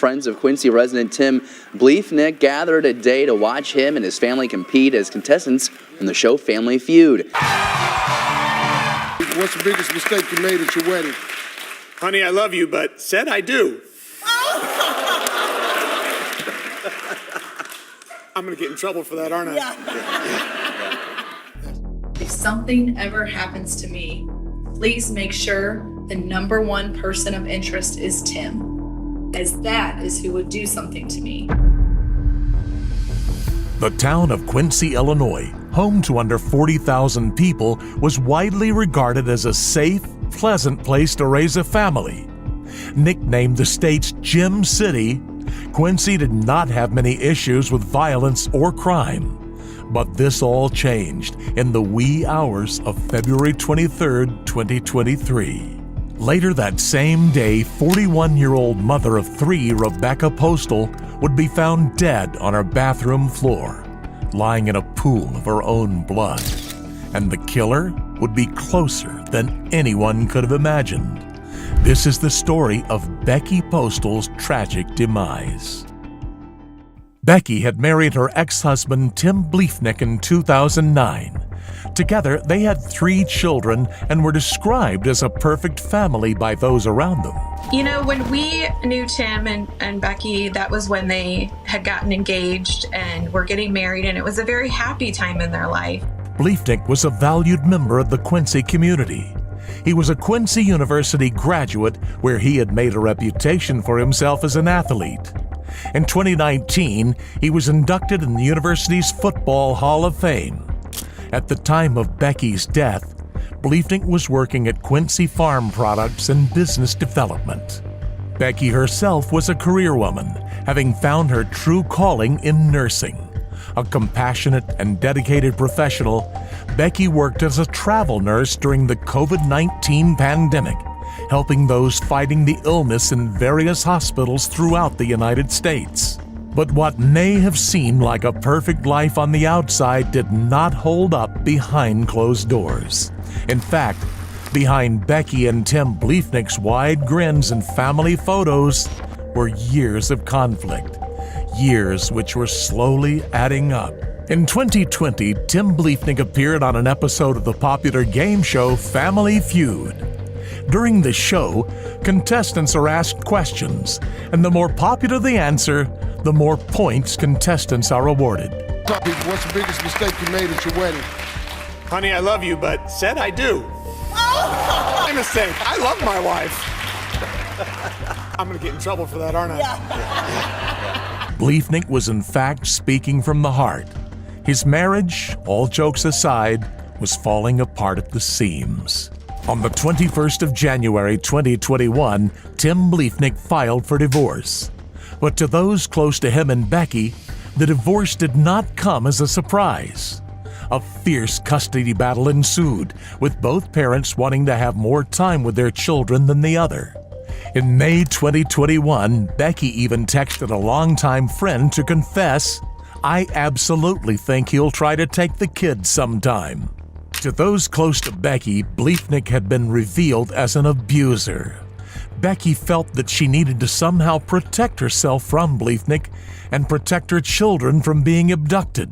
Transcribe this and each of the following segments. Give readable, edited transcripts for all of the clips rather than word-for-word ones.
Friends of Quincy resident Tim Bleefnick gathered a day to watch him and his family compete as contestants on the show Family Feud. What's the biggest mistake you made at your wedding? Honey, I love you, but said I do. I'm gonna get in trouble for that, aren't I? Yeah. If something ever happens to me, please make sure the number one person of interest is Tim, as that is who would do something to me. The town of Quincy, Illinois, home to under 40,000 people, was widely regarded as a safe, pleasant place to raise a family. Nicknamed the state's Gym City, Quincy did not have many issues with violence or crime. But this all changed in the wee hours of February 23, 2023. Later that same day, 41-year-old mother of three, Rebecca Postal, would be found dead on her bathroom floor, lying in a pool of her own blood. And the killer would be closer than anyone could have imagined. This is the story of Becky Postal's tragic demise. Becky had married her ex-husband Tim Bleefnick in 2009. Together, they had 3 children and were described as a perfect family by those around them. You know, when we knew Tim and Becky, that was when they had gotten engaged and were getting married, and it was a very happy time in their life. Bleefnick was a valued member of the Quincy community. He was a Quincy University graduate where he had made a reputation for himself as an athlete. In 2019, he was inducted in the university's Football Hall of Fame. At the time of Becky's death, Bleefnick was working at Quincy Farm Products and Business Development. Becky herself was a career woman, having found her true calling in nursing. A compassionate and dedicated professional, Becky worked as a travel nurse during the COVID-19 pandemic, helping those fighting the illness in various hospitals throughout the United States. But what may have seemed like a perfect life on the outside did not hold up behind closed doors. In fact, behind Becky and Tim Bleefnick's wide grins and family photos were years of conflict, years which were slowly adding up. In 2020, Tim Bleefnick appeared on an episode of the popular game show Family Feud. During the show, contestants are asked questions, and the more popular the answer, the more points contestants are awarded. What's the biggest mistake you made at your wedding? Honey, I love you, but said I do. My mistake. I love my wife. I'm gonna get in trouble for that, aren't I? Yeah. Bleefnick was in fact speaking from the heart. His marriage, all jokes aside, was falling apart at the seams. On the 21st of January 2021, Tim Bleefnick filed for divorce. But to those close to him and Becky, the divorce did not come as a surprise. A fierce custody battle ensued, with both parents wanting to have more time with their children than the other. In May 2021, Becky even texted a longtime friend to confess, "I absolutely think he'll try to take the kids sometime." To those close to Becky, Bleefnick had been revealed as an abuser. Becky felt that she needed to somehow protect herself from Bleefnick and protect her children from being abducted.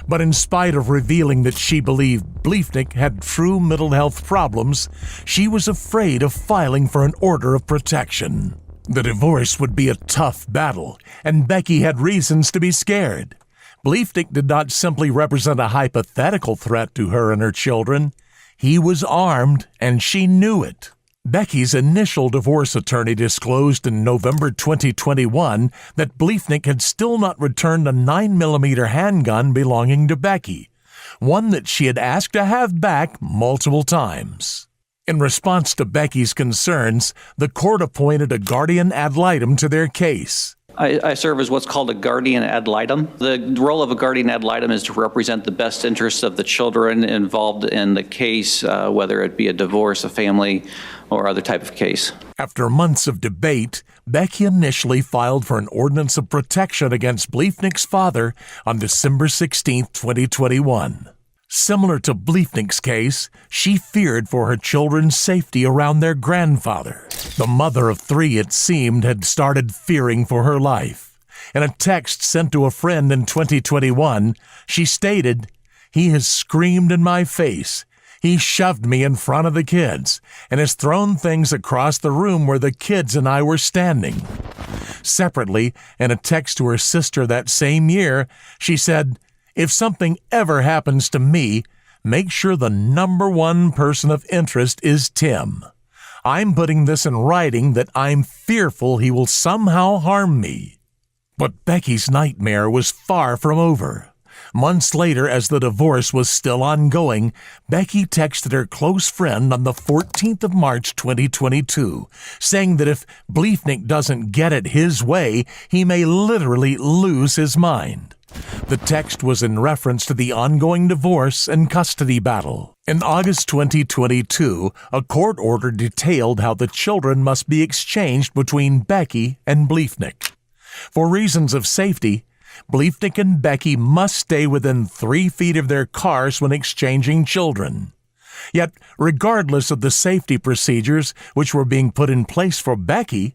But in spite of revealing that she believed Bleefnick had true mental health problems, she was afraid of filing for an order of protection. The divorce would be a tough battle, and Becky had reasons to be scared. Bleefnick did not simply represent a hypothetical threat to her and her children. He was armed, and she knew it. Becky's initial divorce attorney disclosed in November 2021 that Bleefnick had still not returned a 9mm handgun belonging to Becky, one that she had asked to have back multiple times. In response to Becky's concerns, the court appointed a guardian ad litem to their case. I serve as what's called a guardian ad litem. The role of a guardian ad litem is to represent the best interests of the children involved in the case, whether it be a divorce, a family, or other type of case. After months of debate, Becky initially filed for an ordinance of protection against Bleefnick's father on December 16, 2021. Similar to Bleefnick's case, she feared for her children's safety around their grandfather. The mother of three, it seemed, had started fearing for her life. In a text sent to a friend in 2021, she stated, "He has screamed in my face. He shoved me in front of the kids and has thrown things across the room where the kids and I were standing." Separately, in a text to her sister that same year, she said, "If something ever happens to me, make sure the number one person of interest is Tim. I'm putting this in writing that I'm fearful he will somehow harm me." But Becky's nightmare was far from over. Months later, as the divorce was still ongoing, Becky texted her close friend on the 14th of March 2022, saying that if Bliefnick doesn't get it his way, he may literally lose his mind. The text was in reference to the ongoing divorce and custody battle. In August 2022, a court order detailed how the children must be exchanged between Becky and Bliefnick. For reasons of safety, Bliefnick and Becky must stay within 3 feet of their cars when exchanging children. Yet, regardless of the safety procedures which were being put in place for Becky,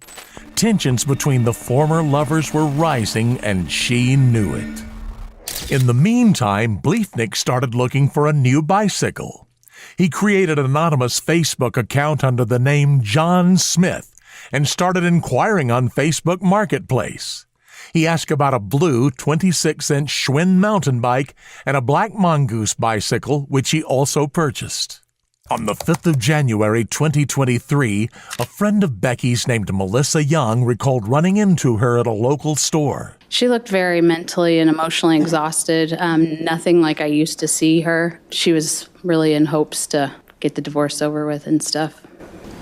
tensions between the former lovers were rising and she knew it. In the meantime, Bliefnick started looking for a new bicycle. He created an anonymous Facebook account under the name John Smith and started inquiring on Facebook Marketplace. He asked about a blue 26-inch Schwinn mountain bike and a black Mongoose bicycle, which he also purchased. On the 5th of January 2023, a friend of Becky's named Melissa Young recalled running into her at a local store. She looked very mentally and emotionally exhausted, nothing like I used to see her. She was really in hopes to get the divorce over with and stuff.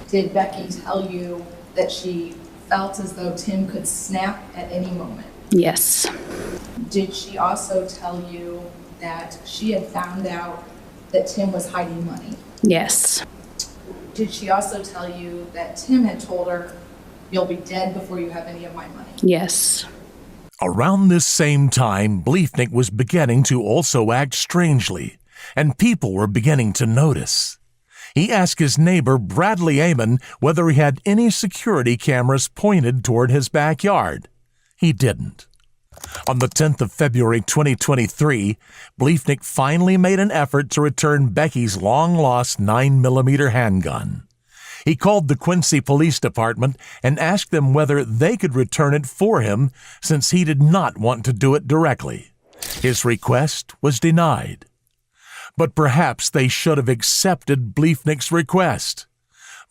Did Becky tell you that she felt as though Tim could snap at any moment? Yes. Did she also tell you that she had found out that Tim was hiding money? Yes. Did she also tell you that Tim had told her, "You'll be dead before you have any of my money"? Yes. Around this same time, Bliefnick was beginning to also act strangely, and people were beginning to notice. He asked his neighbor, Bradley Amon, whether he had any security cameras pointed toward his backyard. He didn't. On the 10th of February 2023, Bliefnick finally made an effort to return Becky's long-lost 9mm handgun. He called the Quincy Police Department and asked them whether they could return it for him since he did not want to do it directly. His request was denied. But perhaps they should have accepted Bliefnick's request.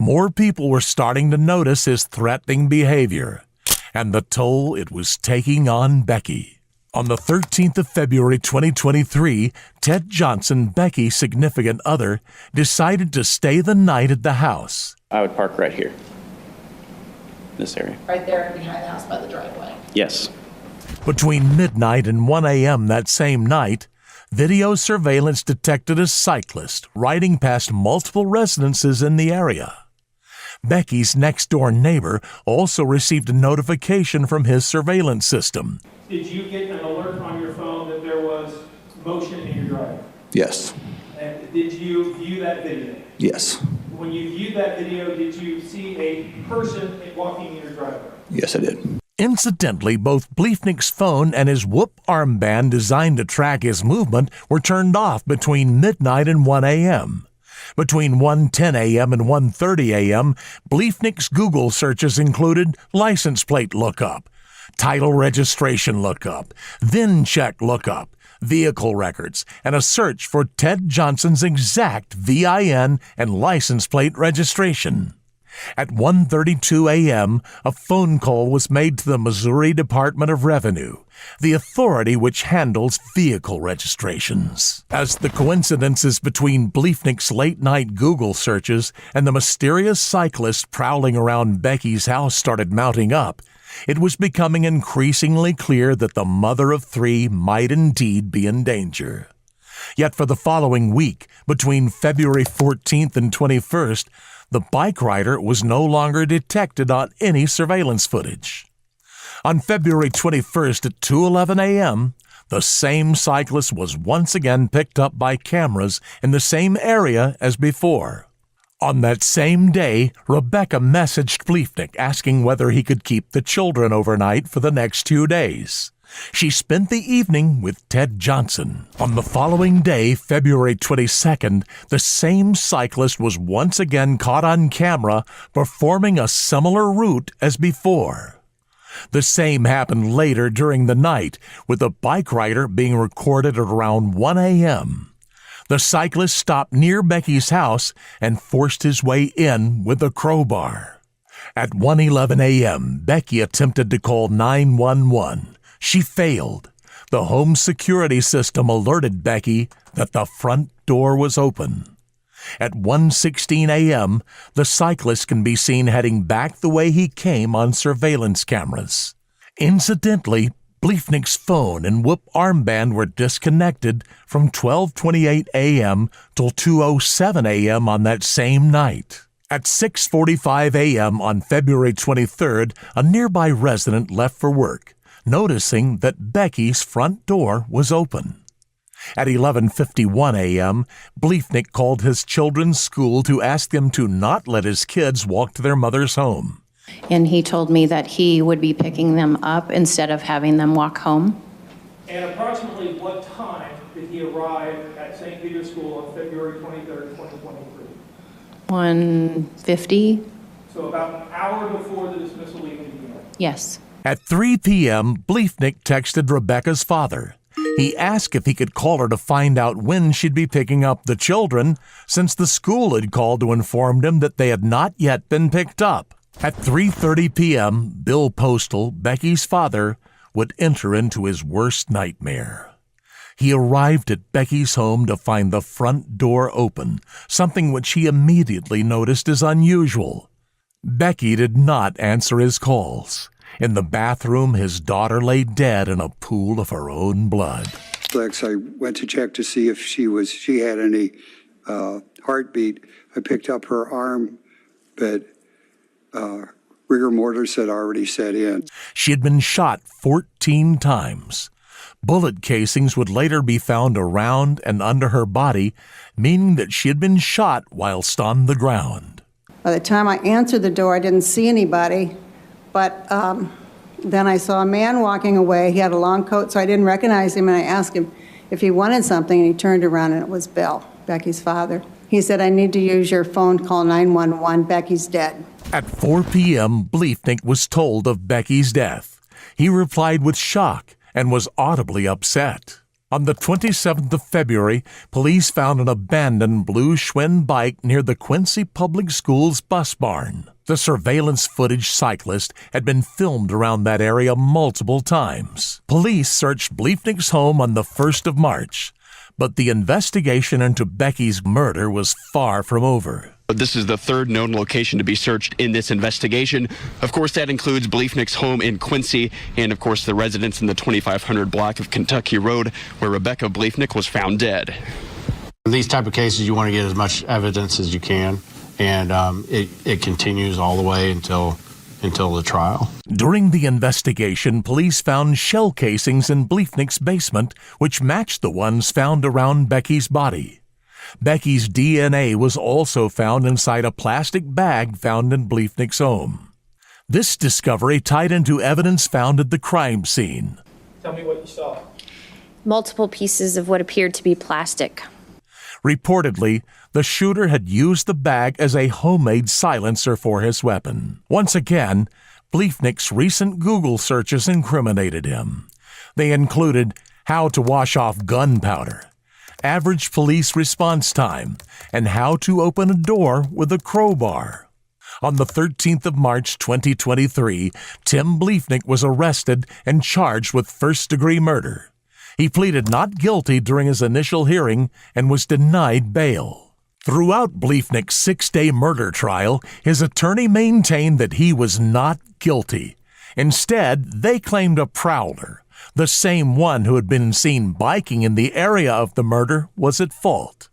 More people were starting to notice his threatening behavior and the toll it was taking on Becky. On the 13th of February 2023, Ted Johnson, Becky's significant other, decided to stay the night at the house. I would park right here, this area. Right there behind the house by the driveway? Yes. Between midnight and 1 a.m. that same night, video surveillance detected a cyclist riding past multiple residences in the area. Becky's next-door neighbor also received a notification from his surveillance system. Did you get an alert on your phone that there was motion in your driveway? Yes. And did you view that video? Yes. When you viewed that video, did you see a person walking in your driveway? Yes, I did. Incidentally, both Bliefnick's phone and his Whoop armband designed to track his movement were turned off between midnight and 1 a.m. Between 1:10 a.m. and 1:30 a.m., Bliefnick's Google searches included license plate lookup, title registration lookup, VIN check lookup, vehicle records, and a search for Ted Johnson's exact VIN and license plate registration. At 1:32 a.m., a phone call was made to the Missouri Department of Revenue, the authority which handles vehicle registrations. As the coincidences between Bliefnick's late-night Google searches and the mysterious cyclist prowling around Becky's house started mounting up, it was becoming increasingly clear that the mother of three might indeed be in danger. Yet for the following week, between February 14th and 21st, the bike rider was no longer detected on any surveillance footage. On February 21st at 2:11 a.m., the same cyclist was once again picked up by cameras in the same area as before. On that same day, Rebecca messaged Bliefnick asking whether he could keep the children overnight for the next 2 days. She spent the evening with Ted Johnson. On the following day, February 22nd, the same cyclist was once again caught on camera performing a similar route as before. The same happened later during the night, with a bike rider being recorded at around 1 a.m. The cyclist stopped near Becky's house and forced his way in with a crowbar. At 1:11 a.m., Becky attempted to call 911. She failed. The home security system alerted Becky that the front door was open. At 1:16 a.m., the cyclist can be seen heading back the way he came on surveillance cameras. Incidentally, Bliefnick's phone and whoop armband were disconnected from 12:28 a.m. till 2:07 a.m. on that same night. At 6:45 a.m. on February 23rd, a nearby resident left for work, noticing that Becky's front door was open. At 11:51 a.m., Bliefnick called his children's school to ask them to not let his kids walk to their mother's home. And he told me that he would be picking them up instead of having them walk home. And approximately what time did he arrive at St. Peter's School on February 23rd, 2023? 1:50? So about an hour before the dismissal even began. Yes. At 3 p.m., Bliefnick texted Rebecca's father. He asked if he could call her to find out when she'd be picking up the children, since the school had called to inform him that they had not yet been picked up. At 3:30 p.m., Bill Postal, Becky's father, would enter into his worst nightmare. He arrived at Becky's home to find the front door open, something which he immediately noticed as unusual. Becky did not answer his calls. In the bathroom, his daughter lay dead in a pool of her own blood. I went to check to see if she had any heartbeat. I picked up her arm, but rigor mortis had already set in. She had been shot 14 times. Bullet casings would later be found around and under her body, meaning that she had been shot whilst on the ground. By the time I answered the door, I didn't see anybody, but then I saw a man walking away. He had a long coat, so I didn't recognize him, and I asked him if he wanted something, and he turned around, and it was Bill, Becky's father. He said, "I need to use your phone, call 911, Becky's dead." At 4 p.m., Bliefnick was told of Becky's death. He replied with shock and was audibly upset. On the 27th of February, police found an abandoned blue Schwinn bike near the Quincy Public Schools bus barn. The surveillance footage cyclist had been filmed around that area multiple times. Police searched Bliefnick's home on the 1st of March, but the investigation into Becky's murder was far from over. This is the third known location to be searched in this investigation. Of course, that includes Bliefnick's home in Quincy and, of course, the residence in the 2500 block of Kentucky Road where Rebecca Bliefnick was found dead. In these type of cases, you want to get as much evidence as you can, and it continues all the way until the trial. During the investigation, police found shell casings in Bliefnick's basement, which matched the ones found around Becky's body. Becky's DNA was also found inside a plastic bag found in Bliefnick's home. This discovery tied into evidence found at the crime scene. Tell me what you saw. Multiple pieces of what appeared to be plastic. Reportedly, the shooter had used the bag as a homemade silencer for his weapon. Once again, Bliefnick's recent Google searches incriminated him. They included how to wash off gunpowder, average police response time, and how to open a door with a crowbar. On the 13th of March 2023, Tim Bliefnick was arrested and charged with first-degree murder. He pleaded not guilty during his initial hearing and was denied bail. Throughout Bliefnick's 6-day murder trial, his attorney maintained that he was not guilty. Instead, they claimed a prowler, the same one who had been seen biking in the area of the murder, was at fault.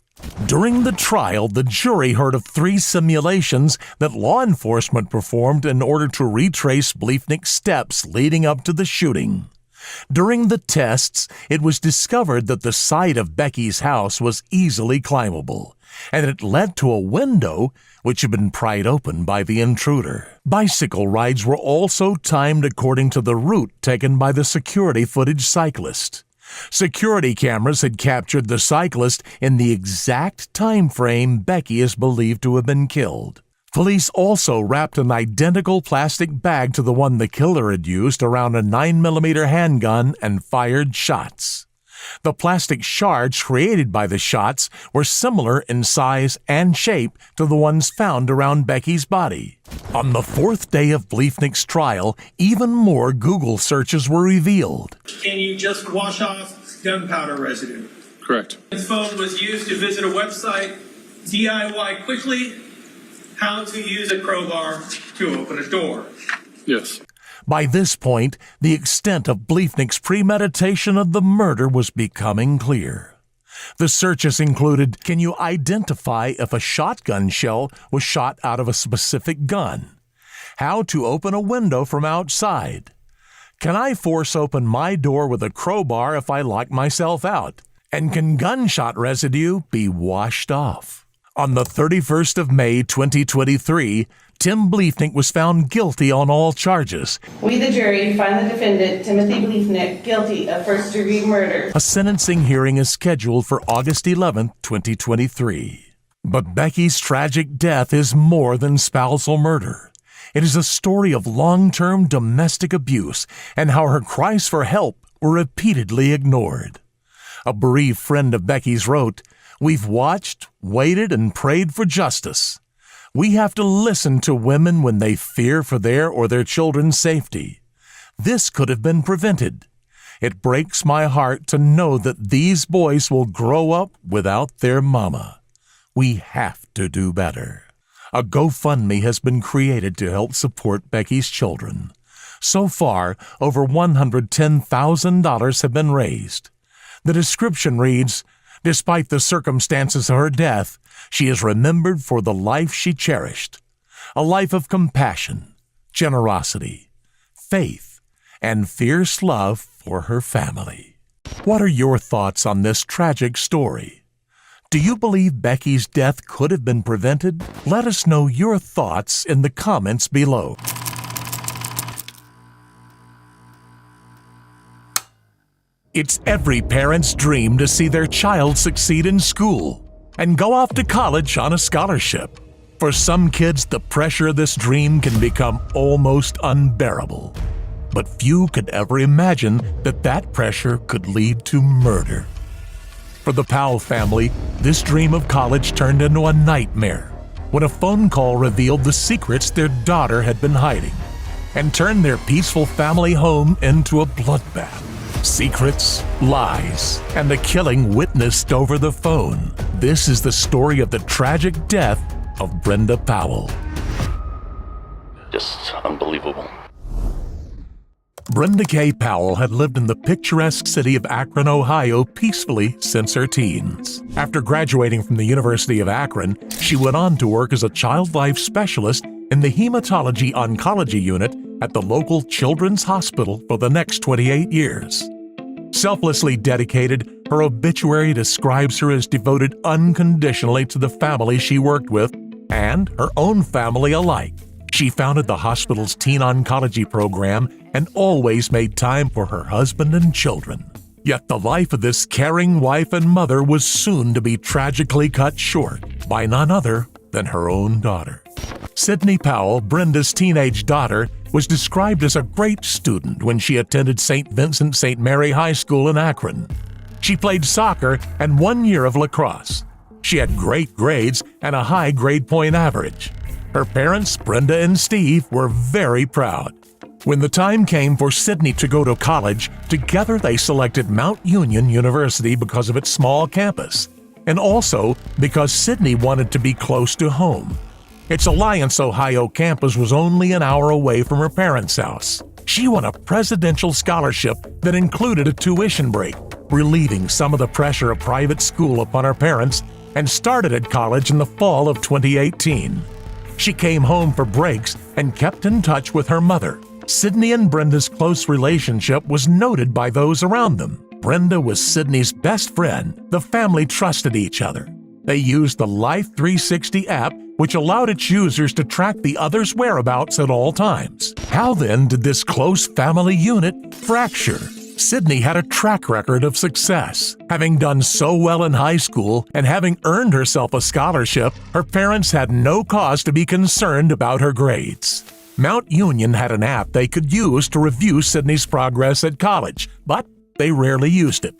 During the trial, the jury heard of 3 simulations that law enforcement performed in order to retrace Bliefnick's steps leading up to the shooting. During the tests, it was discovered that the side of Becky's house was easily climbable, and it led to a window which had been pried open by the intruder. Bicycle rides were also timed according to the route taken by the security footage cyclist. Security cameras had captured the cyclist in the exact time frame Becky is believed to have been killed. Police also wrapped an identical plastic bag to the one the killer had used around a 9mm handgun and fired shots. The plastic shards created by the shots were similar in size and shape to the ones found around Becky's body. On the fourth day of Bleefnick's trial, even more Google searches were revealed. Can you just wash off gunpowder residue? Correct. His phone was used to visit a website, DIY quickly, how to use a crowbar to open a door. Yes. By this point, the extent of Bleefnick's premeditation of the murder was becoming clear. The searches included, can you identify if a shotgun shell was shot out of a specific gun? How to open a window from outside? Can I force open my door with a crowbar if I lock myself out? And can gunshot residue be washed off? On the 31st of May, 2023, Tim Bleefnick was found guilty on all charges. We, the jury, find the defendant, Timothy Bleefnick, guilty of first-degree murder. A sentencing hearing is scheduled for August 11, 2023. But Becky's tragic death is more than spousal murder. It is a story of long-term domestic abuse and how her cries for help were repeatedly ignored. A bereaved friend of Becky's wrote, "We've watched, waited, and prayed for justice. We have to listen to women when they fear for their or their children's safety. This could have been prevented. It breaks my heart to know that these boys will grow up without their mama. We have to do better." A GoFundMe has been created to help support Becky's children. So far, over $110,000 have been raised. The description reads, "Despite the circumstances of her death, she is remembered for the life she cherished, a life of compassion, generosity, faith, and fierce love for her family." What are your thoughts on this tragic story? Do you believe Becky's death could have been prevented? Let us know your thoughts in the comments below. It's every parent's dream to see their child succeed in school and go off to college on a scholarship. For some kids, the pressure of this dream can become almost unbearable. But few could ever imagine that that pressure could lead to murder. For the Powell family, this dream of college turned into a nightmare when a phone call revealed the secrets their daughter had been hiding and turned their peaceful family home into a bloodbath. Secrets, lies, and the killing witnessed over the phone. This is the story of the tragic death of Brenda Powell. Just unbelievable. Brenda K. Powell had lived in the picturesque city of Akron, Ohio, peacefully since her teens. After graduating from the University of Akron, she went on to work as a child life specialist in the hematology oncology unit at the local children's hospital for the next 28 years. Selflessly dedicated, her obituary describes her as devoted unconditionally to the family she worked with and her own family alike. She founded the hospital's teen oncology program and always made time for her husband and children. Yet the life of this caring wife and mother was soon to be tragically cut short by none other than her own daughter. Sydney Powell, Brenda's teenage daughter, was described as a great student when she attended St. Vincent St. Mary High School in Akron. She played soccer and 1 year of lacrosse. She had great grades and a high grade point average. Her parents, Brenda and Steve, were very proud. When the time came for Sydney to go to college, together they selected Mount Union University because of its small campus, and also because Sydney wanted to be close to home. Its Alliance, Ohio campus was only an hour away from her parents' house. She won a presidential scholarship that included a tuition break, relieving some of the pressure of private school upon her parents, and started at college in the fall of 2018. She came home for breaks and kept in touch with her mother. Sydney and Brenda's close relationship was noted by those around them. Brenda was Sydney's best friend. The family trusted each other. They used the Life 360 app, which allowed its users to track the other's whereabouts at all times. How then did this close family unit fracture? Sydney had a track record of success. Having done so well in high school and having earned herself a scholarship, her parents had no cause to be concerned about her grades. Mount Union had an app they could use to review Sydney's progress at college, but they rarely used it.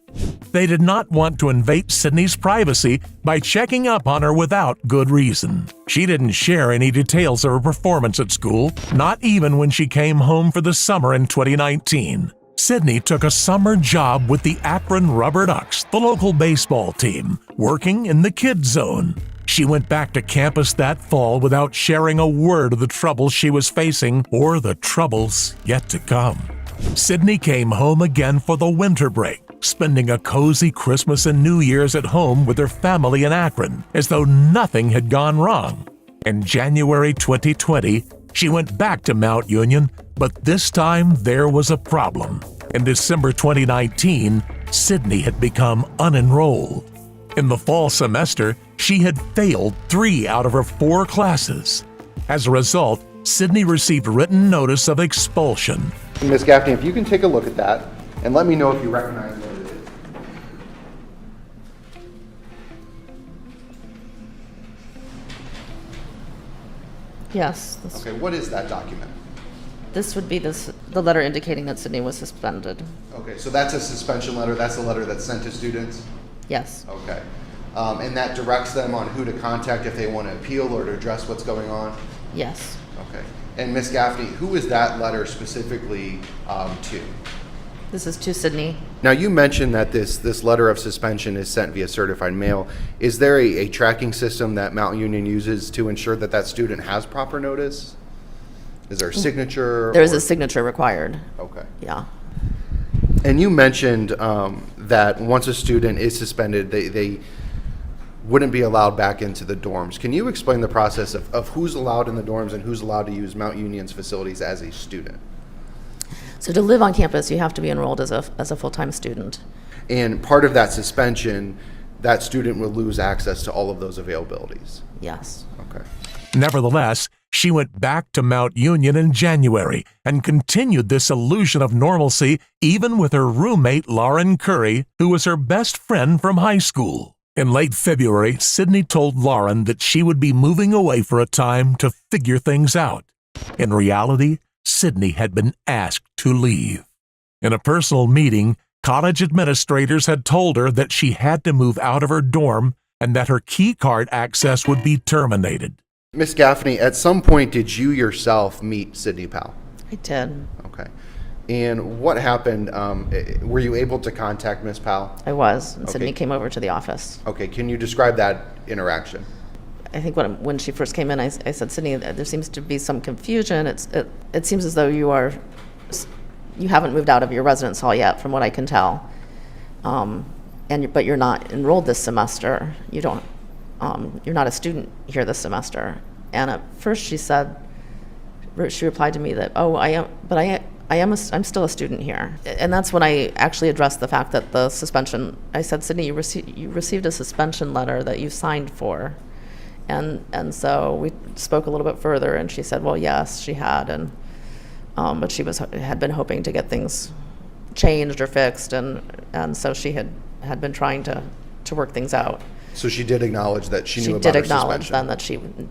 They did not want to invade Sydney's privacy by checking up on her without good reason. She didn't share any details of her performance at school, not even when she came home for the summer in 2019. Sydney took a summer job with the Akron Rubber Ducks, the local baseball team, working in the kids zone. She went back to campus that fall without sharing a word of the troubles she was facing or the troubles yet to come. Sydney came home again for the winter break, spending a cozy Christmas and New Year's at home with her family in Akron, as though nothing had gone wrong. In January 2020, she went back to Mount Union, but this time there was a problem. In December 2019, Sydney had become unenrolled. In the fall semester, she had failed 3 out of her 4 classes. As a result, Sydney received written notice of expulsion. Ms. Gaffney, if you can take a look at that and let me know if you recognize what it is. Yes. Okay, what is that document? This would be the letter indicating that Sydney was suspended. Okay, so that's a suspension letter. That's a letter that's sent to students? Yes. Okay. And that directs them on who to contact if they want to appeal or to address what's going on? Yes. Okay. And Ms. Gaffney, who is that letter specifically to? This is to Sydney. Now, you mentioned that this letter of suspension is sent via certified mail. Is there a tracking system that Mount Union uses to ensure that that student has proper notice? Is there a signature? There is a signature required. Okay. Yeah. And you mentioned that once a student is suspended, they wouldn't be allowed back into the dorms. Can you explain the process of who's allowed in the dorms and who's allowed to use Mount Union's facilities as a student? So to live on campus, you have to be enrolled as a full-time student. And part of that suspension, that student will lose access to all of those availabilities? Yes. Okay. Nevertheless, she went back to Mount Union in January and continued this illusion of normalcy even with her roommate Lauren Curry, who was her best friend from high school. In late February, Sydney told Lauren that she would be moving away for a time to figure things out. In reality, Sydney had been asked to leave. In a personal meeting, college administrators had told her that she had to move out of her dorm and that her key card access would be terminated. Ms. Gaffney, at some point did you yourself meet Sydney Powell? I did. Okay. And what happened? Were you able to contact Ms. Powell? I was, and Okay. Sydney came over to the office. Okay, can you describe that interaction? I think when she first came in, I said, Sydney, there seems to be some confusion. It seems as though you haven't moved out of your residence hall yet, from what I can tell. But you're not enrolled this semester. You're not a student here this semester. And at first she replied to me that, oh, I am, but I'm still a student here. And that's when I actually addressed the fact that the suspension, I said, Sydney, you received a suspension letter that you signed for. And so we spoke a little bit further, and she said, well, yes, she had, but she had been hoping to get things changed or fixed, and so she had been trying to work things out. So she did acknowledge that she knew about her suspension. She did acknowledge then that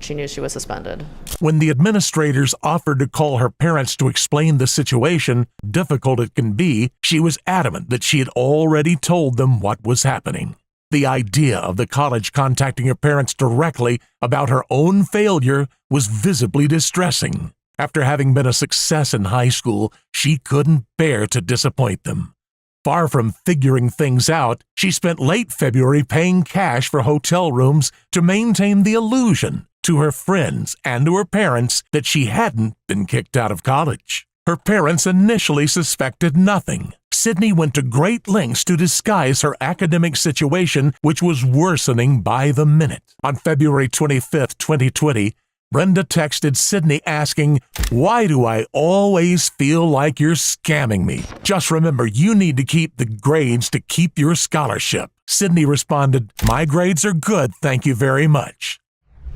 she knew she was suspended. When the administrators offered to call her parents to explain the situation, difficult it can be, she was adamant that she had already told them what was happening. The idea of the college contacting her parents directly about her own failure was visibly distressing. After having been a success in high school, she couldn't bear to disappoint them. Far from figuring things out, she spent late February paying cash for hotel rooms to maintain the illusion to her friends and to her parents that she hadn't been kicked out of college. Her parents initially suspected nothing. Sydney went to great lengths to disguise her academic situation, which was worsening by the minute. On February 25, 2020, Brenda texted Sydney asking, "Why do I always feel like you're scamming me? Just remember, you need to keep the grades to keep your scholarship." Sydney responded, "My grades are good, thank you very much."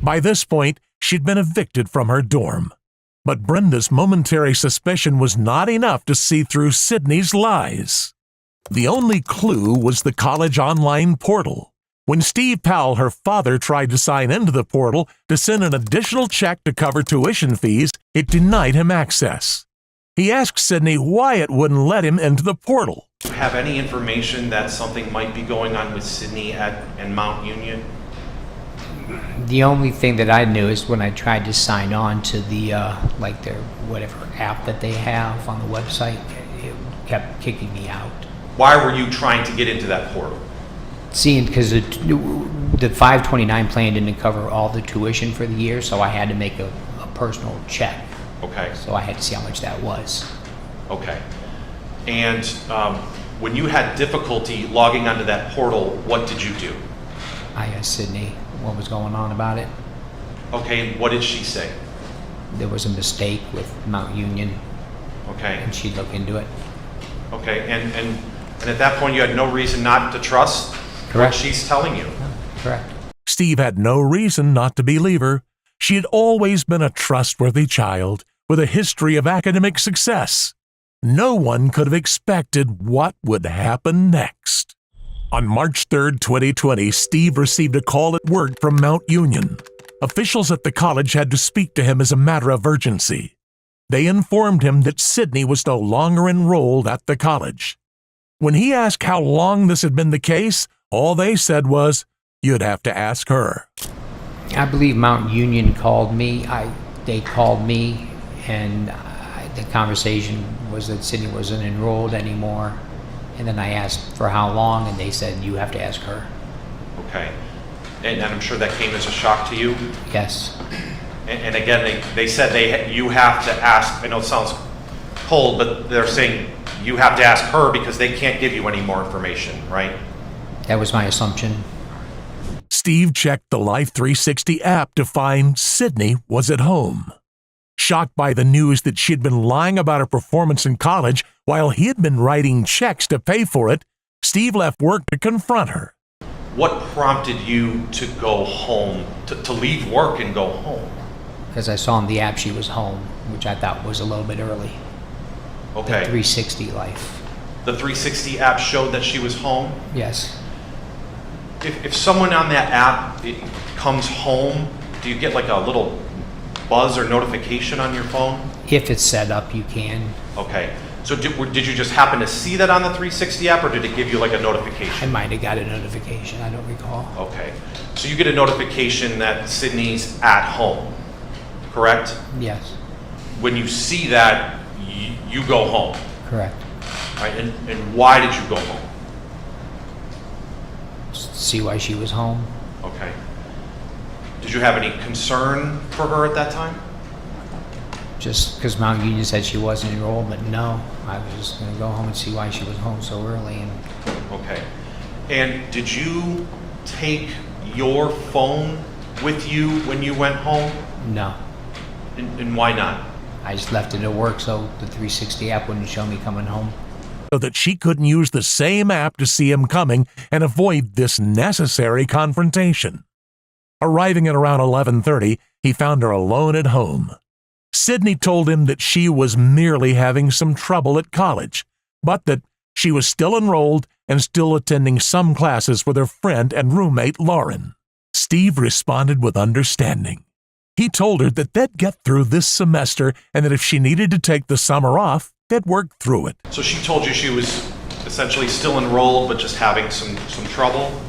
By this point, she'd been evicted from her dorm. But Brenda's momentary suspicion was not enough to see through Sydney's lies. The only clue was the college online portal. When Steve Powell, her father, tried to sign into the portal to send an additional check to cover tuition fees, it denied him access. He asked Sydney why it wouldn't let him into the portal. Do you have any information that something might be going on with Sydney and Mount Union? The only thing that I knew is when I tried to sign on to the, like their whatever app that they have on the website, it kept kicking me out. Why were you trying to get into that portal? Seeing, because the 529 plan didn't cover all the tuition for the year, so I had to make a personal check. Okay. So I had to see how much that was. Okay. And when you had difficulty logging onto that portal, what did you do? I asked Sydney what was going on about it. Okay, and what did she say? There was a mistake with Mount Union. Okay. And she'd look into it. Okay, and at that point you had no reason not to trust Correct. what she's telling you? Correct. Steve had no reason not to believe her. She had always been a trustworthy child with a history of academic success. No one could have expected what would happen next. On March 3, 2020, Steve received a call at work from Mount Union. Officials at the college had to speak to him as a matter of urgency. They informed him that Sydney was no longer enrolled at the college. When he asked how long this had been the case, all they said was, "You'd have to ask her." I believe Mount Union called me. They called me, and the conversation was that Sydney wasn't enrolled anymore. And then I asked for how long, and they said, "You have to ask her." Okay. And I'm sure that came as a shock to you? Yes. And again, they said you have to ask. I know it sounds cold, but they're saying you have to ask her because they can't give you any more information, right? That was my assumption. Steve checked the Life 360 app to find Sydney was at home. Shocked by the news that she'd been lying about her performance in college while he had been writing checks to pay for it, Steve left work to confront her. What prompted you to go home, to leave work and go home? Because I saw on the app she was home, which I thought was a little bit early. Okay. The 360 Life. The 360 app showed that she was home? Yes. If someone on that app comes home, do you get like a little buzz or notification on your phone? If it's set up, you can. Okay. So did you just happen to see that on the 360 app, or did it give you like a notification? I might have got a notification. I don't recall. Okay. So you get a notification that Sydney's at home, correct? Yes. When you see that, you go home. Correct. All right. And why did you go home? See why she was home. Okay. Did you have any concern for her at that time? Just because Mount Union said she wasn't enrolled, but no, I was just going to go home and see why she was home so early. And okay. And did you take your phone with you when you went home? No. And why not? I just left it at work so the 360 app wouldn't show me coming home. So that she couldn't use the same app to see him coming and avoid this necessary confrontation. Arriving at around 11:30, he found her alone at home. Sydney told him that she was merely having some trouble at college, but that she was still enrolled and still attending some classes with her friend and roommate Lauren. Steve responded with understanding. He told her that they'd get through this semester and that if she needed to take the summer off, they'd work through it. So she told you she was essentially still enrolled but just having some trouble?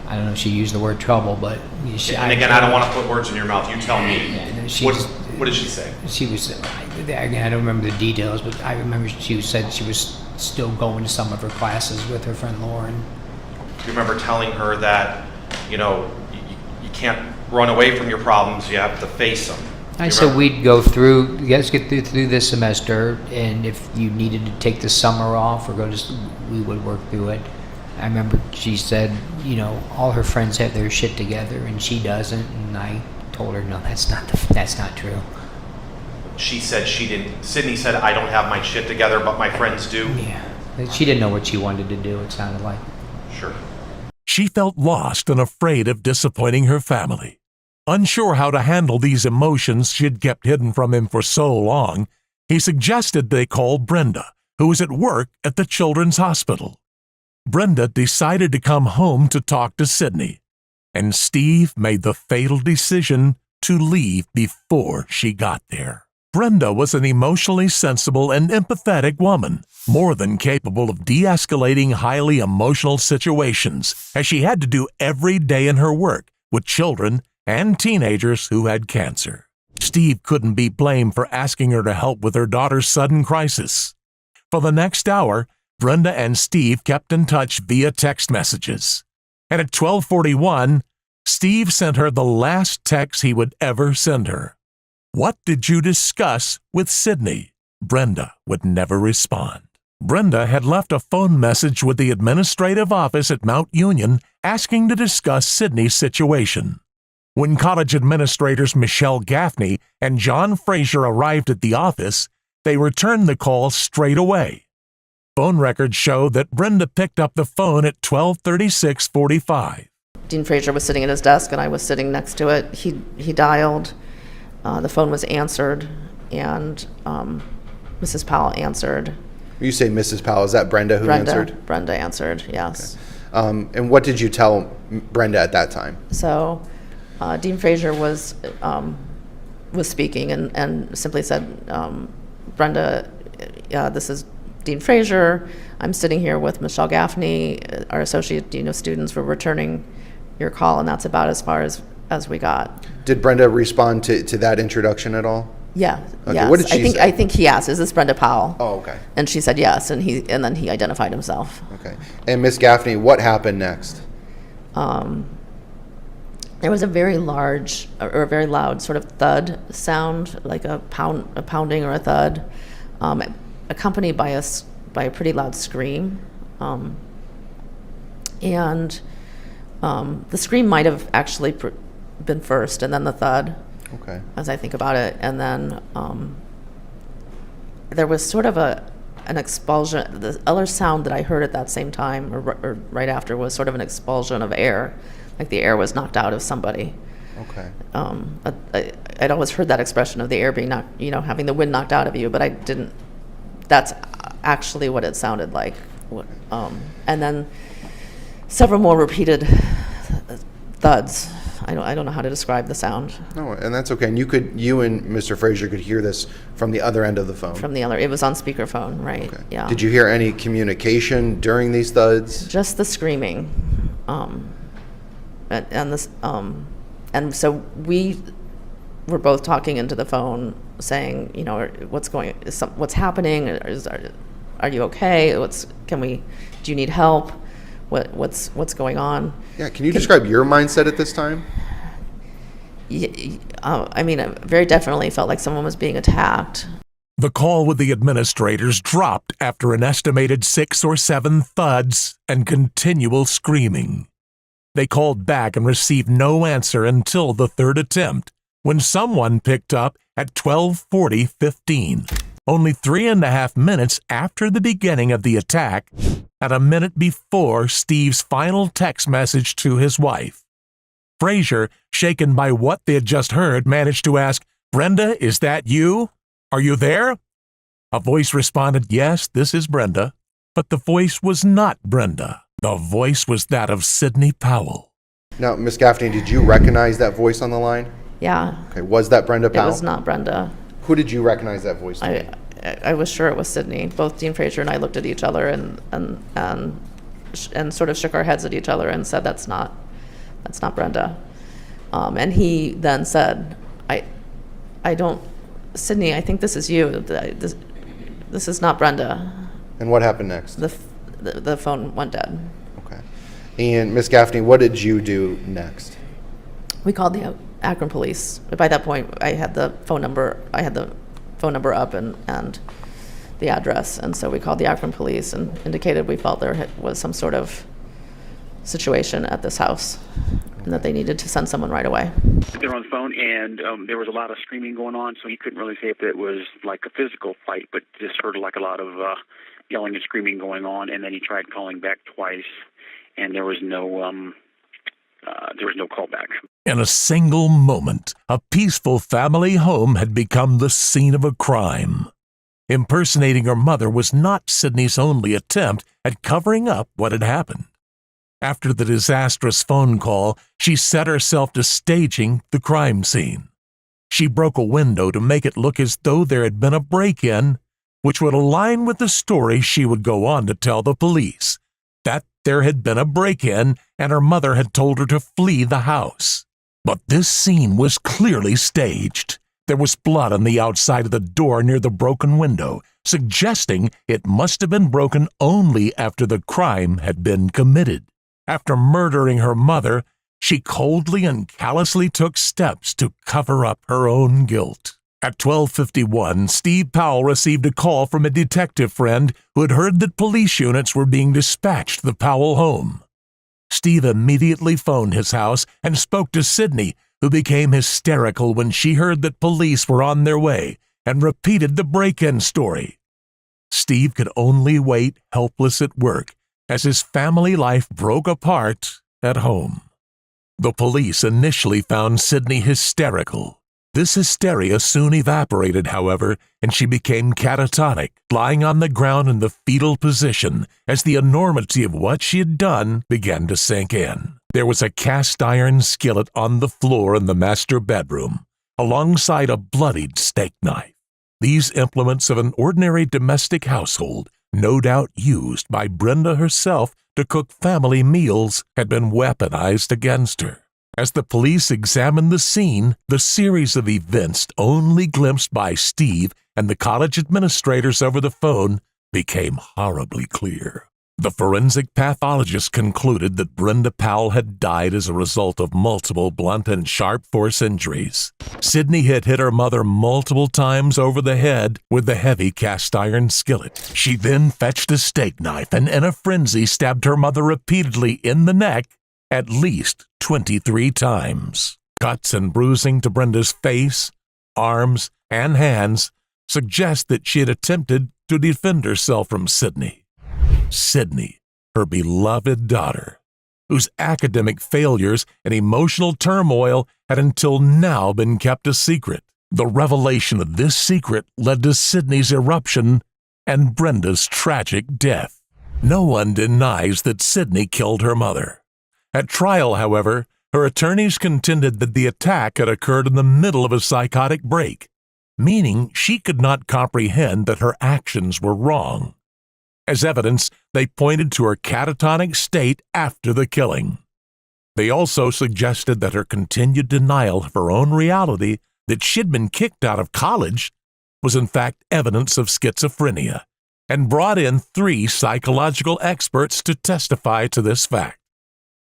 I don't know if she used the word trouble, but... And again, I don't want to put words in your mouth. You tell me. Yeah, what did she say? She was... Again, I don't remember the details, but I remember she said she was still going to some of her classes with her friend Lauren. You remember telling her that, you can't run away from your problems, you have to face them. I said we'd go through, let's get through this semester, and if you needed to take the summer off or we would work through it. I remember she said, all her friends have their shit together and she doesn't, and I told her, no, that's not true. She said she didn't. Sydney said, I don't have my shit together, but my friends do. Yeah, she didn't know what she wanted to do, it sounded like. Sure. She felt lost and afraid of disappointing her family. Unsure how to handle these emotions she'd kept hidden from him for so long, he suggested they call Brenda, who was at work at the Children's Hospital. Brenda decided to come home to talk to Sydney, and Steve made the fatal decision to leave before she got there. Brenda was an emotionally sensible and empathetic woman, more than capable of de-escalating highly emotional situations, as she had to do every day in her work with children and teenagers who had cancer. Steve couldn't be blamed for asking her to help with her daughter's sudden crisis. For the next hour, Brenda and Steve kept in touch via text messages. And at 12:41, Steve sent her the last text he would ever send her. "What did you discuss with Sydney?" Brenda would never respond. Brenda had left a phone message with the administrative office at Mount Union asking to discuss Sydney's situation. When college administrators Michelle Gaffney and John Frazier arrived at the office, they returned the call straight away. Phone records show that Brenda picked up the phone at 12:36:45. Dean Frazier was sitting at his desk and I was sitting next to it. He dialed. The phone was answered, and Mrs. Powell answered. You say Mrs. Powell, is that Brenda who answered? Brenda answered, yes. Okay. And what did you tell Brenda at that time? So Dean Frazier was speaking and simply said, Brenda, this is Dean Frazier. I'm sitting here with Michelle Gaffney, our associate dean of students. We're returning your call, and that's about as far as we got. Did Brenda respond to that introduction at all? Yeah. Okay. Yes. What did she say? I think he asked, "Is this Brenda Powell?" Oh, okay. And she said yes, and then he identified himself. Okay. And Miss Gaffney, what happened next? There was a very large or a very loud sort of thud sound, like a pounding or a thud, accompanied by a pretty loud scream, and the scream might have actually been first, and then the thud. Okay. As I think about it, and then there was sort of an expulsion. The other sound that I heard at that same time, or right after, was sort of an expulsion of air, like the air was knocked out of somebody. Okay. I'd always heard that expression of the air being knocked, having the wind knocked out of you, but I didn't. That's actually what it sounded like. And then several more repeated thuds. I don't know how to describe the sound. No, and that's okay. And you and Mr. Frazier could hear this from the other end of the phone. From the other, it was on speakerphone, right? Okay. Yeah. Did you hear any communication during these thuds? Just the screaming, and so we were both talking into the phone, saying, what's happening? Are you okay? Do you need help? What's going on? Yeah, can you describe your mindset at this time? I mean, I very definitely felt like someone was being attacked. The call with the administrators dropped after an estimated 6 or 7 thuds and continual screaming. They called back and received no answer until the third attempt, when someone picked up at 12:40:15, only 3.5 minutes after the beginning of the attack, at a minute before Steve's final text message to his wife. Frazier, shaken by what they had just heard, managed to ask, "Brenda, is that you? Are you there?" A voice responded, "Yes, this is Brenda." But the voice was not Brenda. The voice was that of Sydney Powell. Now, Miss Gaffney, did you recognize that voice on the line? Yeah. Okay, was that Brenda Powell? It was not Brenda. Who did you recognize that voice to be? I was sure it was Sydney. Both Dean Frazier and I looked at each other and sort of shook our heads at each other and said, that's not Brenda. And he then said, I don't, Sydney, I think this is you. This is not Brenda. And what happened next? The phone went dead. Okay. And Miss Gaffney, what did you do next? We called the Akron police. But by that point, I had the phone number up and the address, and so we called the Akron police and indicated we felt there was some sort of situation at this house and that they needed to send someone right away. They were on the phone, and there was a lot of screaming going on, so he couldn't really say if it was like a physical fight, but just heard like a lot of yelling and screaming going on, and then he tried calling back twice, and there was no callback. In a single moment, a peaceful family home had become the scene of a crime. Impersonating her mother was not Sydney's only attempt at covering up what had happened. After the disastrous phone call, she set herself to staging the crime scene. She broke a window to make it look as though there had been a break-in, which would align with the story she would go on to tell the police, that there had been a break-in and her mother had told her to flee the house. But this scene was clearly staged. There was blood on the outside of the door near the broken window, suggesting it must have been broken only after the crime had been committed. After murdering her mother, she coldly and callously took steps to cover up her own guilt. At 12:51, Steve Powell received a call from a detective friend who had heard that police units were being dispatched to the Powell home. Steve immediately phoned his house and spoke to Sydney, who became hysterical when she heard that police were on their way and repeated the break-in story. Steve could only wait helpless at work as his family life broke apart at home. The police initially found Sydney hysterical. This hysteria soon evaporated, however, and she became catatonic, lying on the ground in the fetal position as the enormity of what she had done began to sink in. There was a cast-iron skillet on the floor in the master bedroom, alongside a bloodied steak knife. These implements of an ordinary domestic household, no doubt used by Brenda herself to cook family meals, had been weaponized against her. As the police examined the scene, the series of events only glimpsed by Steve and the college administrators over the phone became horribly clear. The forensic pathologist concluded that Brenda Powell had died as a result of multiple blunt and sharp force injuries. Sydney had hit her mother multiple times over the head with the heavy cast-iron skillet. She then fetched a steak knife and in a frenzy stabbed her mother repeatedly in the neck at least 23 times. Cuts and bruising to Brenda's face, arms, and hands suggest that she had attempted to defend herself from Sydney. Sydney, her beloved daughter, whose academic failures and emotional turmoil had until now been kept a secret. The revelation of this secret led to Sydney's eruption and Brenda's tragic death. No one denies that Sydney killed her mother. At trial, however, her attorneys contended that the attack had occurred in the middle of a psychotic break, meaning she could not comprehend that her actions were wrong. As evidence, they pointed to her catatonic state after the killing. They also suggested that her continued denial of her own reality, that she'd been kicked out of college, was in fact evidence of schizophrenia, and brought in 3 psychological experts to testify to this fact.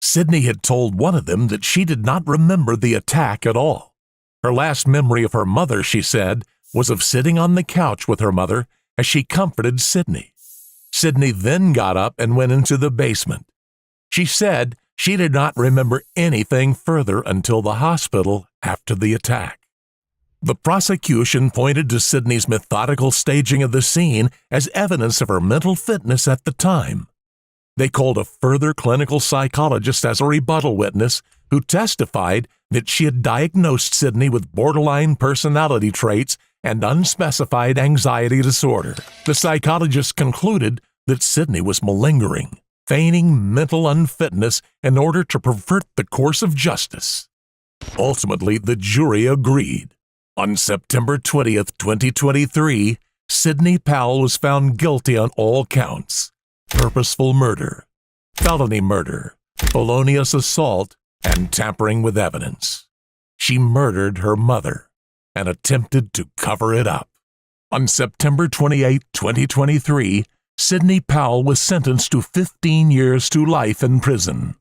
Sydney had told one of them that she did not remember the attack at all. Her last memory of her mother, she said, was of sitting on the couch with her mother as she comforted Sydney. Sydney then got up and went into the basement. She said she did not remember anything further until the hospital after the attack. The prosecution pointed to Sydney's methodical staging of the scene as evidence of her mental fitness at the time. They called a further clinical psychologist as a rebuttal witness who testified that she had diagnosed Sydney with borderline personality traits and unspecified anxiety disorder. The psychologist concluded that Sydney was malingering, feigning mental unfitness in order to pervert the course of justice. Ultimately, the jury agreed. On September 20th, 2023, Sydney Powell was found guilty on all counts: purposeful murder, felony murder, felonious assault, and tampering with evidence. She murdered her mother and attempted to cover it up. On September 28, 2023, Sydney Powell was sentenced to 15 years to life in prison.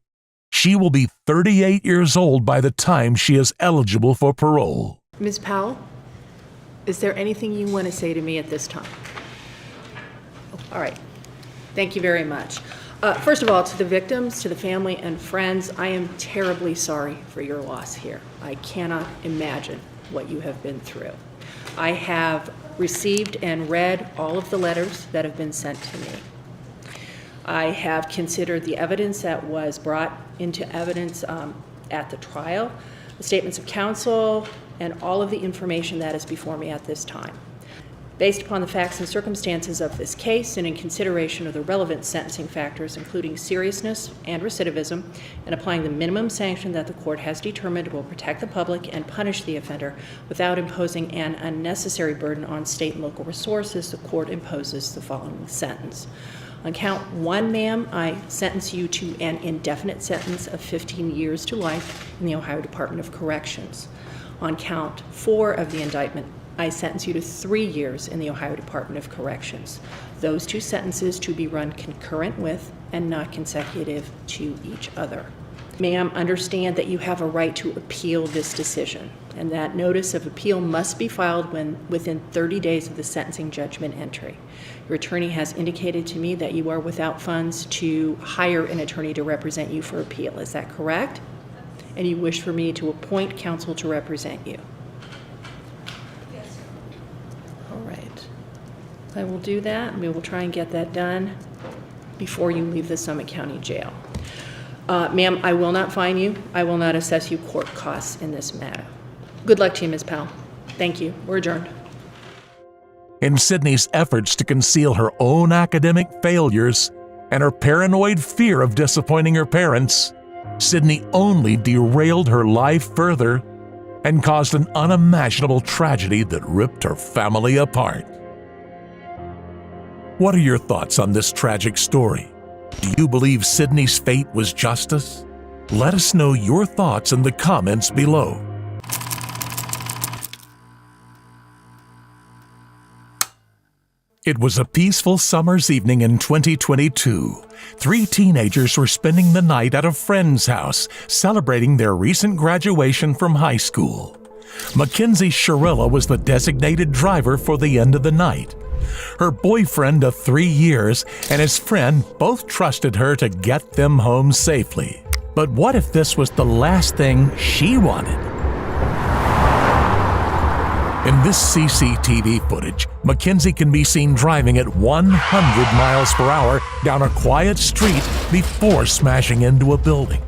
She will be 38 years old by the time she is eligible for parole. Ms. Powell, is there anything you want to say to me at this time? All right. Thank you very much. First of all, to the victims, to the family and friends, I am terribly sorry for your loss here. I cannot imagine what you have been through. I have received and read all of the letters that have been sent to me. I have considered the evidence that was brought into evidence at the trial, the statements of counsel, and all of the information that is before me at this time. Based upon the facts and circumstances of this case and in consideration of the relevant sentencing factors, including seriousness and recidivism, and applying the minimum sanction that the court has determined will protect the public and punish the offender without imposing an unnecessary burden on state and local resources, the court imposes the following sentence. On count 1, ma'am, I sentence you to an indefinite sentence of 15 years to life in the Ohio Department of Corrections. On count 4 of the indictment, I sentence you to 3 years in the Ohio Department of Corrections. Those two sentences to be run concurrent with and not consecutive to each other. Ma'am, understand that you have a right to appeal this decision, and that notice of appeal must be filed within 30 days of the sentencing judgment entry. Your attorney has indicated to me that you are without funds to hire an attorney to represent you for appeal. Is that correct? And you wish for me to appoint counsel to represent you? All right. I will do that, and we will try and get that done before you leave the Summit County Jail. Ma'am, I will not fine you. I will not assess you court costs in this matter. Good luck to you, Ms. Powell. Thank you. We're adjourned. In Sydney's efforts to conceal her own academic failures and her paranoid fear of disappointing her parents, Sydney only derailed her life further and caused an unimaginable tragedy that ripped her family apart. What are your thoughts on this tragic story? Do you believe Sydney's fate was justice? Let us know your thoughts in the comments below. It was a peaceful summer's evening in 2022. 3 teenagers were spending the night at a friend's house, celebrating their recent graduation from high school. Mackenzie Sharilla was the designated driver for the end of the night. Her boyfriend of 3 years and his friend both trusted her to get them home safely. But what if this was the last thing she wanted? In this CCTV footage, Mackenzie can be seen driving at 100 miles per hour down a quiet street before smashing into a building.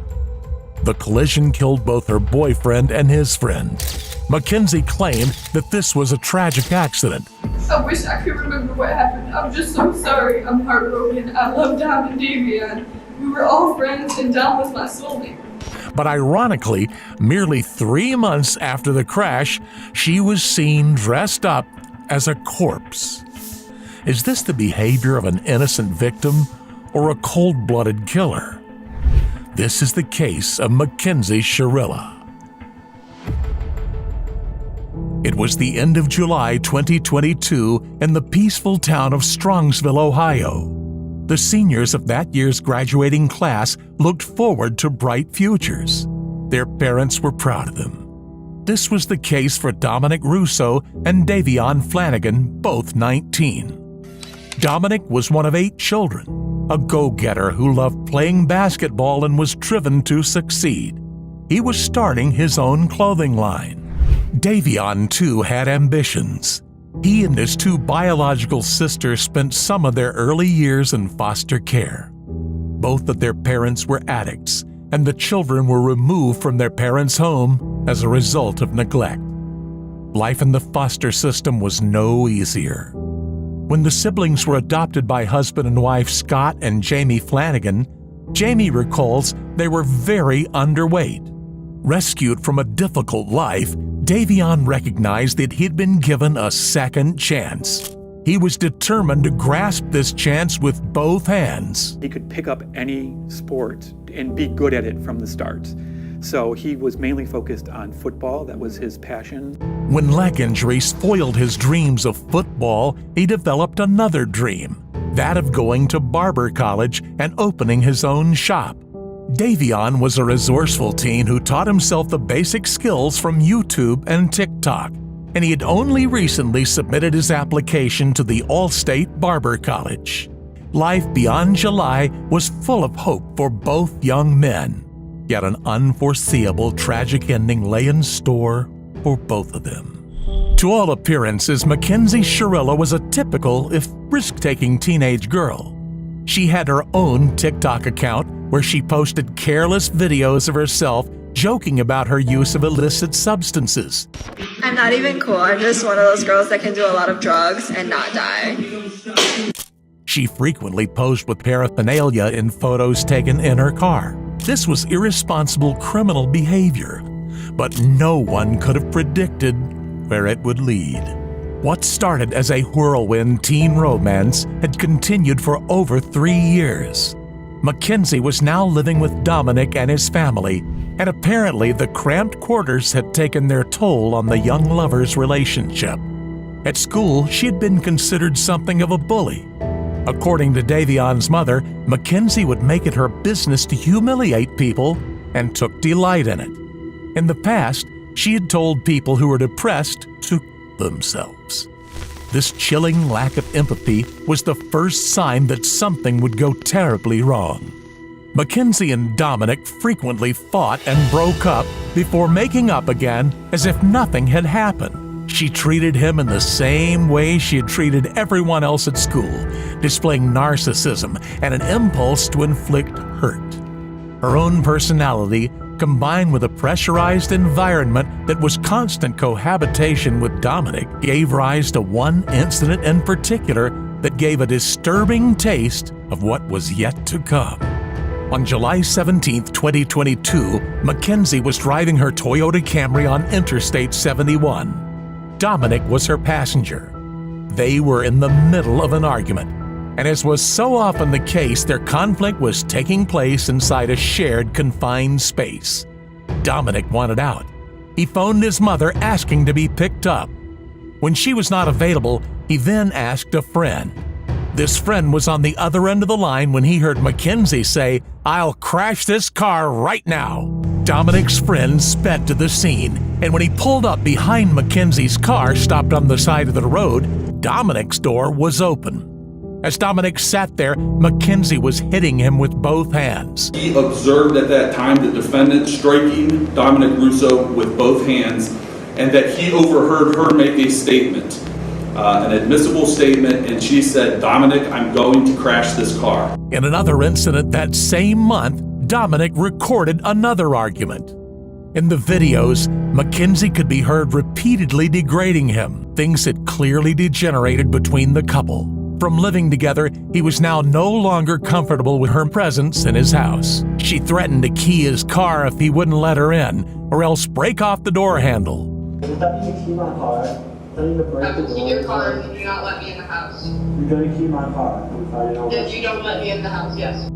The collision killed both her boyfriend and his friend. Mackenzie claimed that this was a tragic accident. I wish I could remember what happened. I'm just so sorry. I'm heartbroken. I love Dom and Davion. We were all friends and Dom was my soulmate. But ironically, merely 3 months after the crash, she was seen dressed up as a corpse. Is this the behavior of an innocent victim or a cold-blooded killer? This is the case of Mackenzie Sharilla. It was the end of July 2022 in the peaceful town of Strongsville, Ohio. The seniors of that year's graduating class looked forward to bright futures. Their parents were proud of them. This was the case for Dominic Russo and Davion Flanagan, both 19. Dominic was one of 8 children, a go-getter who loved playing basketball and was driven to succeed. He was starting his own clothing line. Davion, too, had ambitions. He and his 2 biological sisters spent some of their early years in foster care. Both of their parents were addicts, and the children were removed from their parents' home as a result of neglect. Life in the foster system was no easier. When the siblings were adopted by husband and wife Scott and Jamie Flanagan, Jamie recalls they were very underweight. Rescued from a difficult life, Davion recognized that he'd been given a second chance. He was determined to grasp this chance with both hands. He could pick up any sport and be good at it from the start. So he was mainly focused on football. That was his passion. When leg injuries foiled his dreams of football, he developed another dream, that of going to barber college and opening his own shop. Davion was a resourceful teen who taught himself the basic skills from YouTube and TikTok, and he had only recently submitted his application to the All-State Barber College. Life beyond July was full of hope for both young men, yet an unforeseeable tragic ending lay in store for both of them. To all appearances, Mackenzie Sharilla was a typical, if risk-taking teenage girl. She had her own TikTok account where she posted careless videos of herself joking about her use of illicit substances. I'm not even cool. I'm just one of those girls that can do a lot of drugs and not die. She frequently posed with paraphernalia in photos taken in her car. This was irresponsible criminal behavior, but no one could have predicted where it would lead. What started as a whirlwind teen romance had continued for over 3 years. Mackenzie was now living with Dominic and his family, and apparently the cramped quarters had taken their toll on the young lovers' relationship. At school, she had been considered something of a bully. According to Davion's mother, Mackenzie would make it her business to humiliate people and took delight in it. In the past, she had told people who were depressed to themselves. This chilling lack of empathy was the first sign that something would go terribly wrong. Mackenzie and Dominic frequently fought and broke up before making up again as if nothing had happened. She treated him in the same way she had treated everyone else at school, displaying narcissism and an impulse to inflict hurt. Her own personality, combined with a pressurized environment that was constant cohabitation with Dominic, gave rise to one incident in particular that gave a disturbing taste of what was yet to come. On July 17, 2022, Mackenzie was driving her Toyota Camry on Interstate 71. Dominic was her passenger. They were in the middle of an argument, and as was so often the case, their conflict was taking place inside a shared confined space. Dominic wanted out. He phoned his mother asking to be picked up. When she was not available, he then asked a friend. This friend was on the other end of the line when he heard Mackenzie say, "I'll crash this car right now." Dominic's friend sped to the scene, and when he pulled up behind Mackenzie's car stopped on the side of the road, Dominic's door was open. As Dominic sat there, Mackenzie was hitting him with both hands. He observed at that time the defendant striking Dominic Russo with both hands, and that he overheard her make a statement, an admissible statement, and she said, "Dominic, I'm going to crash this car." In another incident that same month, Dominic recorded another argument. In the videos, Mackenzie could be heard repeatedly degrading him. Things had clearly degenerated between the couple. From living together, he was now no longer comfortable with her presence in his house. She threatened to key his car if he wouldn't let her in, or else break off the door handle. Does that mean you key my car? Tell you to break the door. Key your car and you do not let me in the house. You're going to key my car. If you don't let me in the house, yes.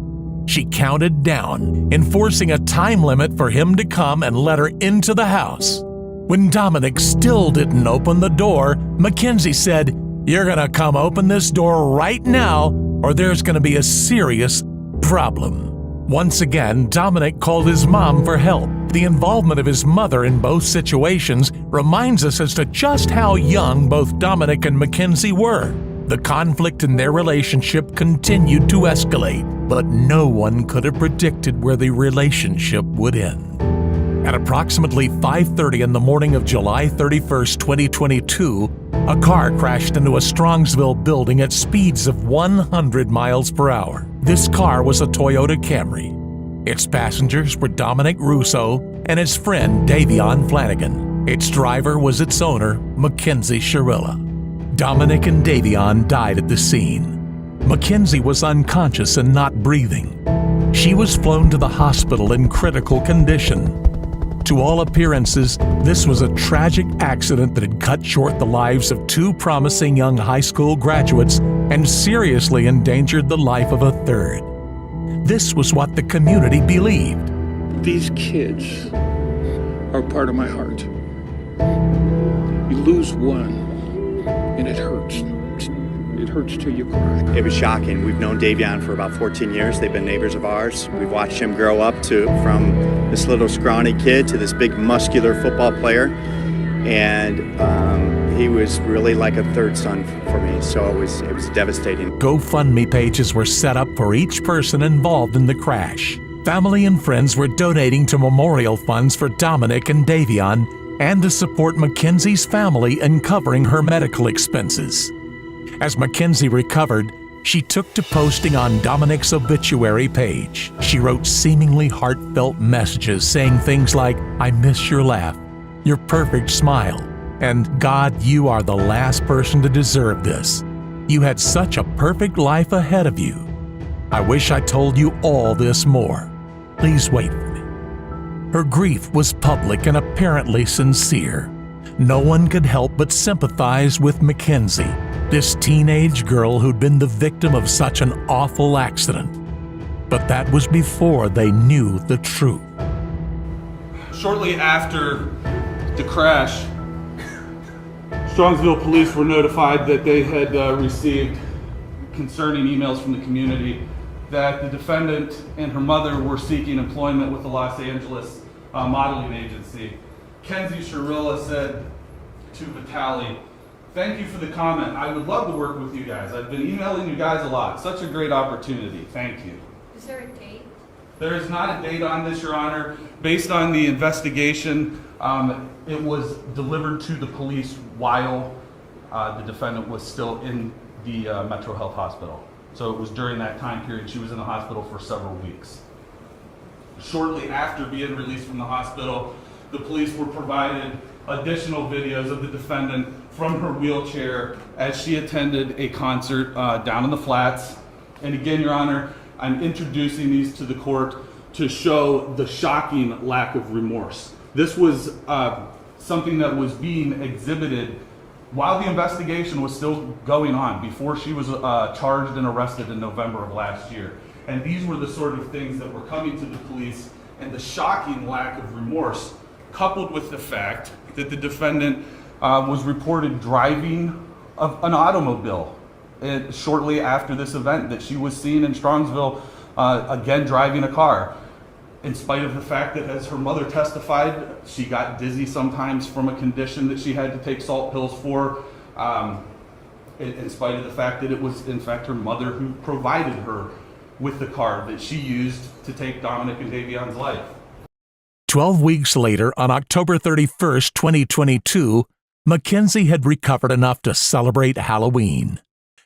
She counted down, enforcing a time limit for him to come and let her into the house. When Dominic still didn't open the door, Mackenzie said, "You're gonna come open this door right now, or there's gonna be a serious problem." Once again, Dominic called his mom for help. The involvement of his mother in both situations reminds us as to just how young both Dominic and Mackenzie were. The conflict in their relationship continued to escalate, but no one could have predicted where the relationship would end. At approximately 5:30 in the morning of July 31st, 2022, a car crashed into a Strongsville building at speeds of 100 miles per hour. This car was a Toyota Camry. Its passengers were Dominic Russo and his friend Davion Flanagan. Its driver was its owner, Mackenzie Sharilla. Dominic and Davion died at the scene. Mackenzie was unconscious and not breathing. She was flown to the hospital in critical condition. To all appearances, this was a tragic accident that had cut short the lives of two promising young high school graduates and seriously endangered the life of a third. This was what the community believed. These kids are part of my heart. You lose one, and it hurts. It hurts till you cry. It was shocking. We've known Davion for about 14 years. They've been neighbors of ours. We've watched him grow up from this little scrawny kid to this big muscular football player. And he was really like a third son for me. So it was devastating. GoFundMe pages were set up for each person involved in the crash. Family and friends were donating to memorial funds for Dominic and Davion and to support Mackenzie's family in covering her medical expenses. As Mackenzie recovered, she took to posting on Dominic's obituary page. She wrote seemingly heartfelt messages saying things like, "I miss your laugh, your perfect smile, and God, you are the last person to deserve this. You had such a perfect life ahead of you. I wish I told you all this more. Please wait for me." Her grief was public and apparently sincere. No one could help but sympathize with Mackenzie, this teenage girl who'd been the victim of such an awful accident. But that was before they knew the truth. Shortly after the crash, Strongsville police were notified that they had received concerning emails from the community that the defendant and her mother were seeking employment with the Los Angeles modeling agency. Kenzie Sharilla said to Vitali, "Thank you for the comment. I would love to work with you guys. I've been emailing you guys a lot. Such a great opportunity. Thank you." Is there a date? There is not a date on this, Your Honor. Based on the investigation, it was delivered to the police while the defendant was still in the Metro Health Hospital. So it was during that time period. She was in the hospital for several weeks. Shortly after being released from the hospital, the police were provided additional videos of the defendant from her wheelchair as she attended a concert down in the Flats. And again, Your Honor, I'm introducing these to the court to show the shocking lack of remorse. This was something that was being exhibited while the investigation was still going on, before she was charged and arrested in November of last year. And these were the sort of things that were coming to the police, and the shocking lack of remorse, coupled with the fact that the defendant was reported driving an automobile shortly after this event, that she was seen in Strongsville again driving a car. In spite of the fact that, as her mother testified, she got dizzy sometimes from a condition that she had to take salt pills for, in spite of the fact that it was in fact her mother who provided her with the car that she used to take Dominic and Davion's life. 12 weeks later, on October 31st, 2022, Mackenzie had recovered enough to celebrate Halloween.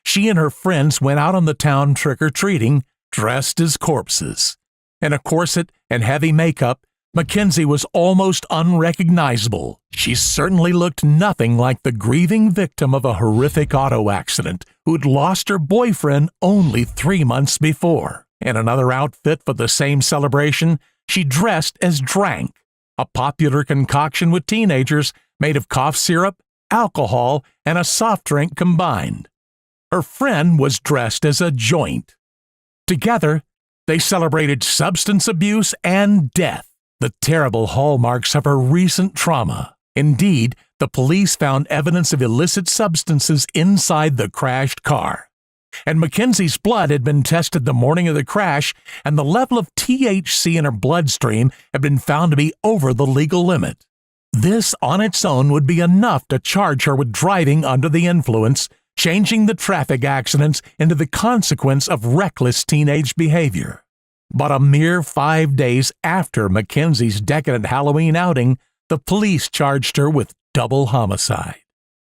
She and her friends went out on the town trick-or-treating, dressed as corpses. In a corset and heavy makeup, Mackenzie was almost unrecognizable. She certainly looked nothing like the grieving victim of a horrific auto accident who'd lost her boyfriend only 3 months before. In another outfit for the same celebration, she dressed as Drank, a popular concoction with teenagers made of cough syrup, alcohol, and a soft drink combined. Her friend was dressed as a Joint. Together, they celebrated substance abuse and death, the terrible hallmarks of her recent trauma. Indeed, the police found evidence of illicit substances inside the crashed car. And Mackenzie's blood had been tested the morning of the crash, and the level of THC in her bloodstream had been found to be over the legal limit. This on its own would be enough to charge her with driving under the influence, changing the traffic accidents into the consequence of reckless teenage behavior. But a mere 5 days after Mackenzie's decadent Halloween outing, the police charged her with double homicide.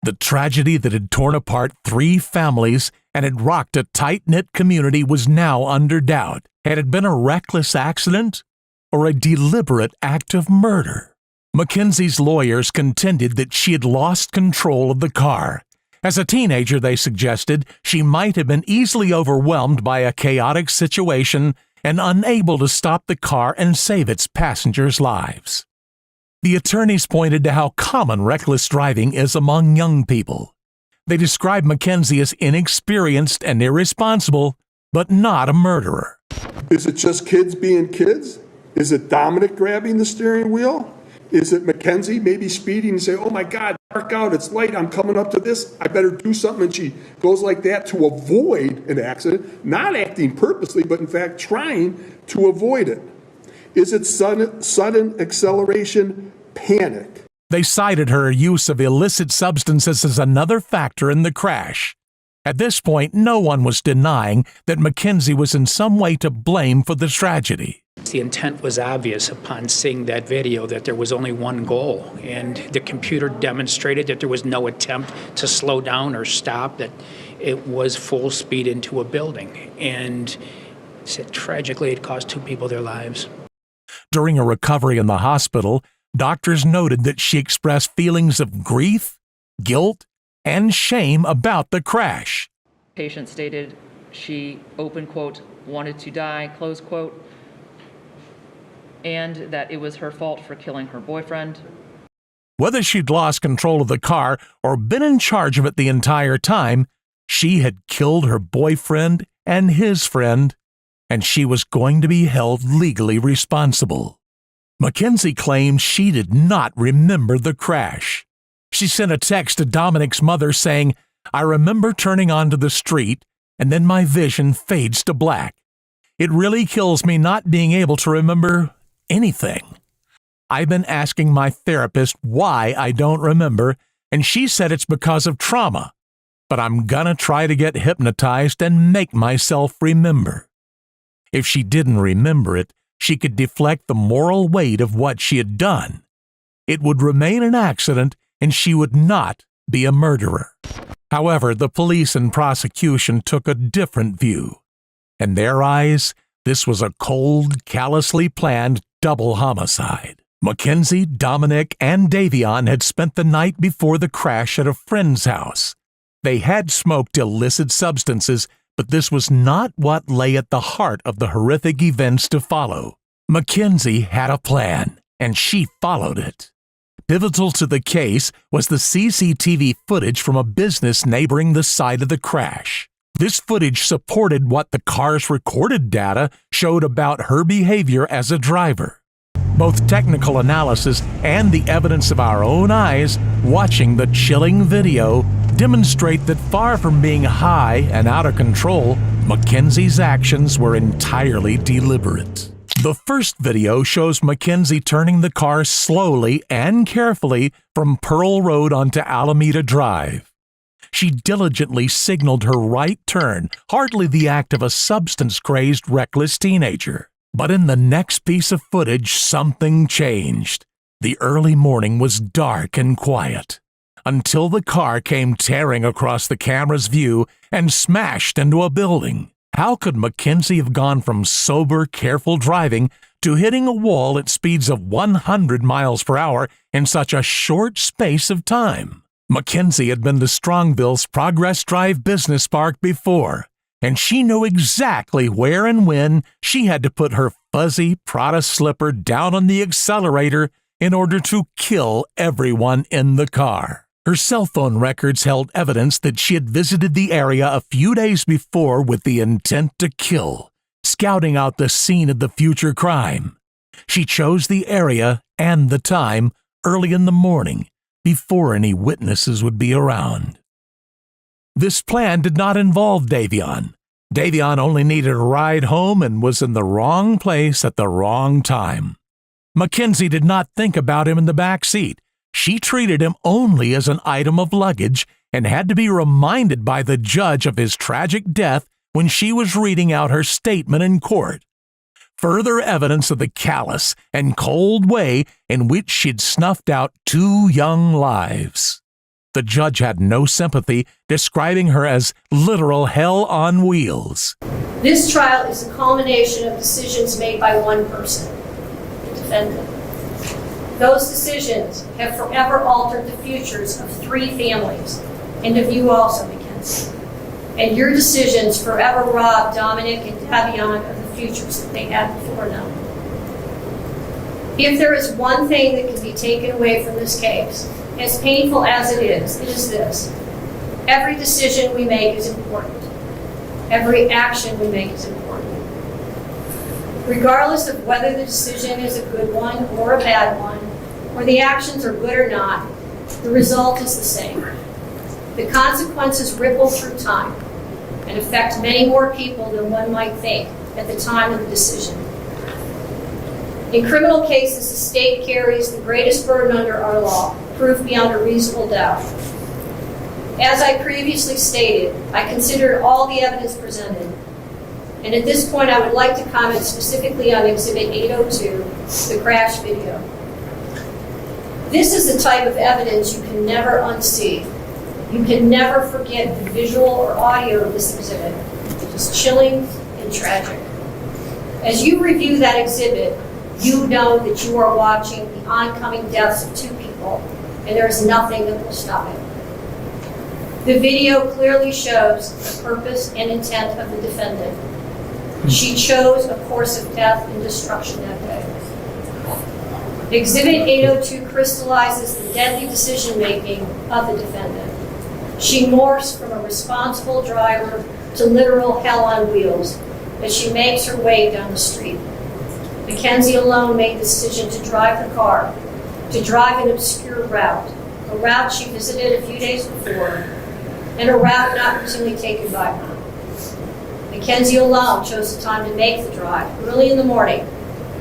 The tragedy that had torn apart 3 families and had rocked a tight-knit community was now under doubt. Had it been a reckless accident or a deliberate act of murder? Mackenzie's lawyers contended that she had lost control of the car. As a teenager, they suggested, she might have been easily overwhelmed by a chaotic situation and unable to stop the car and save its passengers' lives. The attorneys pointed to how common reckless driving is among young people. They described Mackenzie as inexperienced and irresponsible, but not a murderer. Is it just kids being kids? Is it Dominic grabbing the steering wheel? Is it Mackenzie maybe speeding and say, "Oh my God, dark out, it's late, I'm coming up to this, I better do something," and she goes like that to avoid an accident, not acting purposely, but in fact trying to avoid it? Is it sudden acceleration, panic? They cited her use of illicit substances as another factor in the crash. At this point, no one was denying that Mackenzie was in some way to blame for the tragedy. The intent was obvious upon seeing that video that there was only one goal, and the computer demonstrated that there was no attempt to slow down or stop, that it was full speed into a building. And tragically, it cost 2 people their lives. During a recovery in the hospital, doctors noted that she expressed feelings of grief, guilt, and shame about the crash. Patient stated she, open quote, wanted to die, close quote, and that it was her fault for killing her boyfriend. Whether she'd lost control of the car or been in charge of it the entire time, she had killed her boyfriend and his friend, and she was going to be held legally responsible. Mackenzie claimed she did not remember the crash. She sent a text to Dominic's mother saying, "I remember turning onto the street, and then my vision fades to black. It really kills me not being able to remember anything. I've been asking my therapist why I don't remember, and she said it's because of trauma. But I'm gonna try to get hypnotized and make myself remember." If she didn't remember it, she could deflect the moral weight of what she had done. It would remain an accident, and she would not be a murderer. However, the police and prosecution took a different view. In their eyes, this was a cold, callously planned double homicide. Mackenzie, Dominic, and Davion had spent the night before the crash at a friend's house. They had smoked illicit substances, but this was not what lay at the heart of the horrific events to follow. Mackenzie had a plan, and she followed it. Pivotal to the case was the CCTV footage from a business neighboring the site of the crash. This footage supported what the car's recorded data showed about her behavior as a driver. Both technical analysis and the evidence of our own eyes watching the chilling video demonstrate that far from being high and out of control, Mackenzie's actions were entirely deliberate. The first video shows Mackenzie turning the car slowly and carefully from Pearl Road onto Alameda Drive. She diligently signaled her right turn, hardly the act of a substance-crazed, reckless teenager. But in the next piece of footage, something changed. The early morning was dark and quiet, until the car came tearing across the camera's view and smashed into a building. How could Mackenzie have gone from sober, careful driving to hitting a wall at speeds of 100 miles per hour in such a short space of time? Mackenzie had been to Strongville's Progress Drive Business Park before, and she knew exactly where and when she had to put her fuzzy Prada slipper down on the accelerator in order to kill everyone in the car. Her cell phone records held evidence that she had visited the area a few days before with the intent to kill, scouting out the scene of the future crime. She chose the area and the time early in the morning, before any witnesses would be around. This plan did not involve Davion. Davion only needed a ride home and was in the wrong place at the wrong time. Mackenzie did not think about him in the back seat. She treated him only as an item of luggage and had to be reminded by the judge of his tragic death when she was reading out her statement in court. Further evidence of the callous and cold way in which she'd snuffed out 2 young lives. The judge had no sympathy, describing her as literal hell on wheels. This trial is a culmination of decisions made by one person, the defendant. Those decisions have forever altered the futures of 3 families, and of you also, Mackenzie. And your decisions forever robbed Dominic and Davion of the futures that they had before them. If there is one thing that can be taken away from this case, as painful as it is this. Every decision we make is important. Every action we make is important. Regardless of whether the decision is a good one or a bad one, or the actions are good or not, the result is the same. The consequences ripple through time and affect many more people than one might think at the time of the decision. In criminal cases, the state carries the greatest burden under our law, proof beyond a reasonable doubt. As I previously stated, I considered all the evidence presented. And at this point, I would like to comment specifically on Exhibit 802, the crash video. This is the type of evidence you can never unsee. You can never forget the visual or audio of this exhibit. It is chilling and tragic. As you review that exhibit, you know that you are watching the oncoming deaths of two people, and there is nothing that will stop it. The video clearly shows the purpose and intent of the defendant. She chose a course of death and destruction that day. Exhibit 802 crystallizes the deadly decision-making of the defendant. She morphs from a responsible driver to literal hell on wheels as she makes her way down the street. Mackenzie alone made the decision to drive the car, to drive an obscure route, a route she visited a few days before, and a route not routinely taken by her. Mackenzie alone chose the time to make the drive, early in the morning,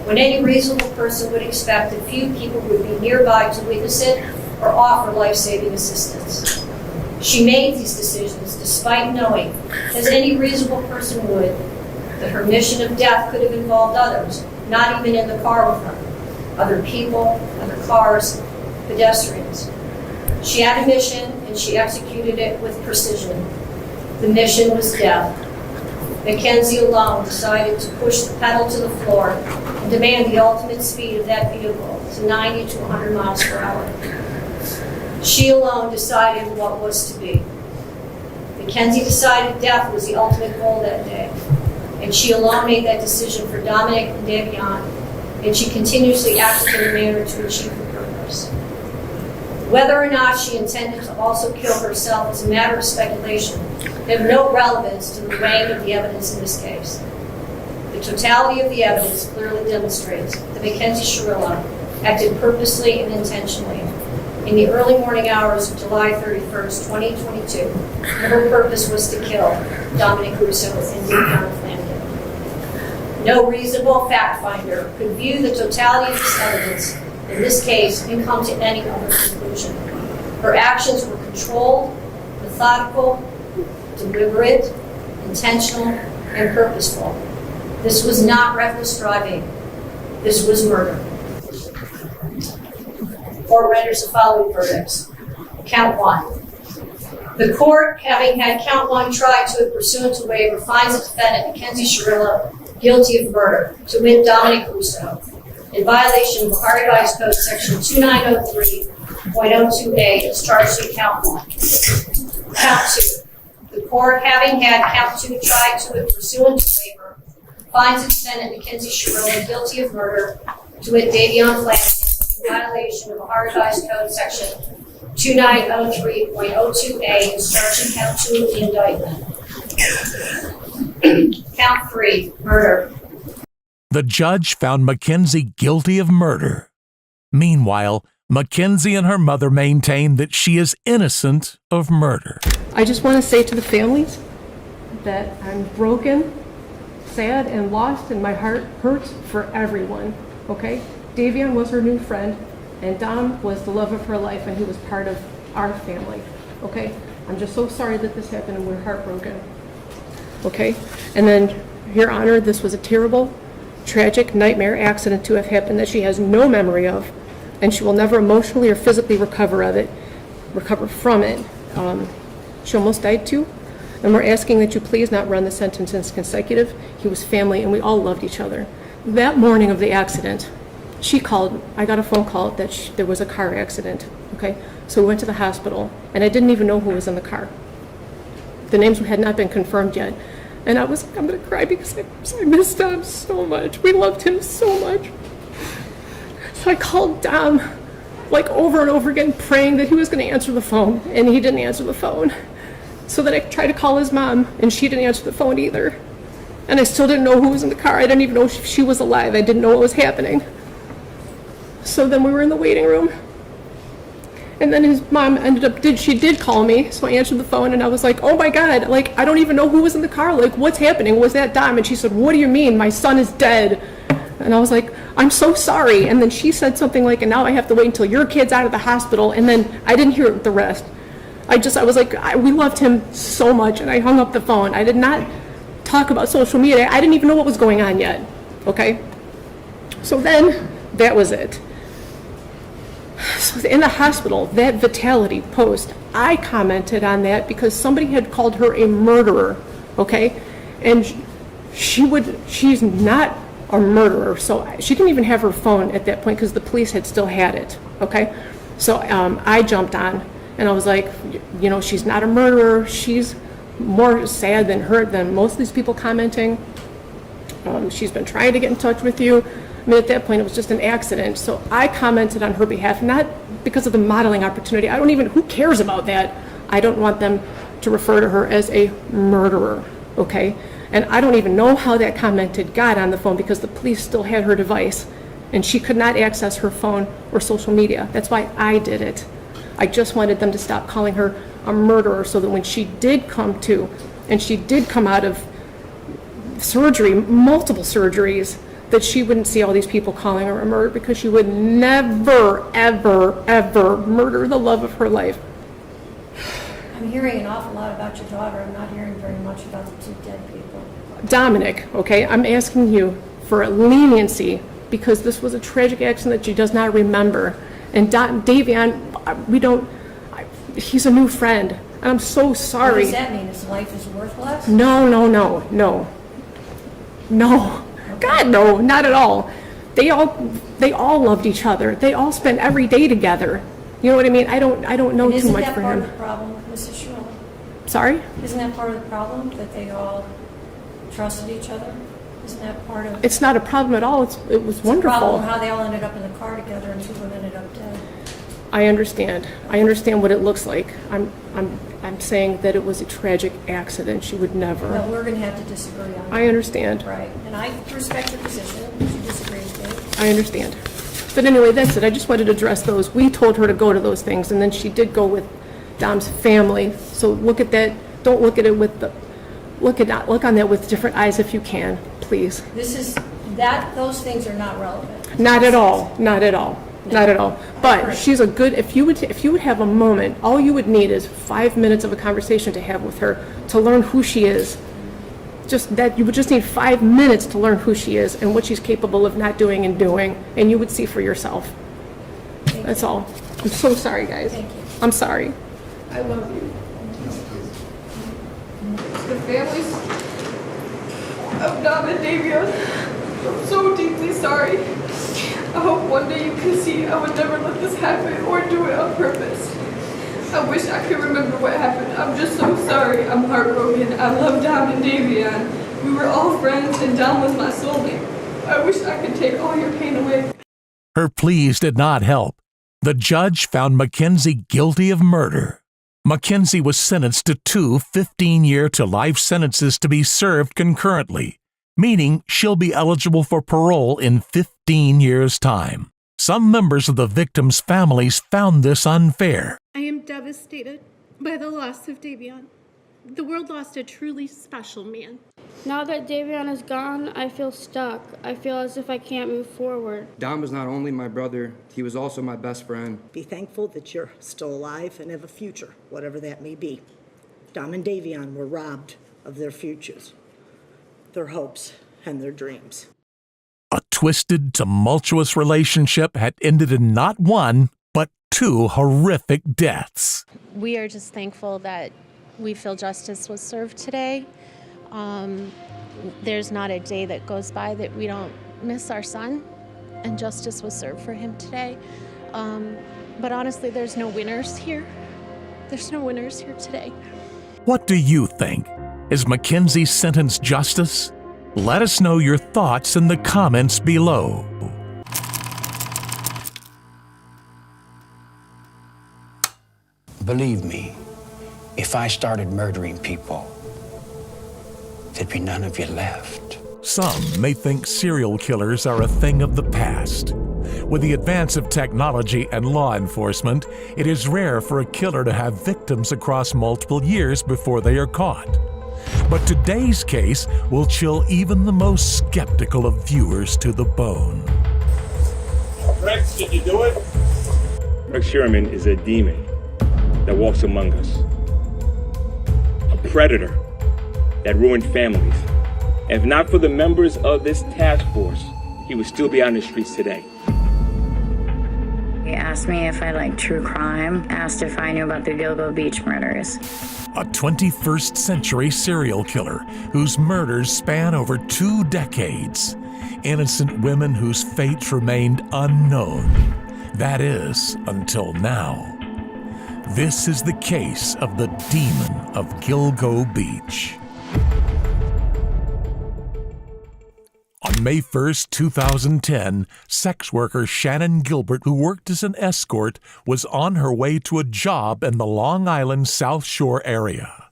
when any reasonable person would expect that few people would be nearby to witness it or offer life-saving assistance. She made these decisions despite knowing, as any reasonable person would, that her mission of death could have involved others, not even in the car with her, other people, other cars, pedestrians. She had a mission, and she executed it with precision. The mission was death. Mackenzie alone decided to push the pedal to the floor and demand the ultimate speed of that vehicle to 90 to 100 miles per hour. She alone decided what was to be. Mackenzie decided death was the ultimate goal that day, and she alone made that decision for Dominic and Davion, and she continuously acted in a manner to achieve her purpose. Whether or not she intended to also kill herself is a matter of speculation. They have no relevance to the weighing of the evidence in this case. The totality of the evidence clearly demonstrates that Mackenzie Shirilla acted purposely and intentionally in the early morning hours of July 31st, 2022, and her purpose was to kill Dominic Russo and Davion Flanagan. No reasonable fact finder could view the totality of this evidence in this case and come to any other conclusion. Her actions were controlled, methodical, deliberate, intentional, and purposeful. This was not reckless driving. This was murder. Court renders the following verdicts. Count 1. The court, having had count 1 tried to it pursuant to waiver, finds the defendant, Mackenzie Shirilla, guilty of murder, to wit Dominic Russo, in violation of Ohio Revised Code Section 2903.02a, is charged in count 1. Count 2. The court, having had count 2 tried to it pursuant to waiver, finds the defendant, Mackenzie Shirilla, guilty of murder, to wit Davion Flanagan, in violation of Ohio Revised Code Section 2903.02a, is charged in count 2 of the indictment. Count 3, murder. The judge found Mackenzie guilty of murder. Meanwhile, Mackenzie and her mother maintain that she is innocent of murder. I just want to say to the families that I'm broken, sad, and lost, and my heart hurts for everyone, okay? Davion was her new friend, and Dom was the love of her life, and he was part of our family, okay? I'm just so sorry that this happened, and we're heartbroken, okay? And then, Your Honor, this was a terrible, tragic nightmare accident to have happened that she has no memory of, and she will never emotionally or physically recover from it. She almost died too, and we're asking that you please not run the sentence as consecutive. He was family, and we all loved each other. That morning of the accident, she called. I got a phone call that there was a car accident. Okay, so we went to the hospital, and I didn't even know who was in the car. The names had not been confirmed yet. And I'm going to cry because I missed Dom so much. We loved him so much. So I called Dom, like over and over again, praying that he was going to answer the phone, and he didn't answer the phone. So then I tried to call his mom, and she didn't answer the phone either. And I still didn't know who was in the car. I didn't even know if she was alive. I didn't know what was happening. So then we were in the waiting room. And then his mom she did call me, so I answered the phone, and I was like, oh my God, like, I don't even know who was in the car, like, what's happening, was that Dom? And she said, what do you mean, my son is dead? And I was like, I'm so sorry. And then she said something like, and now I have to wait until your kid's out of the hospital, and then I didn't hear the rest. I was like, we loved him so much, and I hung up the phone. I did not talk about social media. I didn't even know what was going on yet, okay? So then, that was it. So in the hospital, that Vitality post, I commented on that because somebody had called her a murderer, okay? And she's not a murderer, so she didn't even have her phone at that point because the police had still had it, okay? So I jumped on and I was like, you know, she's not a murderer. She's more sad than most of these people commenting. She's been trying to get in touch with you. I mean, at that point, it was just an accident. So I commented on her behalf, not because of the modeling opportunity. Who cares about that? I don't want them to refer to her as a murderer, okay? And I don't even know how that comment had got on the phone because the police still had her device and she could not access her phone or social media. That's why I did it. I just wanted them to stop calling her a murderer so that when she did come to, and she did come out of surgery, multiple surgeries, that she wouldn't see all these people calling her a murderer because she would never, ever, ever murder the love of her life. I'm hearing an awful lot about your daughter. I'm not hearing very much about the two dead people. Dominic, okay, I'm asking you for leniency because this was a tragic accident that she does not remember. And Davion, he's a new friend. And I'm so sorry. What does that mean? His life is worthless? No. God, no, not at all. They all loved each other. They all spent every day together. You know what I mean? I don't know too much for him. Isn't that part of the problem, Mrs. Schulman? Sorry? Isn't that part of the problem, that they all trusted each other? Isn't that part of... It's not a problem at all. It was wonderful. It's a problem how they all ended up in the car together and two of them ended up dead. I understand what it looks like. I'm saying that it was a tragic accident. She would never. Well, we're going to have to disagree on that. I understand. Right. And I respect your position if you disagree with me. I understand. But anyway, that's it. I just wanted to address those. We told her to go to those things, and then she did go with Dom's family. So look at that. Don't look at it with the... Look on that with different eyes if you can, please. Those things are not relevant. Not at all. But she's a good, if you would have a moment, all you would need is 5 minutes of a conversation to have with her to learn who she is. Just that, you would just need 5 minutes to learn who she is and what she's capable of not doing and doing, and you would see for yourself. That's all. I'm so sorry, guys. Thank you. I'm sorry. I love you. The families of Dom and Davion, I'm so deeply sorry. I hope one day you can see I would never let this happen or do it on purpose. I wish I could remember what happened. I'm just so sorry. I'm heartbroken. I love Dom and Davion. We were all friends and Dom was my soulmate. I wish I could take all your pain away. Her pleas did not help. The judge found Mackenzie guilty of murder. Mackenzie was sentenced to 2 15-year to life sentences to be served concurrently, meaning she'll be eligible for parole in 15 years' time. Some members of the victims' families found this unfair. I am devastated by the loss of Davion. The world lost a truly special man. Now that Davion is gone, I feel stuck. I feel as if I can't move forward. Dom was not only my brother, he was also my best friend. Be thankful that you're still alive and have a future, whatever that may be. Dom and Davion were robbed of their futures, their hopes, and their dreams. A twisted, tumultuous relationship had ended in not one, but 2 horrific deaths. We are just thankful that we feel justice was served today. There's not a day that goes by that we don't miss our son, and justice was served for him today. But honestly, there's no winners here. There's no winners here today. What do you think? Is Mackenzie's sentence justice? Let us know your thoughts in the comments below. Believe me, if I started murdering people, there'd be none of you left. Some may think serial killers are a thing of the past. With the advance of technology and law enforcement, it is rare for a killer to have victims across multiple years before they are caught. But today's case will chill even the most skeptical of viewers to the bone. Rex, did you do it? Rex Sherman is a demon that walks among us. A predator that ruined families. If not for the members of this task force, he would still be out in the streets today. He asked me if I liked true crime, asked if I knew about the Gilgo Beach murders. A 21st century serial killer whose murders span over 2 decades. Innocent women whose fates remained unknown. That is, until now. This is the case of the demon of Gilgo Beach. On May 1st, 2010, sex worker Shannon Gilbert, who worked as an escort, was on her way to a job in the Long Island South Shore area.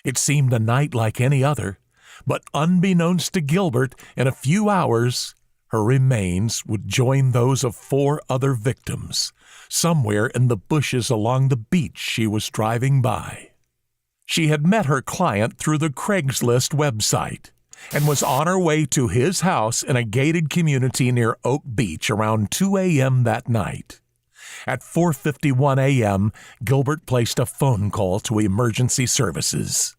It seemed a night like any other, but unbeknownst to Gilbert, in a few hours, her remains would join those of 4 other victims, somewhere in the bushes along the beach she was driving by. She had met her client through the Craigslist website and was on her way to his house in a gated community near Oak Beach around 2 a.m. that night. At 4:51 a.m., Gilbert placed a phone call to emergency services.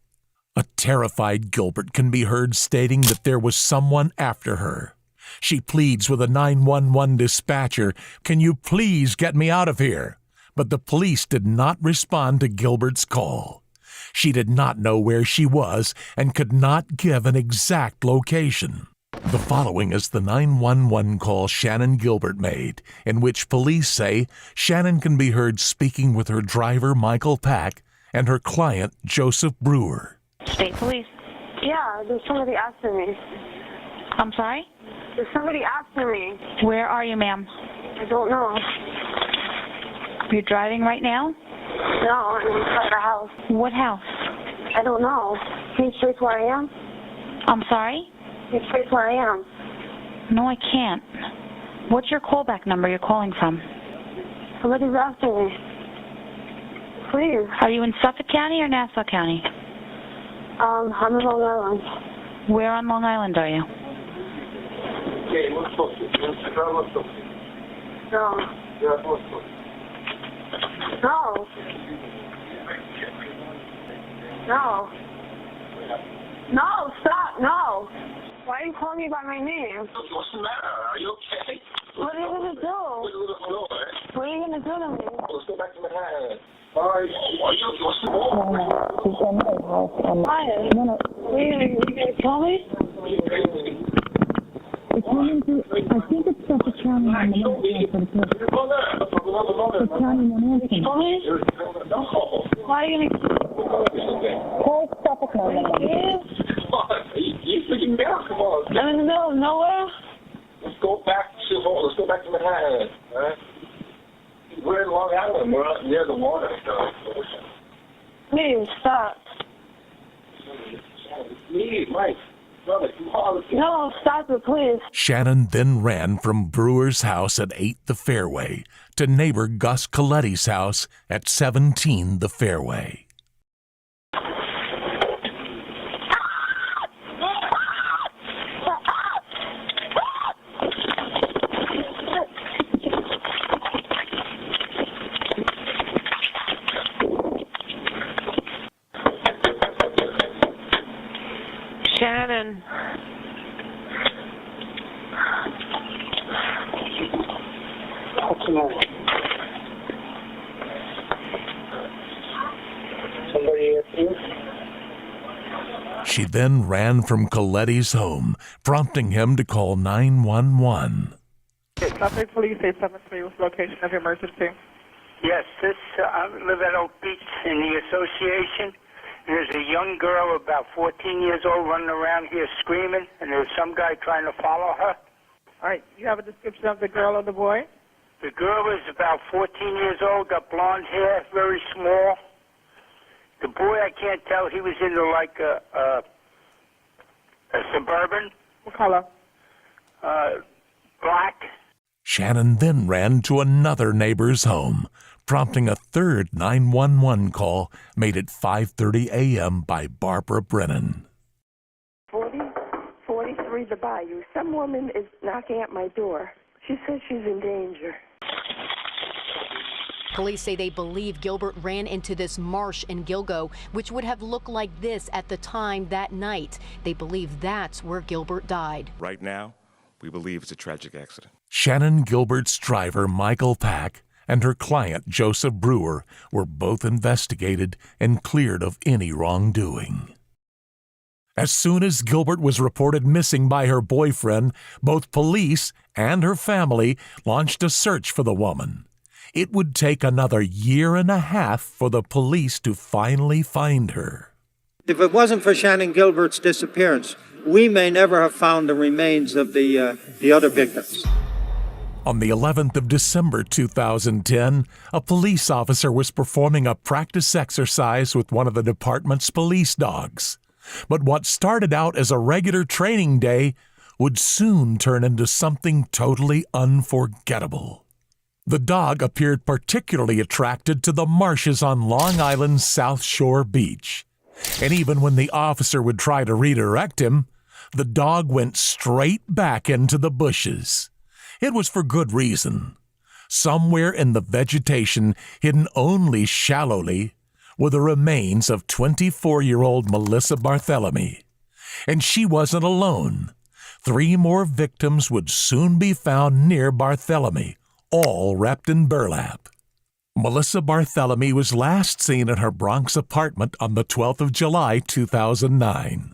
A terrified Gilbert can be heard stating that there was someone after her. She pleads with a 911 dispatcher, "Can you please get me out of here?" But the police did not respond to Gilbert's call. She did not know where she was and could not give an exact location. The following is the 911 call Shannon Gilbert made, in which police say Shannon can be heard speaking with her driver, Michael Pack, and her client, Joseph Brewer. State Police. Yeah, there's somebody after me. I'm sorry? There's somebody after me. Where are you, ma'am? I don't know. You're driving right now? No, I'm inside the house. What house? I don't know. Can you trace where I am? I'm sorry? Can you trace where I am? No, I can't. What's your callback number you're calling from? Somebody's after me. Please. Are you in Suffolk County or Nassau County? I'm in Long Island. Where on Long Island are you? No. No. No. No, stop, no. Why are you calling me by my name? What's the matter? Are you okay? What are you going to do? What are you going to do to me? Let's go back to Manhattan. All right. What's the matter? Maya, what are you going to kill me? I think it's Suffolk County on the Why are you going to call Suffolk County? You freaking out, come on. I'm in the middle of nowhere. Let's go back to Manhattan, all right? We're in Long Island. We're out near the water. Please, stop. Please, Mike. Brother, come on. No, stop it, please. Shannon then ran from Brewer's house at 8 The Fairway to neighbor Gus Coletti's house at 17 The Fairway. Shannon. What's the matter? Somebody after you? She then ran from Coletti's home, prompting him to call 911. Suffolk Police 873 was location of emergency. Yes, I live at Oak Beach in the association. There's a young girl about 14 years old running around here screaming, and there's some guy trying to follow her. All right, you have a description of the girl or the boy? The girl is about 14 years old, got blonde hair, very small. The boy, I can't tell. He was into like a Suburban. What color? Black. Shannon then ran to another neighbor's home, prompting a third 911 call made at 5:30 a.m. by Barbara Brennan. 43 The Bayou. Some woman is knocking at my door. She says she's in danger. Police say they believe Gilbert ran into this marsh in Gilgo, which would have looked like this at the time that night. They believe that's where Gilbert died. Right now, we believe it's a tragic accident. Shannon Gilbert's driver, Michael Pack, and her client, Joseph Brewer, were both investigated and cleared of any wrongdoing. As soon as Gilbert was reported missing by her boyfriend, both police and her family launched a search for the woman. It would take another 1.5 years for the police to finally find her. If it wasn't for Shannon Gilbert's disappearance, we may never have found the remains of the other victims. On the 11th of December 2010, a police officer was performing a practice exercise with one of the department's police dogs. But what started out as a regular training day would soon turn into something totally unforgettable. The dog appeared particularly attracted to the marshes on Long Island's South Shore beach. And even when the officer would try to redirect him, the dog went straight back into the bushes. It was for good reason. Somewhere in the vegetation, hidden only shallowly, were the remains of 24-year-old Melissa Barthelemy. And she wasn't alone. 3 more victims would soon be found near Barthelemy, all wrapped in burlap. Melissa Barthelemy was last seen at her Bronx apartment on the 12th of July, 2009.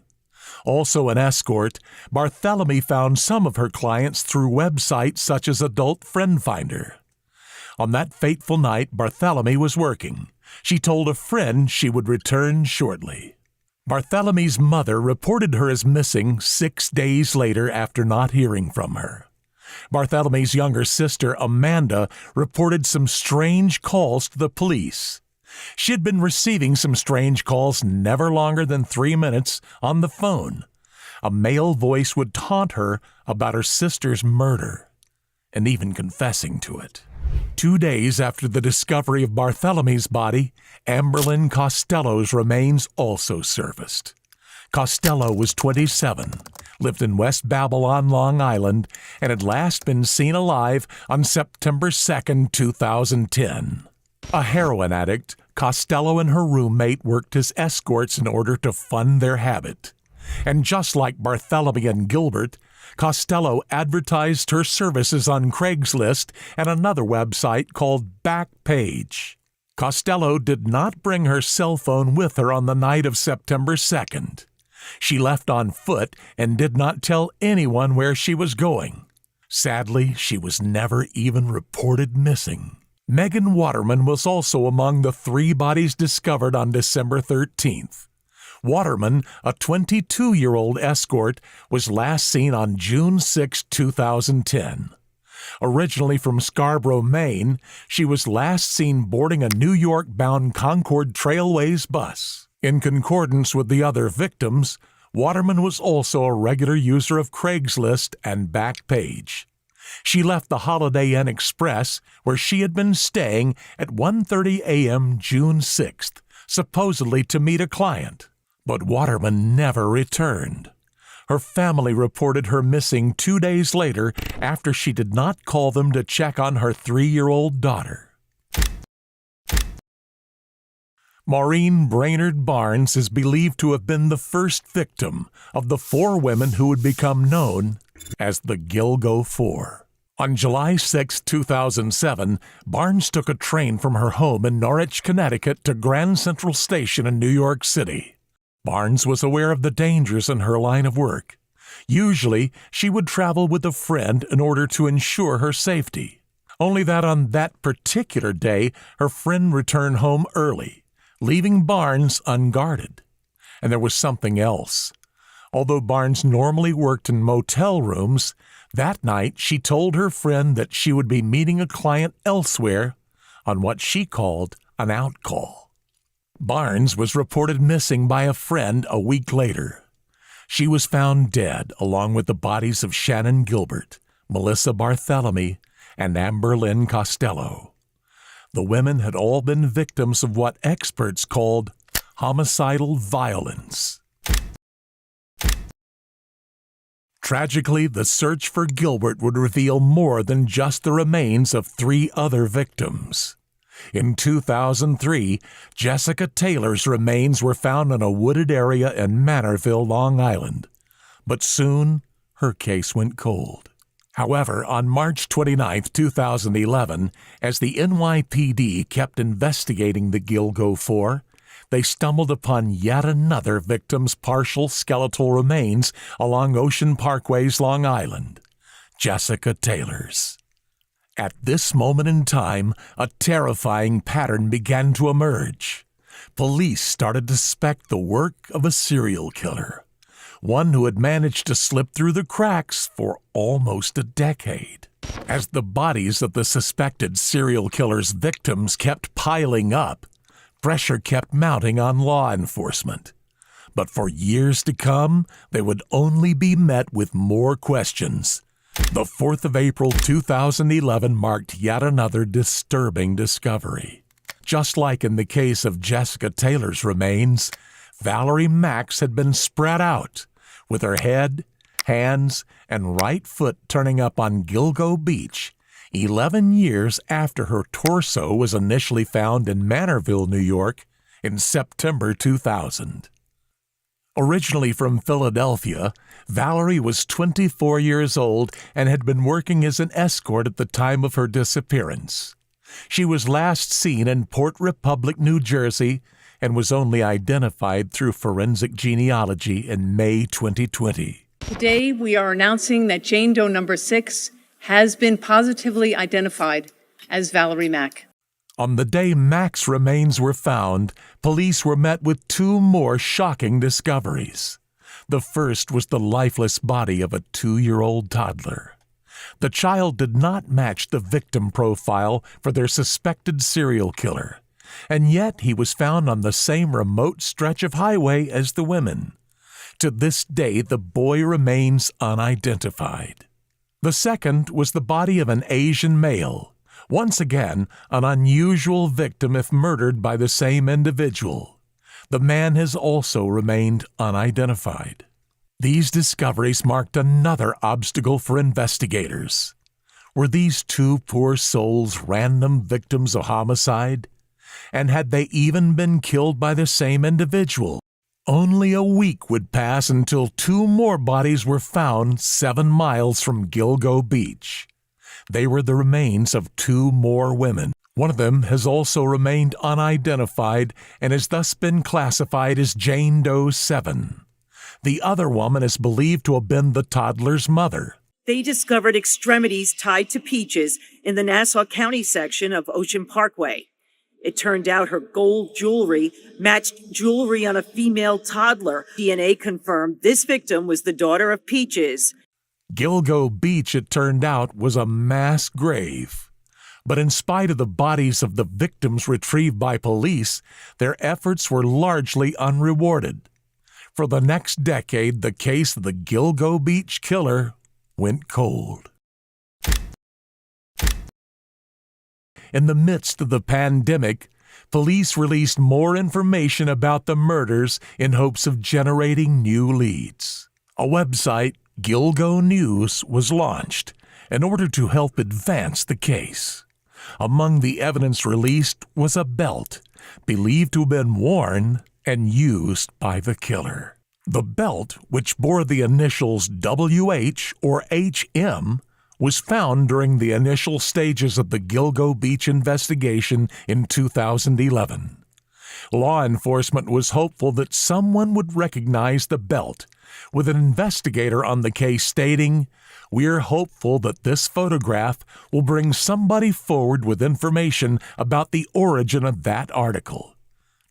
Also an escort, Barthelemy found some of her clients through websites such as Adult Friend Finder. On that fateful night, Barthelemy was working. She told a friend she would return shortly. Barthelemy's mother reported her as missing 6 days later after not hearing from her. Barthelemy's younger sister, Amanda, reported some strange calls to the police. She had been receiving some strange calls never longer than 3 minutes on the phone. A male voice would taunt her about her sister's murder, and even confessing to it. 2 days after the discovery of Barthelemy's body, Amberlynn Costello's remains also surfaced. Costello was 27, lived in West Babylon, Long Island, and had last been seen alive on September 2, 2010. A heroin addict, Costello and her roommate worked as escorts in order to fund their habit. And just like Barthelemy and Gilbert, Costello advertised her services on Craigslist and another website called Backpage. Costello did not bring her cell phone with her on the night of September 2nd. She left on foot and did not tell anyone where she was going. Sadly, she was never even reported missing. Megan Waterman was also among the 3 bodies discovered on December 13th. Waterman, a 22-year-old escort, was last seen on June 6, 2010. Originally from Scarborough, Maine, she was last seen boarding a New York-bound Concord Trailways bus. In concordance with the other victims, Waterman was also a regular user of Craigslist and Backpage. She left the Holiday Inn Express, where she had been staying, at 1:30 a.m. June 6th, supposedly to meet a client. But Waterman never returned. Her family reported her missing 2 days later after she did not call them to check on her 3-year-old daughter. Maureen Brainerd Barnes is believed to have been the first victim of the 4 women who would become known as the Gilgo Four. On July 6, 2007, Barnes took a train from her home in Norwich, Connecticut to Grand Central Station in New York City. Barnes was aware of the dangers in her line of work. Usually, she would travel with a friend in order to ensure her safety. Only that on that particular day, her friend returned home early, leaving Barnes unguarded. And there was something else. Although Barnes normally worked in motel rooms, that night she told her friend that she would be meeting a client elsewhere on what she called an out call. Barnes was reported missing by a friend a week later. She was found dead along with the bodies of Shannon Gilbert, Melissa Barthelemy, and Amberlynn Costello. The women had all been victims of what experts called homicidal violence. Tragically, the search for Gilbert would reveal more than just the remains of 3 other victims. In 2003, Jessica Taylor's remains were found in a wooded area in Manorville, Long Island. But soon, her case went cold. However, on March 29, 2011, as the NYPD kept investigating the Gilgo Four, they stumbled upon yet another victim's partial skeletal remains along Ocean Parkway's Long Island, Jessica Taylor's. At this moment in time, a terrifying pattern began to emerge. Police started to suspect the work of a serial killer, one who had managed to slip through the cracks for almost a decade. As the bodies of the suspected serial killer's victims kept piling up, pressure kept mounting on law enforcement. But for years to come, they would only be met with more questions. The 4th of April 2011 marked yet another disturbing discovery. Just like in the case of Jessica Taylor's remains, Valerie Max had been spread out, with her head, hands, and right foot turning up on Gilgo Beach, 11 years after her torso was initially found in Manorville, New York, in September 2000. Originally from Philadelphia, Valerie was 24 years old and had been working as an escort at the time of her disappearance. She was last seen in Port Republic, New Jersey, and was only identified through forensic genealogy in May 2020. Today, we are announcing that Jane Doe number 6 has been positively identified as Valerie Mack. On the day Mack's remains were found, police were met with two more shocking discoveries. The first was the lifeless body of a 2-year-old toddler. The child did not match the victim profile for their suspected serial killer, and yet he was found on the same remote stretch of highway as the women. To this day, the boy remains unidentified. The second was the body of an Asian male. Once again, an unusual victim if murdered by the same individual. The man has also remained unidentified. These discoveries marked another obstacle for investigators. Were these two poor souls random victims of homicide? And had they even been killed by the same individual? Only a week would pass until two more bodies were found 7 miles from Gilgo Beach. They were the remains of two more women. One of them has also remained unidentified and has thus been classified as Jane Doe 7. The other woman is believed to have been the toddler's mother. They discovered extremities tied to Peaches in the Nassau County section of Ocean Parkway. It turned out her gold jewelry matched jewelry on a female toddler. DNA confirmed this victim was the daughter of Peaches. Gilgo Beach, it turned out, was a mass grave. But in spite of the bodies of the victims retrieved by police, their efforts were largely unrewarded. For the next decade, the case of the Gilgo Beach killer went cold. In the midst of the pandemic, police released more information about the murders in hopes of generating new leads. A website, Gilgo News, was launched in order to help advance the case. Among the evidence released was a belt believed to have been worn and used by the killer. The belt, which bore the initials WH or HM, was found during the initial stages of the Gilgo Beach investigation in 2011. Law enforcement was hopeful that someone would recognize the belt, with an investigator on the case stating, "We're hopeful that this photograph will bring somebody forward with information about the origin of that article."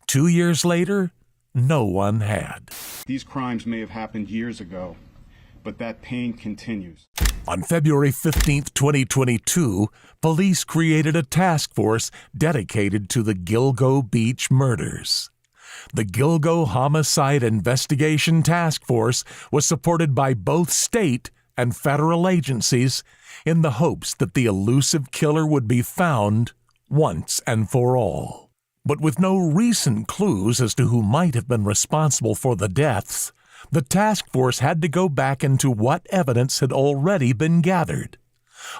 2 years later, no one had. These crimes may have happened years ago, but that pain continues. On February 15, 2022, police created a task force dedicated to the Gilgo Beach murders. The Gilgo Homicide Investigation Task Force was supported by both state and federal agencies in the hopes that the elusive killer would be found once and for all. But with no recent clues as to who might have been responsible for the deaths, the task force had to go back into what evidence had already been gathered.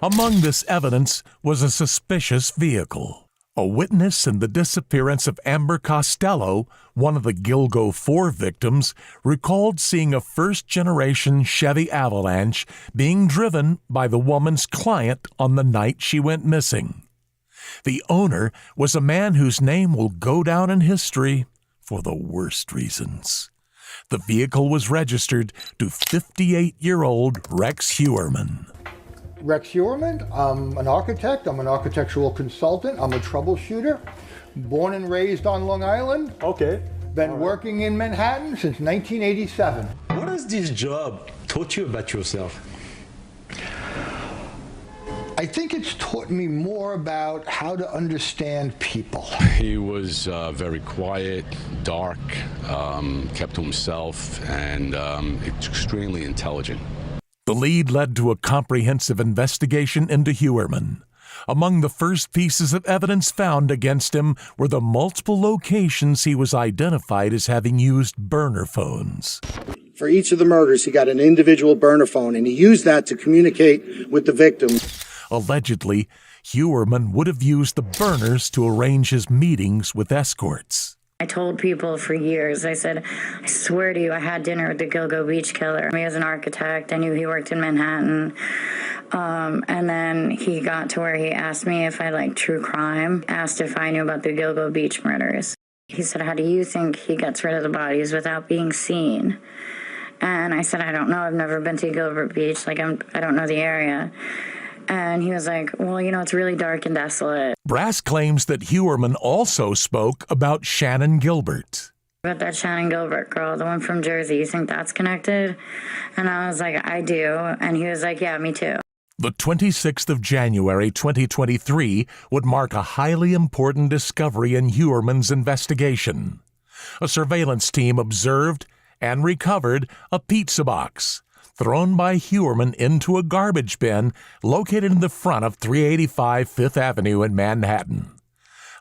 Among this evidence was a suspicious vehicle. A witness in the disappearance of Amber Costello, one of the Gilgo 4 victims, recalled seeing a first-generation Chevy Avalanche being driven by the woman's client on the night she went missing. The owner was a man whose name will go down in history for the worst reasons. The vehicle was registered to 58-year-old Rex Hewerman. Rex Hewerman. I'm an architect. I'm an architectural consultant. I'm a troubleshooter. Born and raised on Long Island. Okay. Been working in Manhattan since 1987. What has this job taught you about yourself? I think it's taught me more about how to understand people. He was very quiet, dark, kept to himself, and extremely intelligent. The lead led to a comprehensive investigation into Hewerman. Among the first pieces of evidence found against him were the multiple locations he was identified as having used burner phones. For each of the murders, he got an individual burner phone, and he used that to communicate with the victim. Allegedly, Hewerman would have used the burners to arrange his meetings with escorts. I told people for years, I said, I swear to you, I had dinner with the Gilgo Beach killer. He was an architect. I knew he worked in Manhattan. And then he got to where he asked me if I liked true crime, asked if I knew about the Gilgo Beach murders. He said, how do you think he gets rid of the bodies without being seen? And I said, I don't know. I've never been to Gilbert Beach. I don't know the area. And he was like, well, it's really dark and desolate. Brass claims that Hewerman also spoke about Shannon Gilbert. About that Shannon Gilbert girl, the one from Jersey, you think that's connected? And I was like, I do. And he was like, yeah, me too. The 26th of January 2023 would mark a highly important discovery in Hewerman's investigation. A surveillance team observed and recovered a pizza box thrown by Hewerman into a garbage bin located in the front of 385 Fifth Avenue in Manhattan.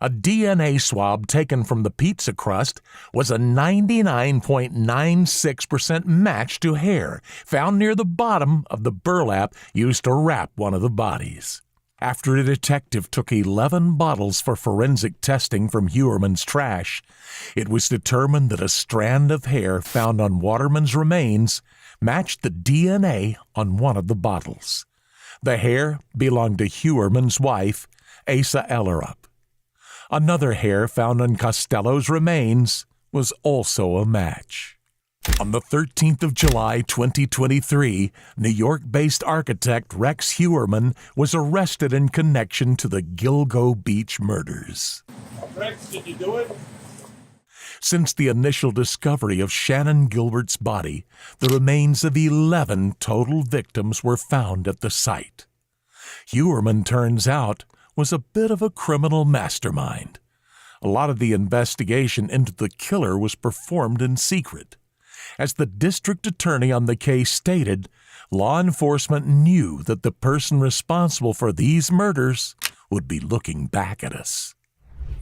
A DNA swab taken from the pizza crust was a 99.96% match to hair found near the bottom of the burlap used to wrap one of the bodies. After a detective took 11 bottles for forensic testing from Hewerman's trash, it was determined that a strand of hair found on Waterman's remains matched the DNA on one of the bottles. The hair belonged to Hewerman's wife, Asa Ellerup. Another hair found on Costello's remains was also a match. On the 13th of July 2023, New York-based architect Rex Hewerman was arrested in connection to the Gilgo Beach murders. Rex, did you do it? Since the initial discovery of Shannon Gilbert's body, the remains of 11 total victims were found at the site. Hewerman, turns out, was a bit of a criminal mastermind. A lot of the investigation into the killer was performed in secret. As the district attorney on the case stated, law enforcement knew that the person responsible for these murders would be looking back at us.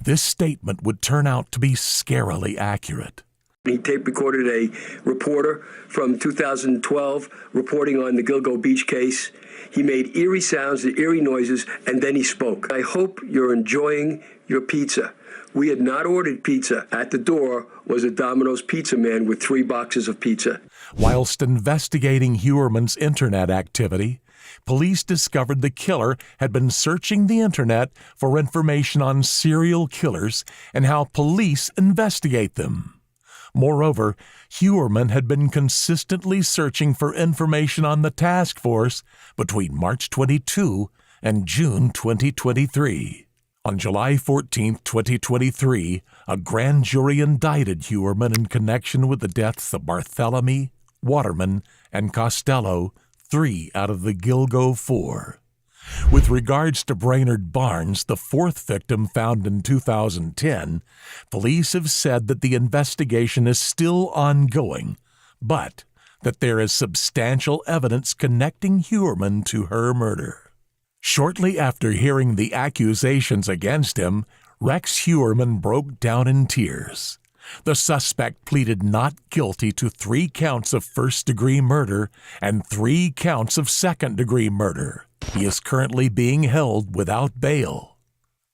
This statement would turn out to be scarily accurate. He tape recorded a reporter from 2012 reporting on the Gilgo Beach case. He made eerie sounds, eerie noises, and then he spoke. I hope you're enjoying your pizza. We had not ordered pizza. At the door was a Domino's pizza man with 3 boxes of pizza. Whilst investigating Hewerman's internet activity, police discovered the killer had been searching the internet for information on serial killers and how police investigate them. Moreover, Hewerman had been consistently searching for information on the task force between March 22 and June 2023. On July 14, 2023, a grand jury indicted Hewerman in connection with the deaths of Barthélemy, Waterman, and Costello, 3 out of the Gilgo 4. With regards to Brainerd Barnes, the 4th victim found in 2010, police have said that the investigation is still ongoing, but that there is substantial evidence connecting Hewerman to her murder. Shortly after hearing the accusations against him, Rex Hewerman broke down in tears. The suspect pleaded not guilty to 3 counts of first-degree murder and 3 counts of second-degree murder. He is currently being held without bail.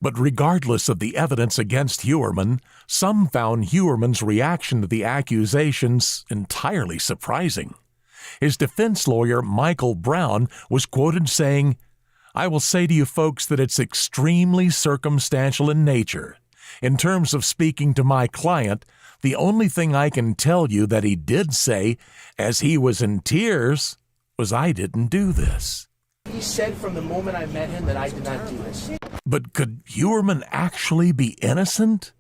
But regardless of the evidence against Huerman, some found Huerman's reaction to the accusations entirely surprising. His defense lawyer, Michael Brown, was quoted saying, "I will say to you folks that it's extremely circumstantial in nature. In terms of speaking to my client, the only thing I can tell you that he did say, as he was in tears, was I didn't do this." He said from the moment I met him that I did not do this. But could Huerman actually be innocent?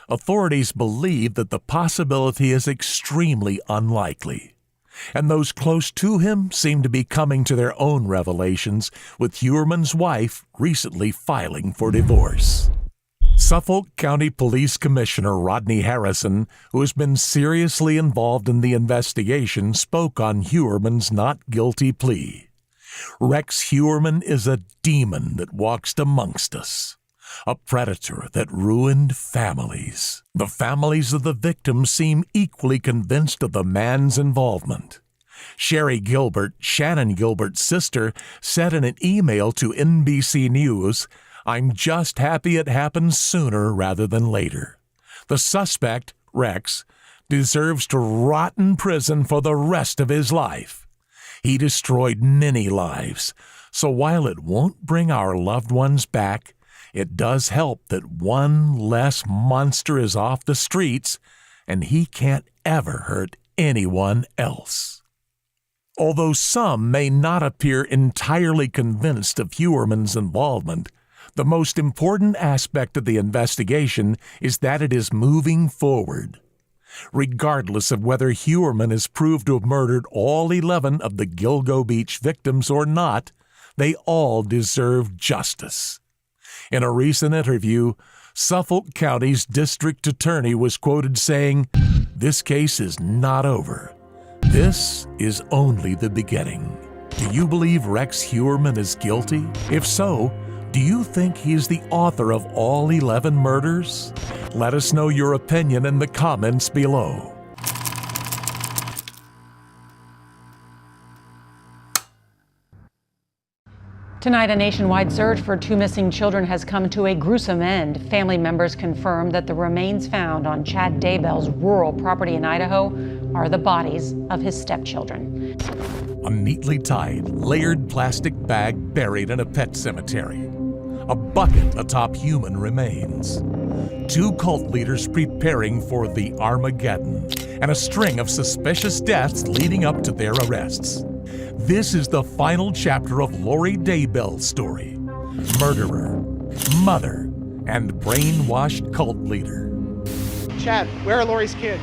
Authorities believe that the possibility is extremely unlikely, and those close to him seem to be coming to their own revelations, with Huerman's wife recently filing for divorce. Suffolk County Police Commissioner Rodney Harrison, who has been seriously involved in the investigation, spoke on Huerman's not guilty plea. Rex Huerman is a demon that walks amongst us, a predator that ruined families. The families of the victims seem equally convinced of the man's involvement. Sherry Gilbert, Shannon Gilbert's sister, said in an email to NBC News, "I'm just happy it happened sooner rather than later. The suspect, Rex, deserves to rot in prison for the rest of his life. He destroyed many lives, so while it won't bring our loved ones back, it does help that one less monster is off the streets, and he can't ever hurt anyone else." Although some may not appear entirely convinced of Huerman's involvement, the most important aspect of the investigation is that it is moving forward. Regardless of whether Huerman is proved to have murdered all 11 of the Gilgo Beach victims or not, they all deserve justice. In a recent interview, Suffolk County's district attorney was quoted saying, "This case is not over. This is only the beginning." Do you believe Rex Huerman is guilty? If so, do you think he is the author of all 11 murders? Let us know your opinion in the comments below. Tonight, a nationwide search for 2 missing children has come to a gruesome end. Family members confirm that the remains found on Chad Daybell's rural property in Idaho are the bodies of his stepchildren. A neatly tied, layered plastic bag buried in a pet cemetery. A bucket atop human remains. 2 cult leaders preparing for the Armageddon, and a string of suspicious deaths leading up to their arrests. This is the final chapter of Lori Daybell's story. Murderer, mother, and brainwashed cult leader. Chad, where are Lori's kids?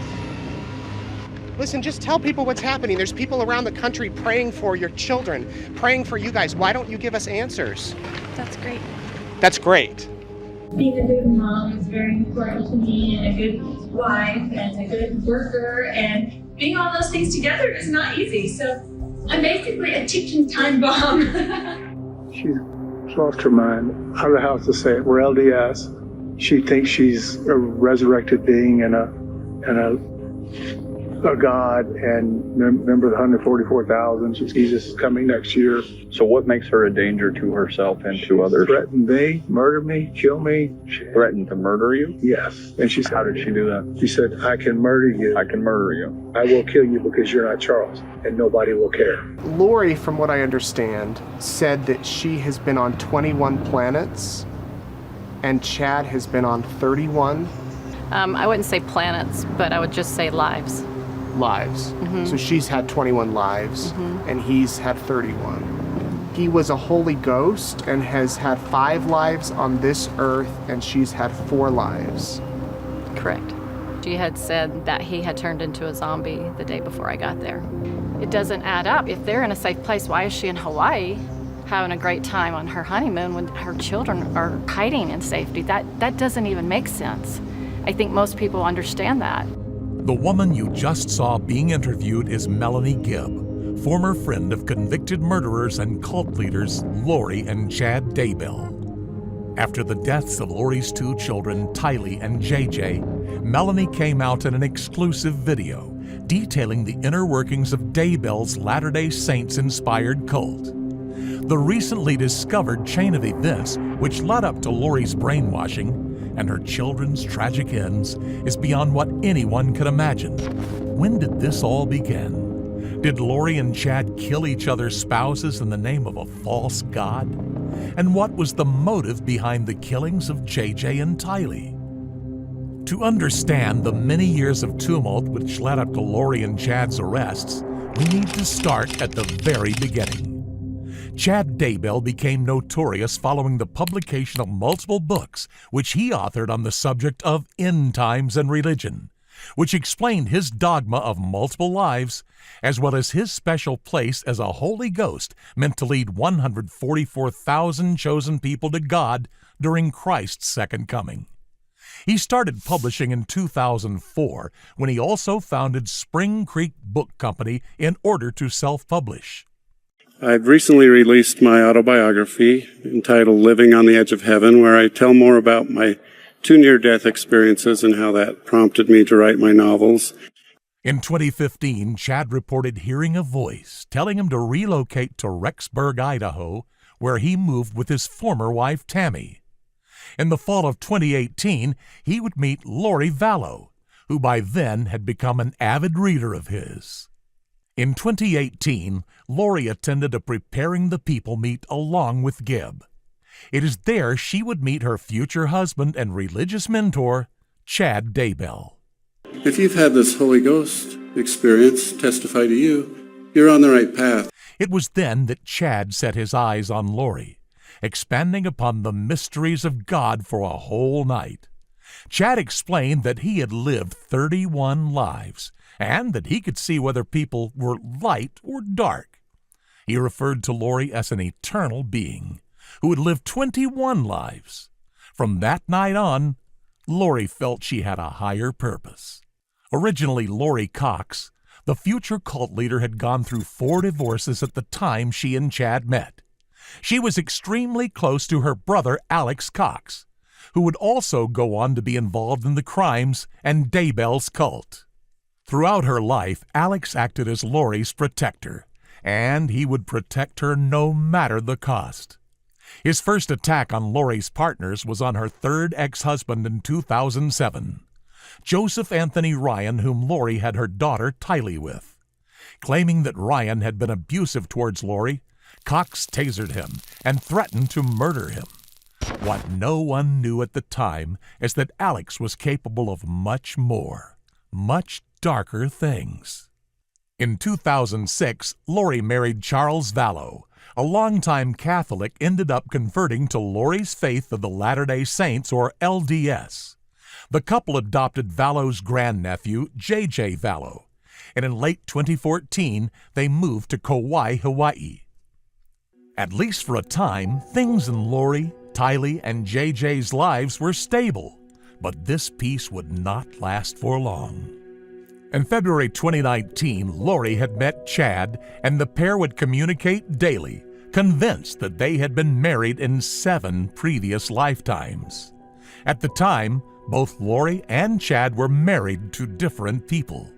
Listen, just tell people what's happening. There's people around the country praying for your children, praying for you guys. Why don't you give us answers? That's great. That's great. Being a good mom is very important to me, and a good wife, and a good worker, and being all those things together is not easy. So I'm basically a ticking time bomb. She's lost her mind. I don't know how to say it. We're LDS. She thinks she's a resurrected being and a God, and remember the 144,000. Jesus is coming next year. So what makes her a danger to herself and to others? Threatened me, murder me, kill me. She threatened to murder you? Yes. And she said, how did she do that? She said, I can murder you. I can murder you. I will kill you because you're not Charles, and nobody will care. Lori, from what I understand, said that she has been on 21 planets, and Chad has been on 31. I wouldn't say planets, but I would just say lives. Lives. Mm-hmm. So she's had 21 lives, and he's had 31. He was a holy ghost and has had 5 lives on this earth, and she's had 4 lives. Correct. She had said that he had turned into a zombie the day before I got there. It doesn't add up. If they're in a safe place, why is she in Hawaii having a great time on her honeymoon when her children are hiding in safety? That doesn't even make sense. I think most people understand that. The woman you just saw being interviewed is Melanie Gibb, former friend of convicted murderers and cult leaders Lori and Chad Daybell. After the deaths of Lori's 2 children, Tylee and JJ, Melanie came out in an exclusive video detailing the inner workings of Daybell's Latter-day Saints-inspired cult. The recently discovered chain of events which led up to Lori's brainwashing and her children's tragic ends is beyond what anyone could imagine. When did this all begin? Did Lori and Chad kill each other's spouses in the name of a false god? And what was the motive behind the killings of JJ and Tylee? To understand the many years of tumult which led up to Lori and Chad's arrests, we need to start at the very beginning. Chad Daybell became notorious following the publication of multiple books which he authored on the subject of end times and religion, which explained his dogma of multiple lives, as well as his special place as a Holy Ghost meant to lead 144,000 chosen people to God during Christ's second coming. He started publishing in 2004 when he also founded Spring Creek Book Company in order to self-publish. I've recently released my autobiography entitled Living on the Edge of Heaven, where I tell more about my 2 near-death experiences and how that prompted me to write my novels. In 2015, Chad reported hearing a voice telling him to relocate to Rexburg, Idaho, where he moved with his former wife, Tammy. In the fall of 2018, he would meet Lori Vallow, who by then had become an avid reader of his. In 2018, Lori attended a Preparing the People meet along with Gibb. It is there she would meet her future husband and religious mentor, Chad Daybell. If you've had this Holy Ghost experience testify to you, you're on the right path. It was then that Chad set his eyes on Lori, expanding upon the mysteries of God for a whole night. Chad explained that he had lived 31 lives, and that he could see whether people were light or dark. He referred to Lori as an eternal being who had lived 21 lives. From that night on, Lori felt she had a higher purpose. Originally Lori Cox, the future cult leader had gone through 4 divorces at the time she and Chad met. She was extremely close to her brother Alex Cox, who would also go on to be involved in the crimes and Daybell's cult. Throughout her life, Alex acted as Lori's protector, and he would protect her no matter the cost. His first attack on Lori's partners was on her 3rd ex-husband in 2007, Joseph Anthony Ryan, whom Lori had her daughter Tylee with. Claiming that Ryan had been abusive towards Lori, Cox tasered him and threatened to murder him. What no one knew at the time is that Alex was capable of much more, much darker things. In 2006, Lori married Charles Vallow. A longtime Catholic ended up converting to Lori's faith of the Latter-day Saints, or LDS. The couple adopted Vallow's grandnephew, JJ Vallow, and in late 2014, they moved to Kauai, Hawaii. At least for a time, things in Lori, Tylee, and JJ's lives were stable, but this peace would not last for long. In February 2019, Lori had met Chad, and the pair would communicate daily, convinced that they had been married in 7 previous lifetimes. At the time, both Lori and Chad were married to different people.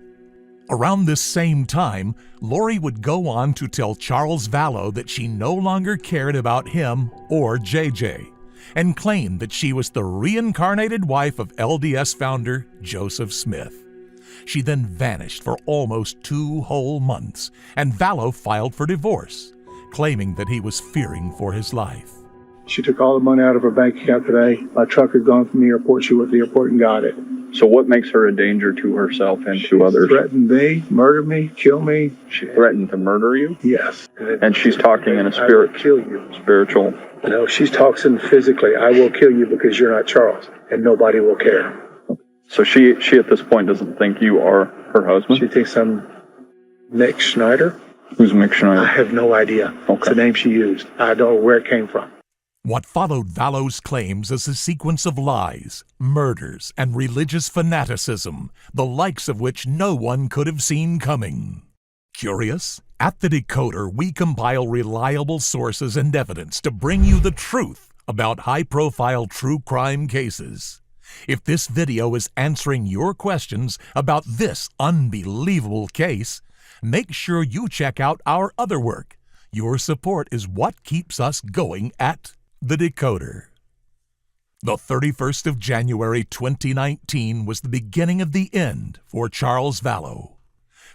Around this same time, Lori would go on to tell Charles Vallow that she no longer cared about him or JJ, and claimed that she was the reincarnated wife of LDS founder Joseph Smith. She then vanished for almost 2 whole months, and Vallow filed for divorce, claiming that he was fearing for his life. She took all the money out of her bank account today. My truck had gone from the airport. She went to the airport and got it. So what makes her a danger to herself and to others? Threatened me, murder me, kill me. She threatened to murder you? Yes. And she's talking in a spirit. I will kill you. Spiritual. No, she's talking physically. I will kill you because you're not Charles, and nobody will care. So she at this point doesn't think you are her husband? She thinks I'm Mick Schneider. Who's Mick Schneider? I have no idea. Okay. It's the name she used. I don't know where it came from. What followed Vallow's claims is a sequence of lies, murders, and religious fanaticism, the likes of which no one could have seen coming. Curious? At The Decoder, we compile reliable sources and evidence to bring you the truth about high-profile true crime cases. If this video is answering your questions about this unbelievable case, make sure you check out our other work. Your support is what keeps us going at The Decoder. The 31st of January 2019 was the beginning of the end for Charles Vallow.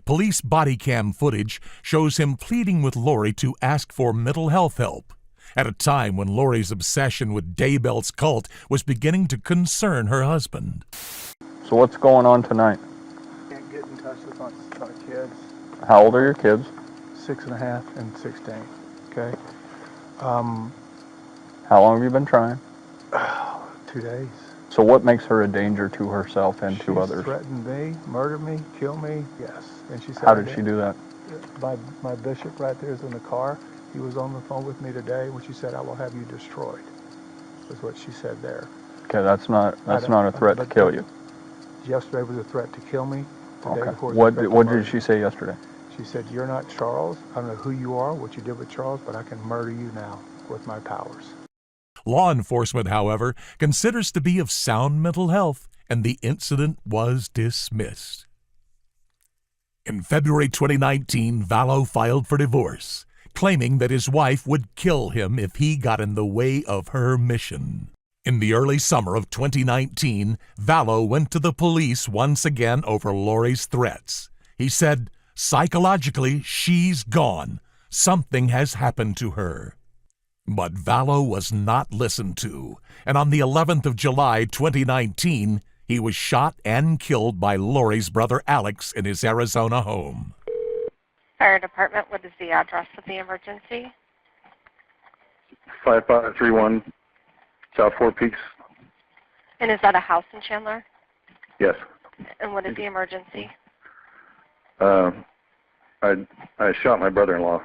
Police body cam footage shows him pleading with Lori to ask for mental health help at a time when Lori's obsession with Daybell's cult was beginning to concern her husband. So what's going on tonight? Can't get in touch with our kids. How old are your kids? 6.5 and 16. Okay. How long have you been trying? 2 days. So what makes her a danger to herself and to others? She threatened me, murder me, kill me. Yes. And she said. How did she do that? My bishop right there is in the car. He was on the phone with me today when she said, "I will have you destroyed." Was what she said there. Okay, that's not a threat to kill you. Yesterday was a threat to kill me. Okay. What did she say yesterday? She said, "You're not Charles. I don't know who you are, what you did with Charles, but I can murder you now with my powers." Law enforcement, however, considers to be of sound mental health, and the incident was dismissed. In February 2019, Vallow filed for divorce, claiming that his wife would kill him if he got in the way of her mission. In the early summer of 2019, Vallow went to the police once again over Lori's threats. He said, psychologically, she's gone. Something has happened to her. But Vallow was not listened to, and on the 11th of July 2019, he was shot and killed by Lori's brother Alex in his Arizona home. Fire department, what is the address of the emergency? 5531 South Four Peaks. And is that a house in Chandler? Yes. And what is the emergency? I shot my brother-in-law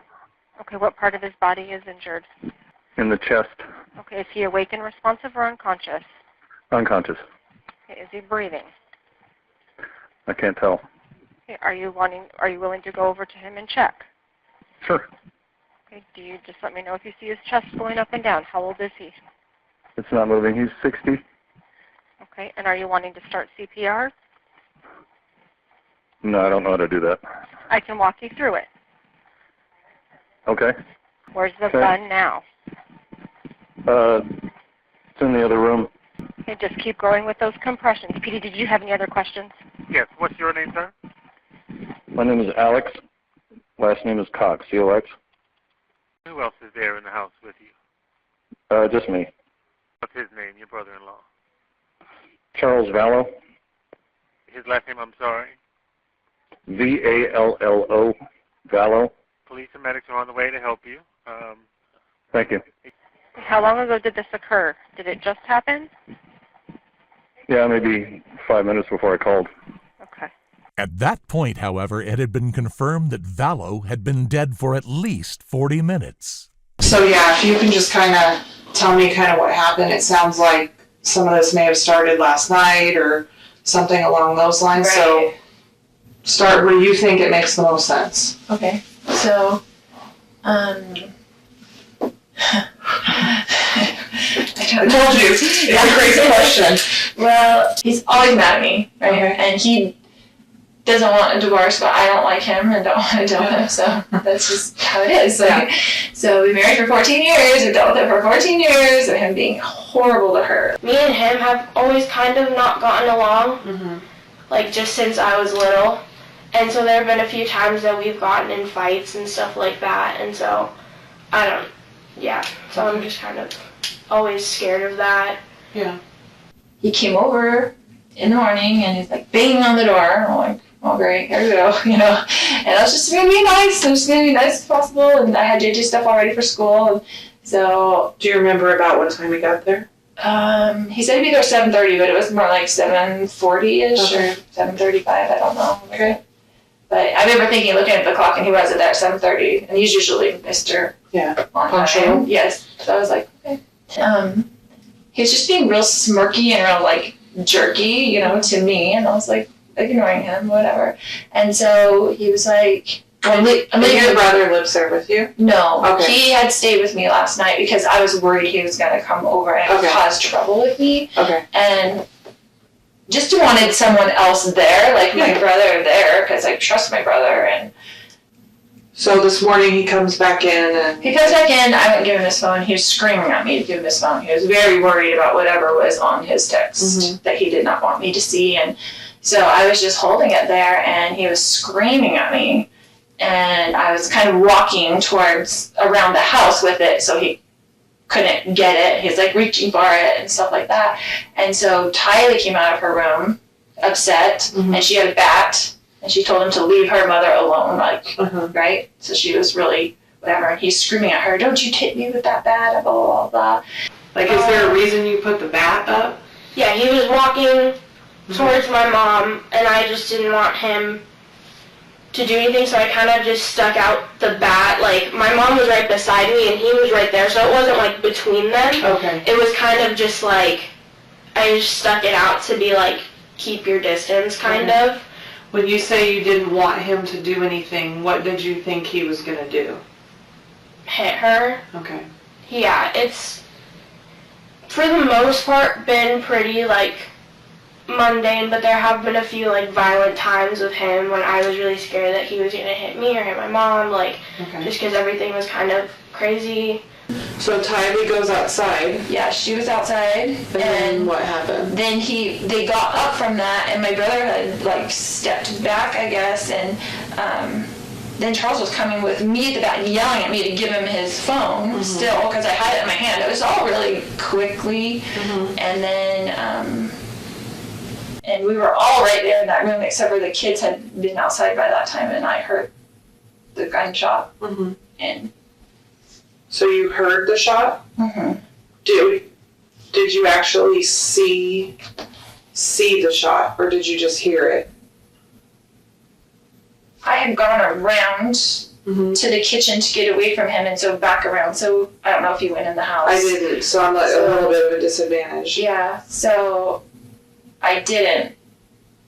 Okay, what part of his body is injured? in the chest, Okay, is he awake and responsive or unconscious? unconscious. Okay, is he breathing? I can't tell. Okay, are you willing to go over to him and check? Sure. Okay, do you just let me know if you see his chest going up and down? How old is he? It's not moving. He's 60. Okay, and are you wanting to start CPR? No, I don't know how to do that. I can walk you through it. Okay. Where's the Okay. gun now? It's in the other room. Okay, just keep going with those compressions. Petey, did you have any other questions? Yes. What's your name, sir? My name is Alex. Last name is Cox, C-O-X. Who else is there in the house with you? Just me. What's his name, your brother-in-law? Charles Vallow. His last name, I'm sorry. V-A-L-L-O. Vallow. Police and medics are on the way to help you. Thank you. How long ago did this occur? Did it just happen? Yeah, maybe 5 minutes before I called. Okay. At that point, however, it had been confirmed that Vallow had been dead for at least 40 minutes. So yeah, if you can just kind of tell me kind of what happened. It sounds like some of this may have started last night or something along those lines. Right. So start where you think it makes the most sense. Okay, so, I told you, it's a crazy question. Well, he's always mad at me, right? Okay. And he doesn't want a divorce, but I don't like him and don't want to deal with him, so that's just how it is. Like, so we married for 14 years, we dealt with it for 14 years, of him being horrible to her. Me and him have always kind of not gotten along, like just since I was little. And so there have been a few times that we've gotten in fights and stuff like that, and so so I'm just kind of always scared of that. Yeah. He came over in the morning and he's like banging on the door. I'm like, oh great, here we go, you know. And I was just gonna be nice. I'm just gonna be nice as possible. And I had JJ stuff all ready for school. And so. Do you remember about what time he got there? He said he'd be there 7:30, but it was more like 7:40ish Okay. or 7:35. I don't know. Okay. But I remember looking at the clock, and he wasn't there at 7:30, and he's usually Mr. On Punctual. time. Yes. So I was like, okay. He was just being real smirky and real like jerky, you know, to me, and I was like ignoring him, whatever. And so he was like, And your brother lives there with you? No. Okay. He had stayed with me last night because I was worried he was going to come over and cause trouble with me. Okay. And just wanted someone else there, like my brother there, because I trust my brother. And So this morning he comes back in and... He comes back in, I wouldn't give him his phone. He was screaming at me to give him his phone. He was very worried about whatever was on his text that he did not want me to see. And so I was just holding it there, and he was screaming at me. And I was kind of walking towards around the house with it, so he couldn't get it. He was like reaching for it and stuff like that. And so Tylee came out of her room upset, and she had a bat. And she told him to leave her mother alone, like, right? So she was really, whatever. And he's screaming at her, don't you hit me with that bat, blah, blah, blah. Like, is there a reason you put the bat up? Yeah, he was walking towards my mom, and I just didn't want him to do anything, so I kind of just stuck out the bat. Like, my mom was right beside me, and he was right there, so it wasn't, like, between them. Okay. It was kind of just, like, I just stuck it out to be, like, keep your distance, kind of. When you say you didn't want him to do anything, what did you think he was going to do? Hit her. Okay. Yeah, it's, for the most part, been pretty, like, mundane, but there have been a few, like, violent times with him when I was really scared that he was going to hit me or hit my mom, like, just because everything was kind of crazy. So Tylee goes outside. Yeah, she was outside. And then what happened? Then they got up from that, and my brother had, like, stepped back, I guess, and then Charles was coming with me at the back, yelling at me to give him his phone still, because I had it in my hand. It was all really quickly, and then, and we were all right there in that room, except for the kids had been outside by that time, and I heard the gunshot, and... So you heard the shot? Did you actually see the shot, or did you just hear it? I had gone around to the kitchen to get away from him, and so back around. So I don't know if he went in the house. I didn't, so I'm a little bit of a disadvantage. Yeah, so I didn't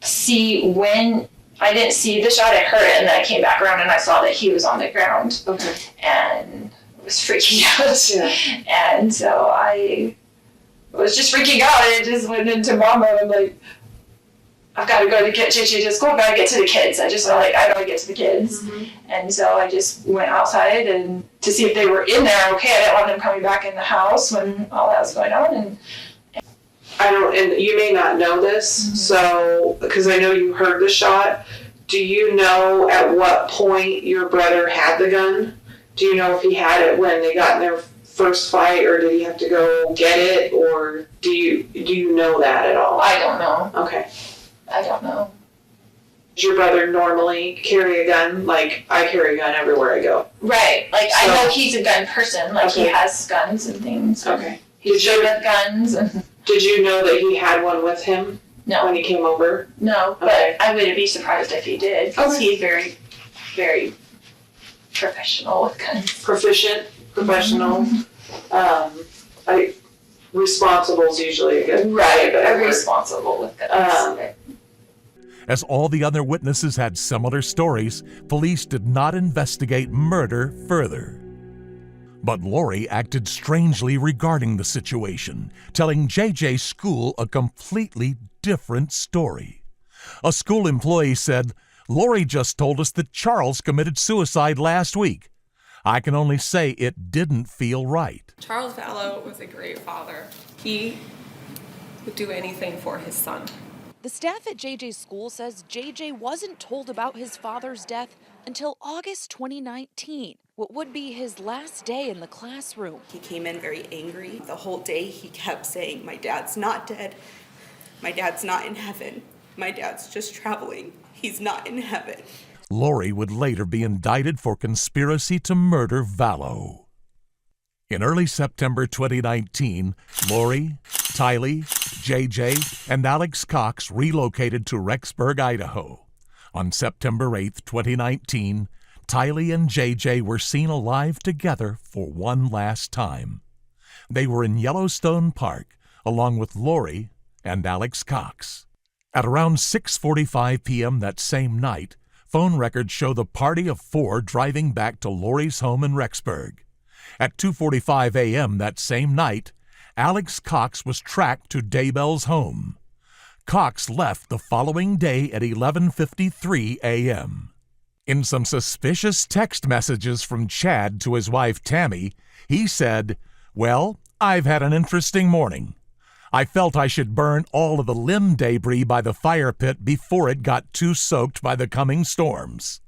see the shot. I heard it, and then I came back around and I saw that he was on the ground. Okay. And was freaking out. Yeah. And so I was just freaking out, and it just went into mom mode. I'm like, I've got to go to get JJ to school. I've got to get to the kids. I just felt like I got to get to the kids. And so I just went outside and to see if they were in there. Okay, I didn't want them coming back in the house when all that was going on. And you may not know this, so, because I know you heard the shot. Do you know at what point your brother had the gun? Do you know if he had it when they got in their first fight, or did he have to go get it, or do you know that at all? I don't know. Okay. I don't know. Does your brother normally carry a gun? Like, I carry a gun everywhere I go. Right. Like, I know he's a gun person. Like, he has guns and things. Okay. He's good with guns. Did you know that he had one with him? No. When he came over? No, but I wouldn't be surprised if he did, because he's very, very professional with guns. Proficient, professional. Responsible is usually a good word. Responsible with guns. As all the other witnesses had similar stories, police did not investigate murder further. But Lori acted strangely regarding the situation, telling JJ's school a completely different story. A school employee said, "Lori just told us that Charles committed suicide last week. I can only say it didn't feel right." Charles Vallow was a great father. He would do anything for his son. The staff at JJ's school says JJ wasn't told about his father's death until August 2019, what would be his last day in the classroom. He came in very angry. The whole day he kept saying, "My dad's not dead. My dad's not in heaven. My dad's just traveling. He's not in heaven." Lori would later be indicted for conspiracy to murder Vallow. In early September 2019, Lori, Tylee, JJ, and Alex Cox relocated to Rexburg, Idaho. On September 8, 2019, Tylee and JJ were seen alive together for one last time. They were in Yellowstone Park, along with Lori and Alex Cox. At around 6:45 p.m. that same night, phone records show the party of four driving back to Lori's home in Rexburg. At 2:45 a.m. that same night, Alex Cox was tracked to Daybell's home. Cox left the following day at 11:53 a.m. In some suspicious text messages from Chad to his wife Tammy, he said, "Well, I've had an interesting morning. I felt I should burn all of the limb debris by the fire pit before it got too soaked by the coming storms.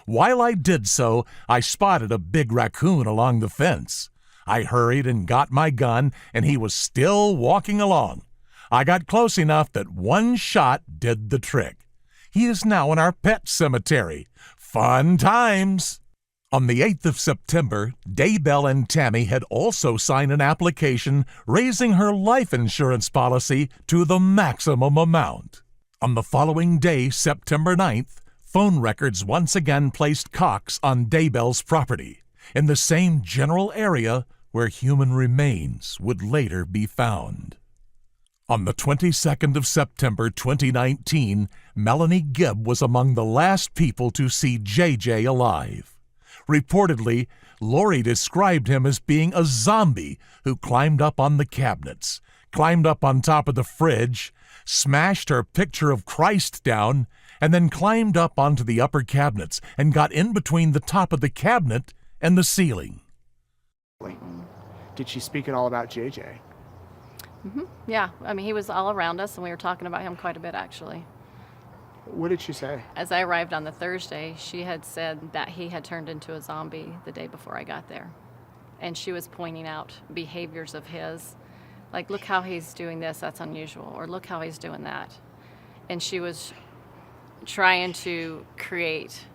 While I did so, I spotted a big raccoon along the fence. I hurried and got my gun, and he was still walking along. I got close enough that one shot did the trick. He is now in our pet cemetery. Fun times!" On the 8th of September, Daybell and Tammy had also signed an application raising her life insurance policy to the maximum amount. On the following day, September 9th, phone records once again placed Cox on Daybell's property, in the same general area where human remains would later be found. On the 22nd of September 2019, Melanie Gibb was among the last people to see JJ alive. Reportedly, Lori described him as being a zombie who climbed up on the cabinets, climbed up on top of the fridge, smashed her picture of Christ down, and then climbed up onto the upper cabinets and got in between the top of the cabinet and the ceiling. Did she speak at all about JJ? Yeah, I mean, he was all around us, and we were talking about him quite a bit, actually. What did she say? As I arrived on the Thursday, she had said that he had turned into a zombie the day before I got there. And she was pointing out behaviors of his, like, look how he's doing this, that's unusual, or look how he's doing that. And she was trying to create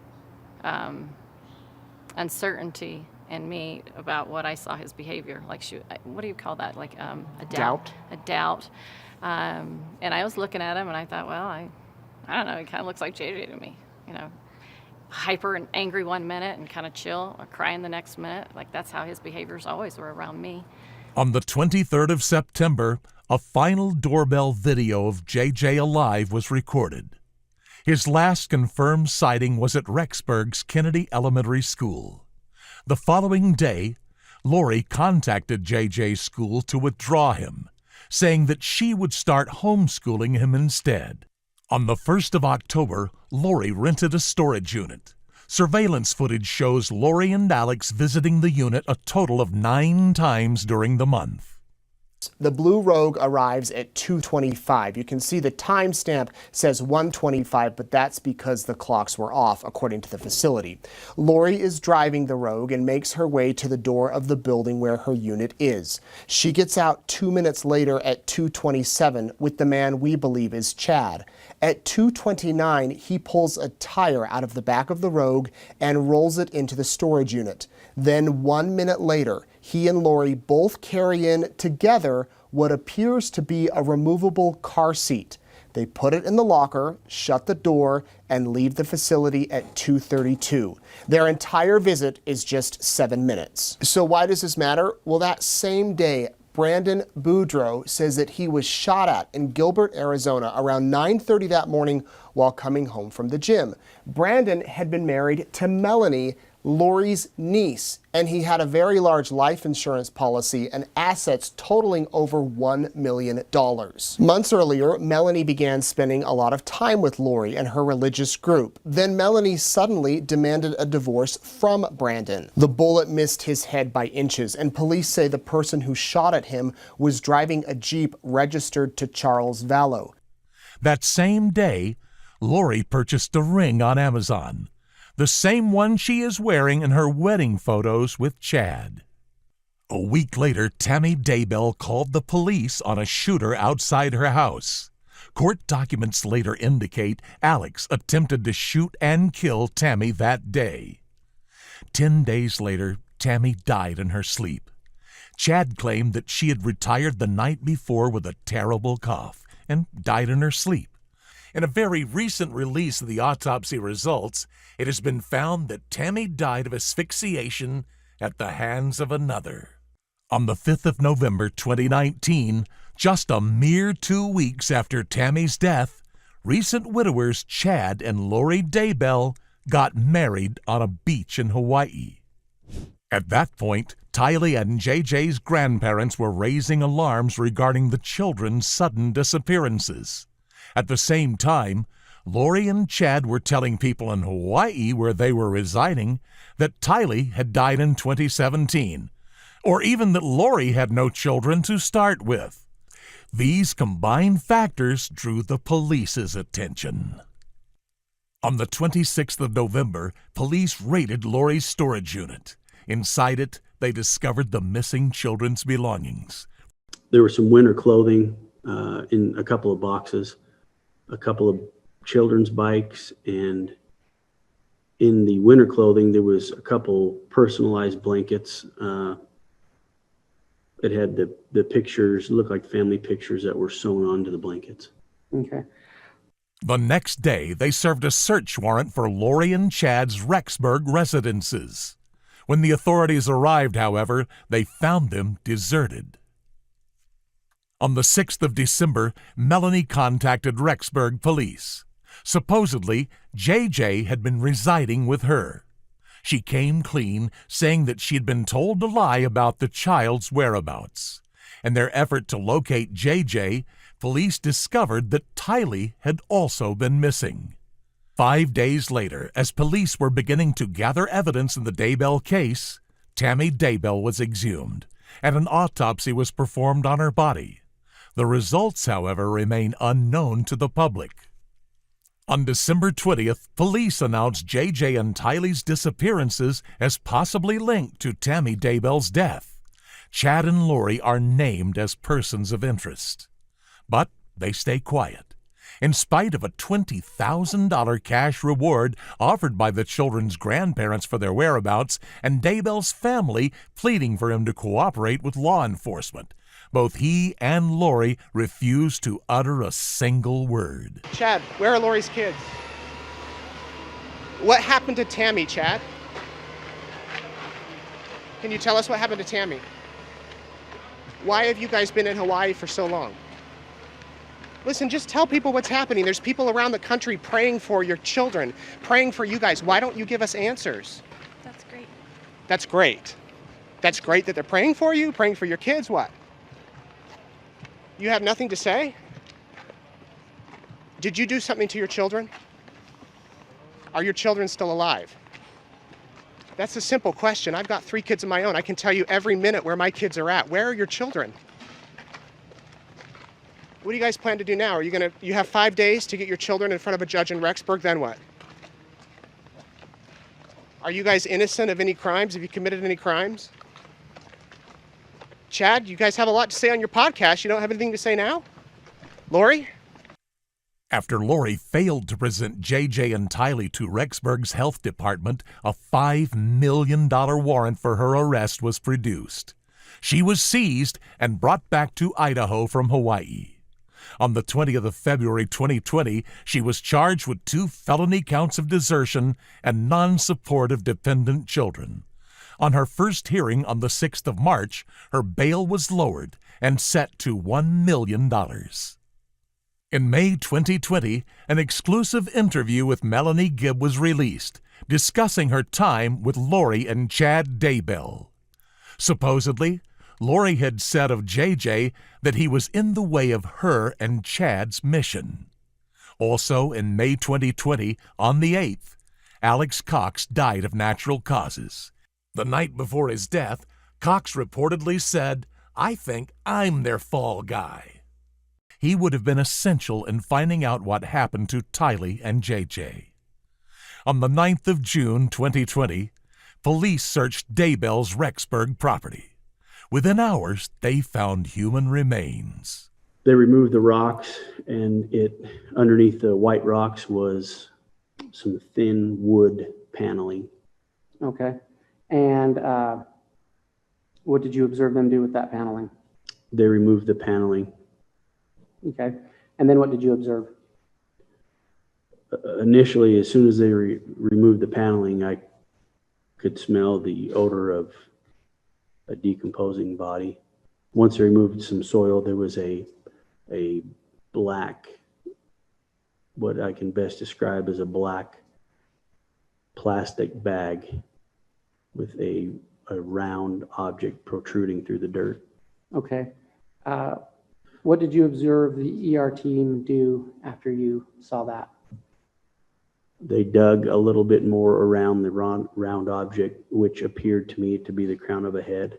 uncertainty in me about what I saw his behavior. Like, what do you call that? Like a doubt. A doubt. And I was looking at him, and I thought, well, I don't know, he kind of looks like JJ to me. You know, hyper and angry one minute and kind of chill or crying the next minute. Like, that's how his behaviors always were around me. On the 23rd of September, a final doorbell video of JJ alive was recorded. His last confirmed sighting was at Rexburg's Kennedy Elementary School. The following day, Lori contacted JJ's school to withdraw him, saying that she would start homeschooling him instead. On the 1st of October, Lori rented a storage unit. Surveillance footage shows Lori and Alex visiting the unit a total of 9 times during the month. The blue Rogue arrives at 2:25. You can see the timestamp says 1:25, but that's because the clocks were off, according to the facility. Lori is driving the Rogue and makes her way to the door of the building where her unit is. She gets out 2 minutes later at 2:27 with the man we believe is Chad. At 2:29, he pulls a tire out of the back of the Rogue and rolls it into the storage unit. Then 1 minute later, he and Lori both carry in together what appears to be a removable car seat. They put it in the locker, shut the door, and leave the facility at 2:32. Their entire visit is just 7 minutes. So why does this matter? Well, that same day, Brandon Boudreaux says that he was shot at in Gilbert, Arizona around 9:30 that morning while coming home from the gym. Brandon had been married to Melanie, Lori's niece, and he had a very large life insurance policy and assets totaling over $1 million. Months earlier, Melanie began spending a lot of time with Lori and her religious group. Then Melanie suddenly demanded a divorce from Brandon. The bullet missed his head by inches, and police say the person who shot at him was driving a Jeep registered to Charles Vallow. That same day, Lori purchased a ring on Amazon, the same one she is wearing in her wedding photos with Chad. A week later, Tammy Daybell called the police on a shooter outside her house. Court documents later indicate Alex attempted to shoot and kill Tammy that day. 10 days later, Tammy died in her sleep. Chad claimed that she had retired the night before with a terrible cough and died in her sleep. In a very recent release of the autopsy results, it has been found that Tammy died of asphyxiation at the hands of another. On the 5th of November 2019, just a mere 2 weeks after Tammy's death, recent widowers Chad and Lori Daybell got married on a beach in Hawaii. At that point, Tylee and JJ's grandparents were raising alarms regarding the children's sudden disappearances. At the same time, Lori and Chad were telling people in Hawaii, where they were residing, that Tylee had died in 2017, or even that Lori had no children to start with. These combined factors drew the police's attention. On the 26th of November, police raided Lori's storage unit. Inside it, they discovered the missing children's belongings. There was some winter clothing in a couple of boxes, a couple of children's bikes, and in the winter clothing, there was a couple personalized blankets. It had the pictures, looked like family pictures that were sewn onto the blankets. Okay. The next day, they served a search warrant for Lori and Chad's Rexburg residences. When the authorities arrived, however, they found them deserted. On the 6th of December, Melanie contacted Rexburg police. Supposedly, JJ had been residing with her. She came clean, saying that she had been told to lie about the child's whereabouts. In their effort to locate JJ, police discovered that Tylee had also been missing. 5 days later, as police were beginning to gather evidence in the Daybell case, Tammy Daybell was exhumed, and an autopsy was performed on her body. The results, however, remain unknown to the public. On December 20th, police announced JJ and Tylee's disappearances as possibly linked to Tammy Daybell's death. Chad and Lori are named as persons of interest. But they stay quiet. In spite of a $20,000 cash reward offered by the children's grandparents for their whereabouts and Daybell's family pleading for him to cooperate with law enforcement, both he and Lori refuse to utter a single word. Chad, where are Lori's kids? What happened to Tammy, Chad? Can you tell us what happened to Tammy? Why have you guys been in Hawaii for so long? Listen, just tell people what's happening. There's people around the country praying for your children, praying for you guys. Why don't you give us answers? That's great. That's great. That's great that they're praying for you, praying for your kids. What? You have nothing to say? Did you do something to your children? Are your children still alive? That's a simple question. I've got 3 kids of my own. I can tell you every minute where my kids are at. Where are your children? What do you guys plan to do now? You have 5 days to get your children in front of a judge in Rexburg, then what? Are you guys innocent of any crimes? Have you committed any crimes? Chad, you guys have a lot to say on your podcast. You don't have anything to say now? Lori? After Lori failed to present JJ and Tylee to Rexburg's health department, a $5 million warrant for her arrest was produced. She was seized and brought back to Idaho from Hawaii. On the 20th of February 2020, she was charged with 2 felony counts of desertion and non-support of dependent children. On her first hearing on the 6th of March, her bail was lowered and set to $1 million. In May 2020, an exclusive interview with Melanie Gibb was released, discussing her time with Lori and Chad Daybell. Supposedly, Lori had said of JJ that he was in the way of her and Chad's mission. Also, in May 2020, on the 8th, Alex Cox died of natural causes. The night before his death, Cox reportedly said, "I think I'm their fall guy." He would have been essential in finding out what happened to Tylee and JJ. On the 9th of June 2020, police searched Daybell's Rexburg property. Within hours, they found human remains. They removed the rocks, and underneath the white rocks was some thin wood paneling. Okay. And what did you observe them do with that paneling? They removed the paneling. Okay. And then what did you observe? Initially, as soon as they removed the paneling, I could smell the odor of a decomposing body. Once they removed some soil, there was a black, what I can best describe as a black plastic bag with a round object protruding through the dirt. Okay. What did you observe the ER team do after you saw that? They dug a little bit more around the round object, which appeared to me to be the crown of a head,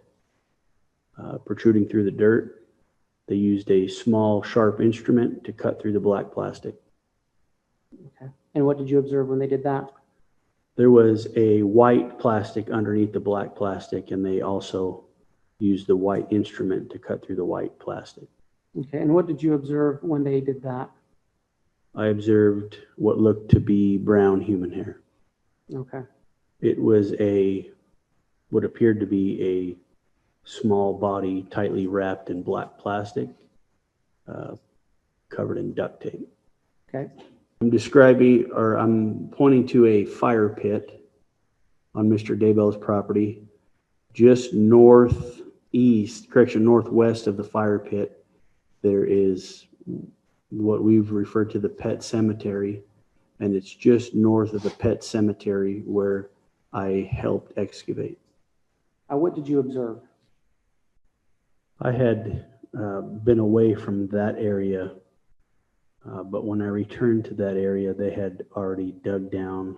protruding through the dirt. They used a small, sharp instrument to cut through the black plastic. Okay. And what did you observe when they did that? There was a white plastic underneath the black plastic, and they also used the white instrument to cut through the white plastic. Okay. And what did you observe when they did that? I observed what looked to be brown human hair. Okay. It was what appeared to be a small body tightly wrapped in black plastic, covered in duct tape. Okay. I'm pointing to a fire pit on Mr. Daybell's property, just northwest of the fire pit. There is what we've referred to the pet cemetery, and it's just north of the pet cemetery where I helped excavate. What did you observe? I had been away from that area, but when I returned to that area, they had already dug down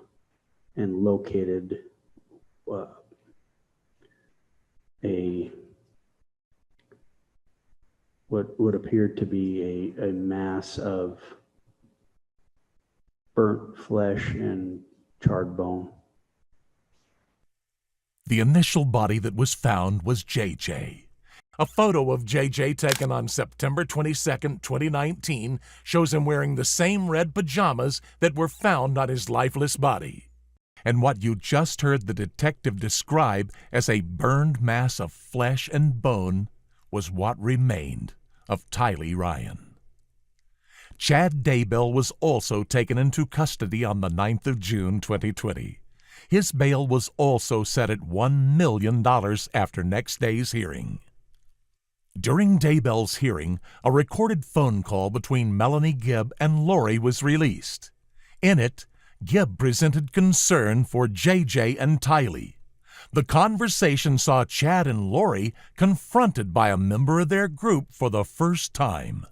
and located what appeared to be a mass of burnt flesh and charred bone. The initial body that was found was JJ. A photo of JJ taken on September 22, 2019 shows him wearing the same red pajamas that were found on his lifeless body. And what you just heard the detective describe as a burned mass of flesh and bone was what remained of Tylee Ryan. Chad Daybell was also taken into custody on the 9th of June 2020. His bail was also set at $1 million after next day's hearing. During Daybell's hearing, a recorded phone call between Melanie Gibb and Lori was released. In it, Gibb presented concern for JJ and Tylee. The conversation saw Chad and Lori confronted by a member of their group for the first time.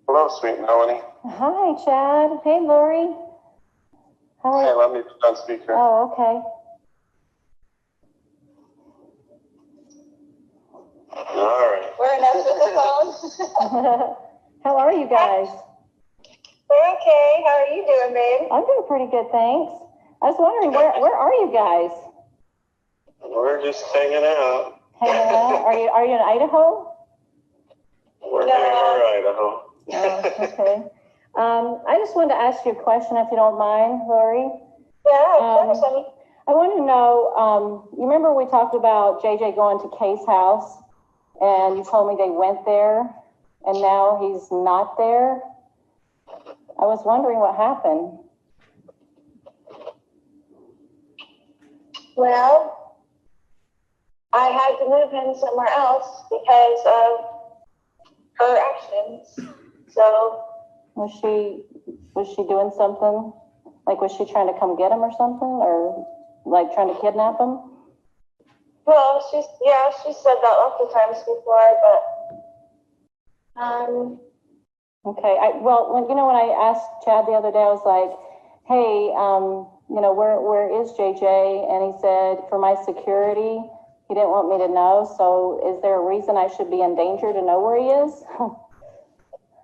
Hello, sweet Melanie. Hi, Chad. Hey, Lori. Hey, let me put on speaker. Oh, okay. All right. We're enough with the phone. How are you guys? We're okay. How are you doing, babe? I'm doing pretty good, thanks. I was wondering, where are you guys? We're just hanging out. Hanging out? Are you in Idaho? We're near Idaho. Oh, okay. I just wanted to ask you a question, if you don't mind, Lori. Yeah, of course, honey. I want to know, you remember we talked about JJ going to Kay's house, and you told me they went there, and now he's not there? I was wondering what happened. Well, I had to move him somewhere else because of her actions. So Was she doing something? Like, was she trying to come get him or something? Or like trying to kidnap him? well, she said that lots of times before, but Okay. When I asked Chad the other day, I was like, hey, where is JJ? And he said, for my security, he didn't want me to know. So is there a reason I should be in danger to know where he is?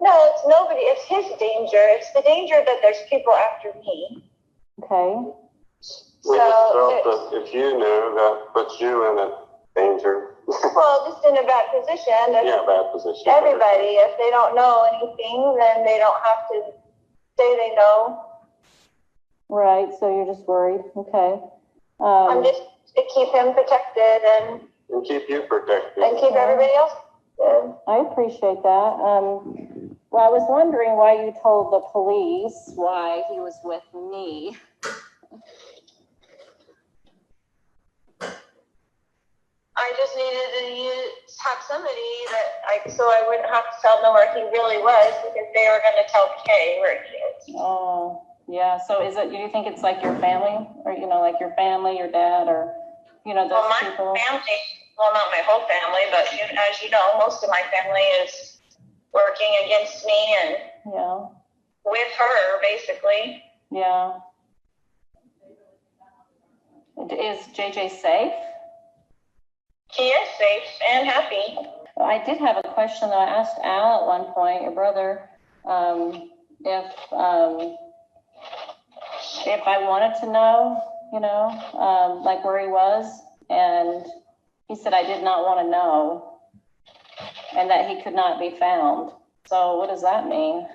no, it's nobody. It's his danger. It's the danger that there's people after me. Okay. We just felt that if you knew, that puts you in a danger. Well, just in a bad position. Bad position. Everybody, if they don't know anything, then they don't have to say they know. Right. So you're just worried. Okay. I'm just to keep him protected and keep you protected. And keep everybody else good. I appreciate that. Well, I was wondering why you told the police why he was with me. I just needed to have somebody so I wouldn't have to tell them where he really was, because they were going to tell Kay where he is. Oh, yeah. So do you think it's like your family, or, like your family, your dad, or, those people? Family, well, not my whole family, but as you know, most of my family is working against me and with her, basically. Yeah. Is JJ safe? He is safe and happy. I did have a question that I asked Al at one point, your brother, if I wanted to know, like where he was, and he said I did not want to know, and that he could not be found. So what does that mean?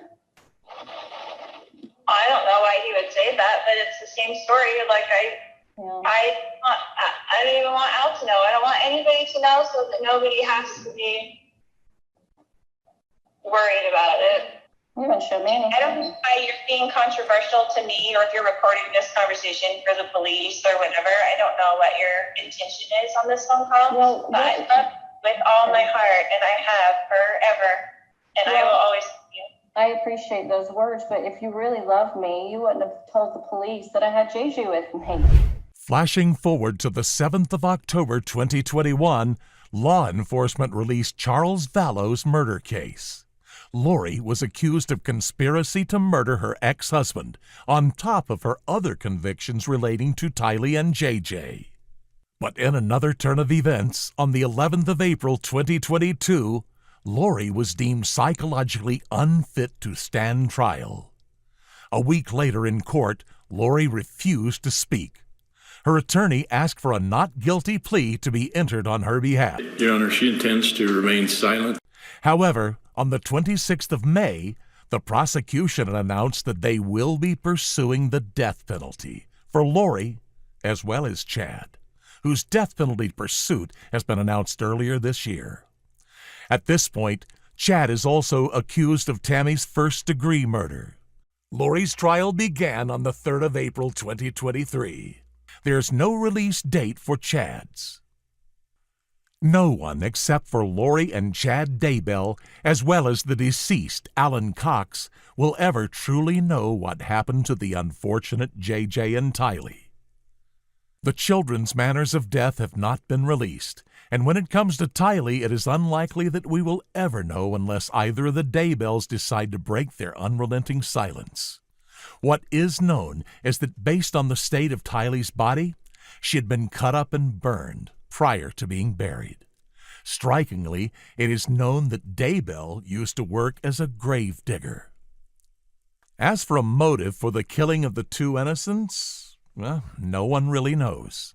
I don't know why he would say that, but it's the same story. Like I don't even want Al to know. I don't want anybody to know, so that nobody has to be worried about it. You haven't shown me anything. I don't know why you're being controversial to me, or if you're recording this conversation for the police or whatever. I don't know what your intention is on this phone call. But I love you with all my heart, and I have forever, and I will always love you. I appreciate those words, but if you really love me, you wouldn't have told the police that I had JJ with me. Flashing forward to the 7th of October 2021, law enforcement released Charles Vallow's murder case. Lori was accused of conspiracy to murder her ex-husband, on top of her other convictions relating to Tylee and JJ. But in another turn of events, on the 11th of April 2022, Lori was deemed psychologically unfit to stand trial. A week later in court, Lori refused to speak. Her attorney asked for a not guilty plea to be entered on her behalf. Your Honor, she intends to remain silent. However, on the 26th of May, the prosecution announced that they will be pursuing the death penalty for Lori as well as Chad, whose death penalty pursuit has been announced earlier this year. At this point, Chad is also accused of Tammy's first-degree murder. Lori's trial began on the 3rd of April 2023. There's no release date for Chad's. No one except for Lori and Chad Daybell, as well as the deceased Alan Cox, will ever truly know what happened to the unfortunate JJ and Tylee. The children's manners of death have not been released, and when it comes to Tylee, it is unlikely that we will ever know unless either of the Daybells decide to break their unrelenting silence. What is known is that based on the state of Tylee's body, she had been cut up and burned prior to being buried. Strikingly, it is known that Daybell used to work as a grave digger. As for a motive for the killing of the two innocents, well, no one really knows.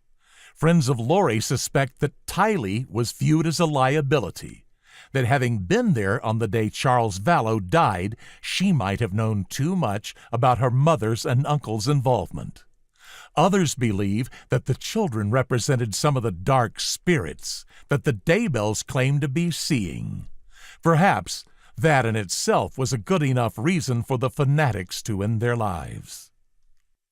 Friends of Lori suspect that Tylee was viewed as a liability, that having been there on the day Charles Vallow died, she might have known too much about her mother's and uncle's involvement. Others believe that the children represented some of the dark spirits that the Daybells claimed to be seeing. Perhaps that in itself was a good enough reason for the fanatics to end their lives.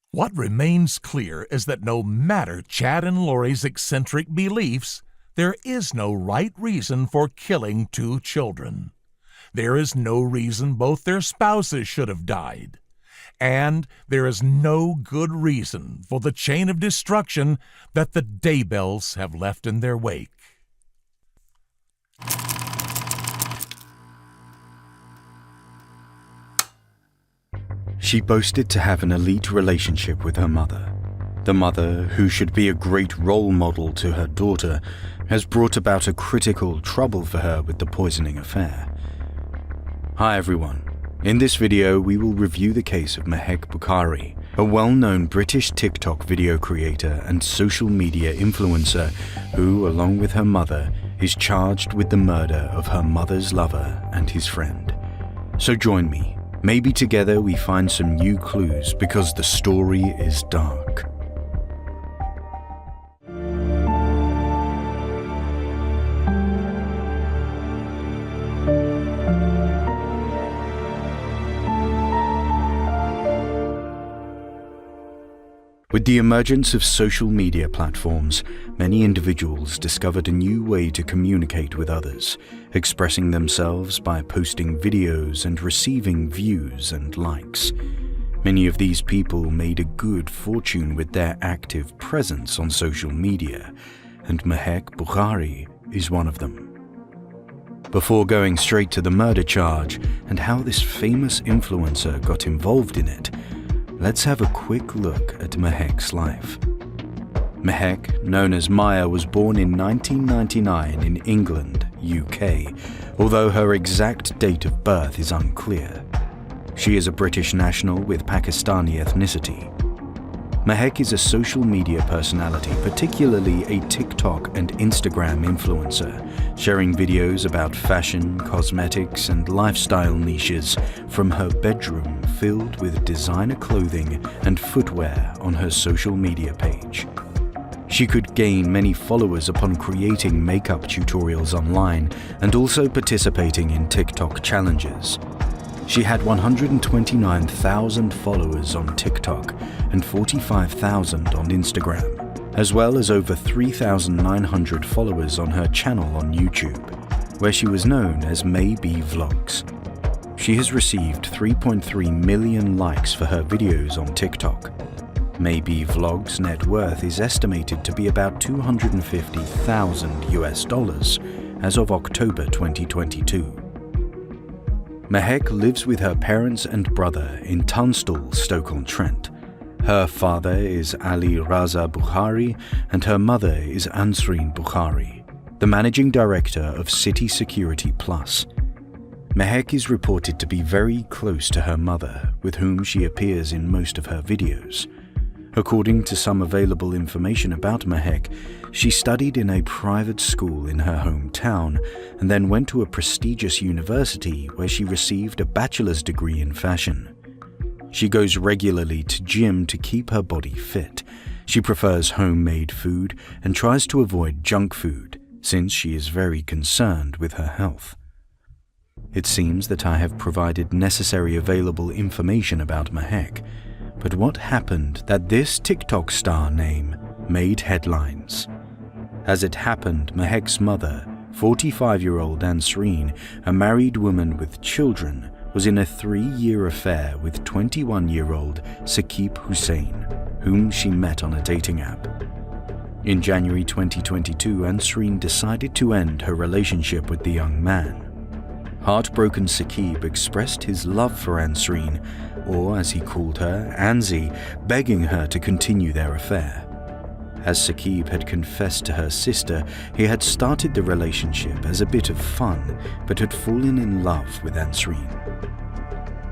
What remains clear is that no matter Chad and Lori's eccentric beliefs, there is no right reason for killing two children. There is no reason both their spouses should have died. And there is no good reason for the chain of destruction that the Daybells have left in their wake. She boasted to have an elite relationship with her mother. The mother, who should be a great role model to her daughter, has brought about a critical trouble for her with the poisoning affair. Hi everyone. In this video, we will review the case of Mehek Bukhari, a well-known British TikTok video creator and social media influencer who, along with her mother, is charged with the murder of her mother's lover and his friend. So join me. Maybe together we find some new clues because the story is dark. With the emergence of social media platforms, many individuals discovered a new way to communicate with others, expressing themselves by posting videos and receiving views and likes. Many of these people made a good fortune with their active presence on social media, and Mehek Bukhari is one of them. Before going straight to the murder charge and how this famous influencer got involved in it, let's have a quick look at Mehek's life. Mehek, known as Maya, was born in 1999 in England, UK, although her exact date of birth is unclear. She is a British national with Pakistani ethnicity. Mehek is a social media personality, particularly a TikTok and Instagram influencer, sharing videos about fashion, cosmetics, and lifestyle niches from her bedroom filled with designer clothing and footwear on her social media page. She could gain many followers upon creating makeup tutorials online and also participating in TikTok challenges. She had 129,000 followers on TikTok and 45,000 on Instagram, as well as over 3,900 followers on her channel on YouTube, where she was known as Maybe Vlogs. She has received 3.3 million likes for her videos on TikTok. Maybe Vlogs' net worth is estimated to be about $250,000 US as of October 2022. Mehek lives with her parents and brother in Tunstall, Stoke-on-Trent. Her father is Ali Raza Bukhari and her mother is Ansreen Bukhari, the managing director of City Security Plus. Mehek is reported to be very close to her mother, with whom she appears in most of her videos. According to some available information about Mehek, she studied in a private school in her hometown and then went to a prestigious university where she received a bachelor's degree in fashion. She goes regularly to gym to keep her body fit. She prefers homemade food and tries to avoid junk food since she is very concerned with her health. It seems that I have provided necessary available information about Mehek, but what happened that this TikTok star name made headlines? As it happened, Mehek's mother, 45-year-old Ansreen, a married woman with children, was in a 3-year affair with 21-year-old Saqib Hussain, whom she met on a dating app. In January 2022, Ansreen decided to end her relationship with the young man. Heartbroken Saqib expressed his love for Ansreen, or as he called her, Anzi, begging her to continue their affair. As Saqib had confessed to her sister, he had started the relationship as a bit of fun, but had fallen in love with Ansreen.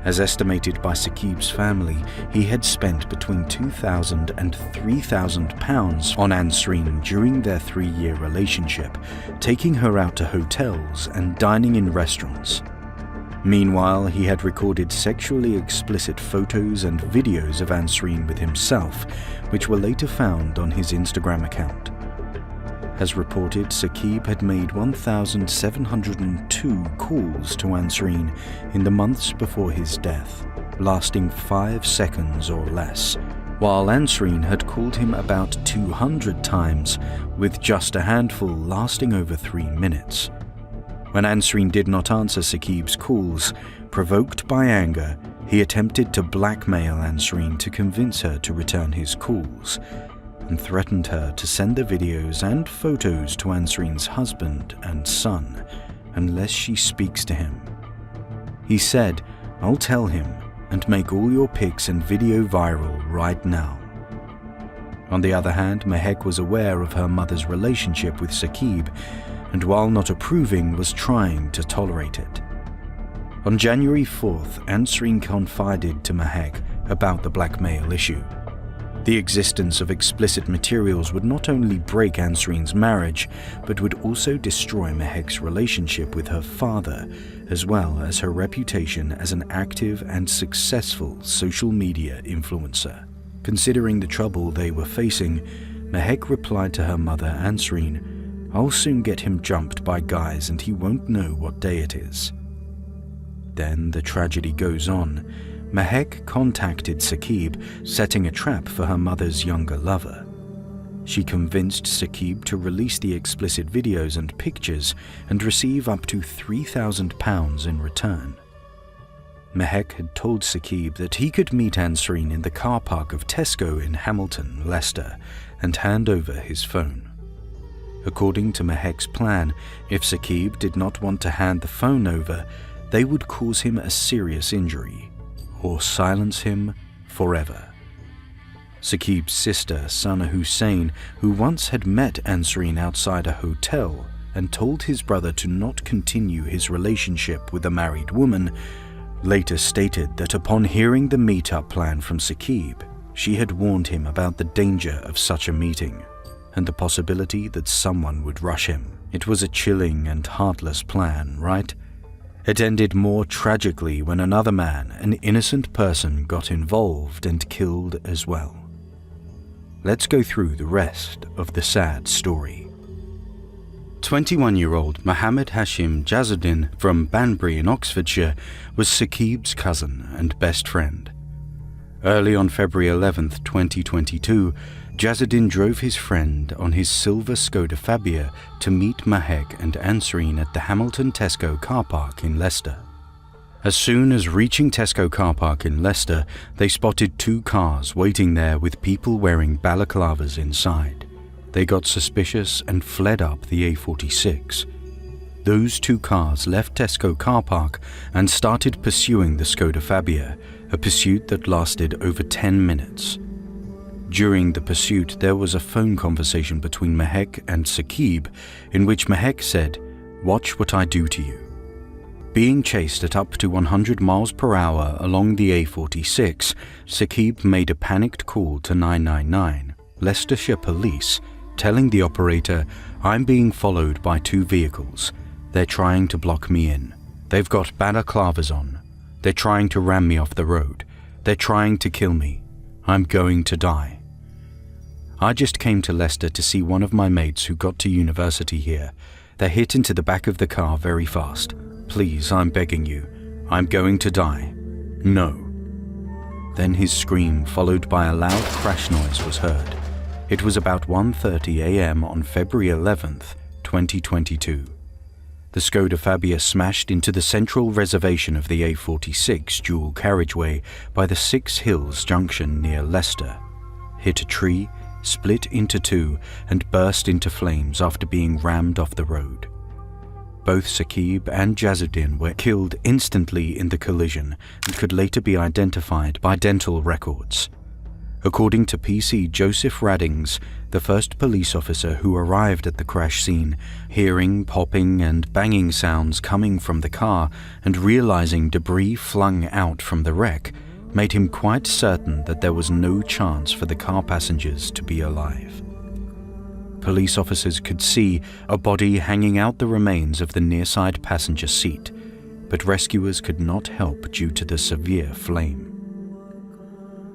As estimated by Saqib's family, he had spent between £2,000 and £3,000 on Ansreen during their 3-year relationship, taking her out to hotels and dining in restaurants. Meanwhile, he had recorded sexually explicit photos and videos of Ansreen with himself, which were later found on his Instagram account. As reported, Saqib had made 1,702 calls to Ansreen in the months before his death, lasting 5 seconds or less, while Ansreen had called him about 200 times, with just a handful lasting over 3 minutes. When Ansreen did not answer Saqib's calls, provoked by anger, he attempted to blackmail Ansreen to convince her to return his calls, and threatened her to send the videos and photos to Ansreen's husband and son unless she speaks to him. He said, "I'll tell him and make all your pics and video viral right now." On the other hand, Mehek was aware of her mother's relationship with Saqib, and while not approving, was trying to tolerate it. On January 4th, Ansreen confided to Mehek about the blackmail issue. The existence of explicit materials would not only break Ansreen's marriage, but would also destroy Mehek's relationship with her father, as well as her reputation as an active and successful social media influencer. Considering the trouble they were facing, Mehek replied to her mother, Ansreen, "I'll soon get him jumped by guys and he won't know what day it is." Then the tragedy goes on. Mehek contacted Saqib, setting a trap for her mother's younger lover. She convinced Saqib to release the explicit videos and pictures and receive up to £3,000 in return. Mehek had told Saqib that he could meet Ansreen in the car park of Tesco in Hamilton, Leicester, and hand over his phone. According to Mehek's plan, if Saqib did not want to hand the phone over, they would cause him a serious injury, or silence him forever. Saqib's sister, Sana Hussein, who once had met Ansareen outside a hotel and told his brother to not continue his relationship with a married woman, later stated that upon hearing the meet-up plan from Saqib, she had warned him about the danger of such a meeting and the possibility that someone would rush him. It was a chilling and heartless plan, right? It ended more tragically when another man, an innocent person, got involved and killed as well. Let's go through the rest of the sad story. 21-year-old Mohammed Hashim Jazuddin from Banbury in Oxfordshire was Saqib's cousin and best friend. Early on February 11th, 2022, Jazuddin drove his friend on his silver Skoda Fabia to meet Mahek and Ansareen at the Hamilton Tesco car park in Leicester. As soon as reaching Tesco car park in Leicester, they spotted two cars waiting there with people wearing balaclavas inside. They got suspicious and fled up the A46. Those two cars left Tesco car park and started pursuing the Skoda Fabia, a pursuit that lasted over 10 minutes. During the pursuit, there was a phone conversation between Mahek and Saqib in which Mahek said, "Watch what I do to you." Being chased at up to 100 miles per hour along the A46, Saqib made a panicked call to 999, Leicestershire Police, telling the operator, "I'm being followed by two vehicles. They're trying to block me in. They've got balaclavas on. They're trying to ram me off the road. They're trying to kill me. I'm going to die. I just came to Leicester to see one of my mates who got to university here. They hit into the back of the car very fast. Please, I'm begging you. I'm going to die. No." Then his scream, followed by a loud crash noise, was heard. It was about 1:30 a.m. on February 11th, 2022. The Skoda Fabia smashed into the central reservation of the A46 dual carriageway by the Six Hills junction near Leicester, hit a tree, split into two, and burst into flames after being rammed off the road. Both Saqib and Jazuddin were killed instantly in the collision and could later be identified by dental records. According to PC Joseph Raddings, the first police officer who arrived at the crash scene, hearing popping and banging sounds coming from the car and realizing debris flung out from the wreck, made him quite certain that there was no chance for the car passengers to be alive. Police officers could see a body hanging out the remains of the nearside passenger seat, but rescuers could not help due to the severe flame.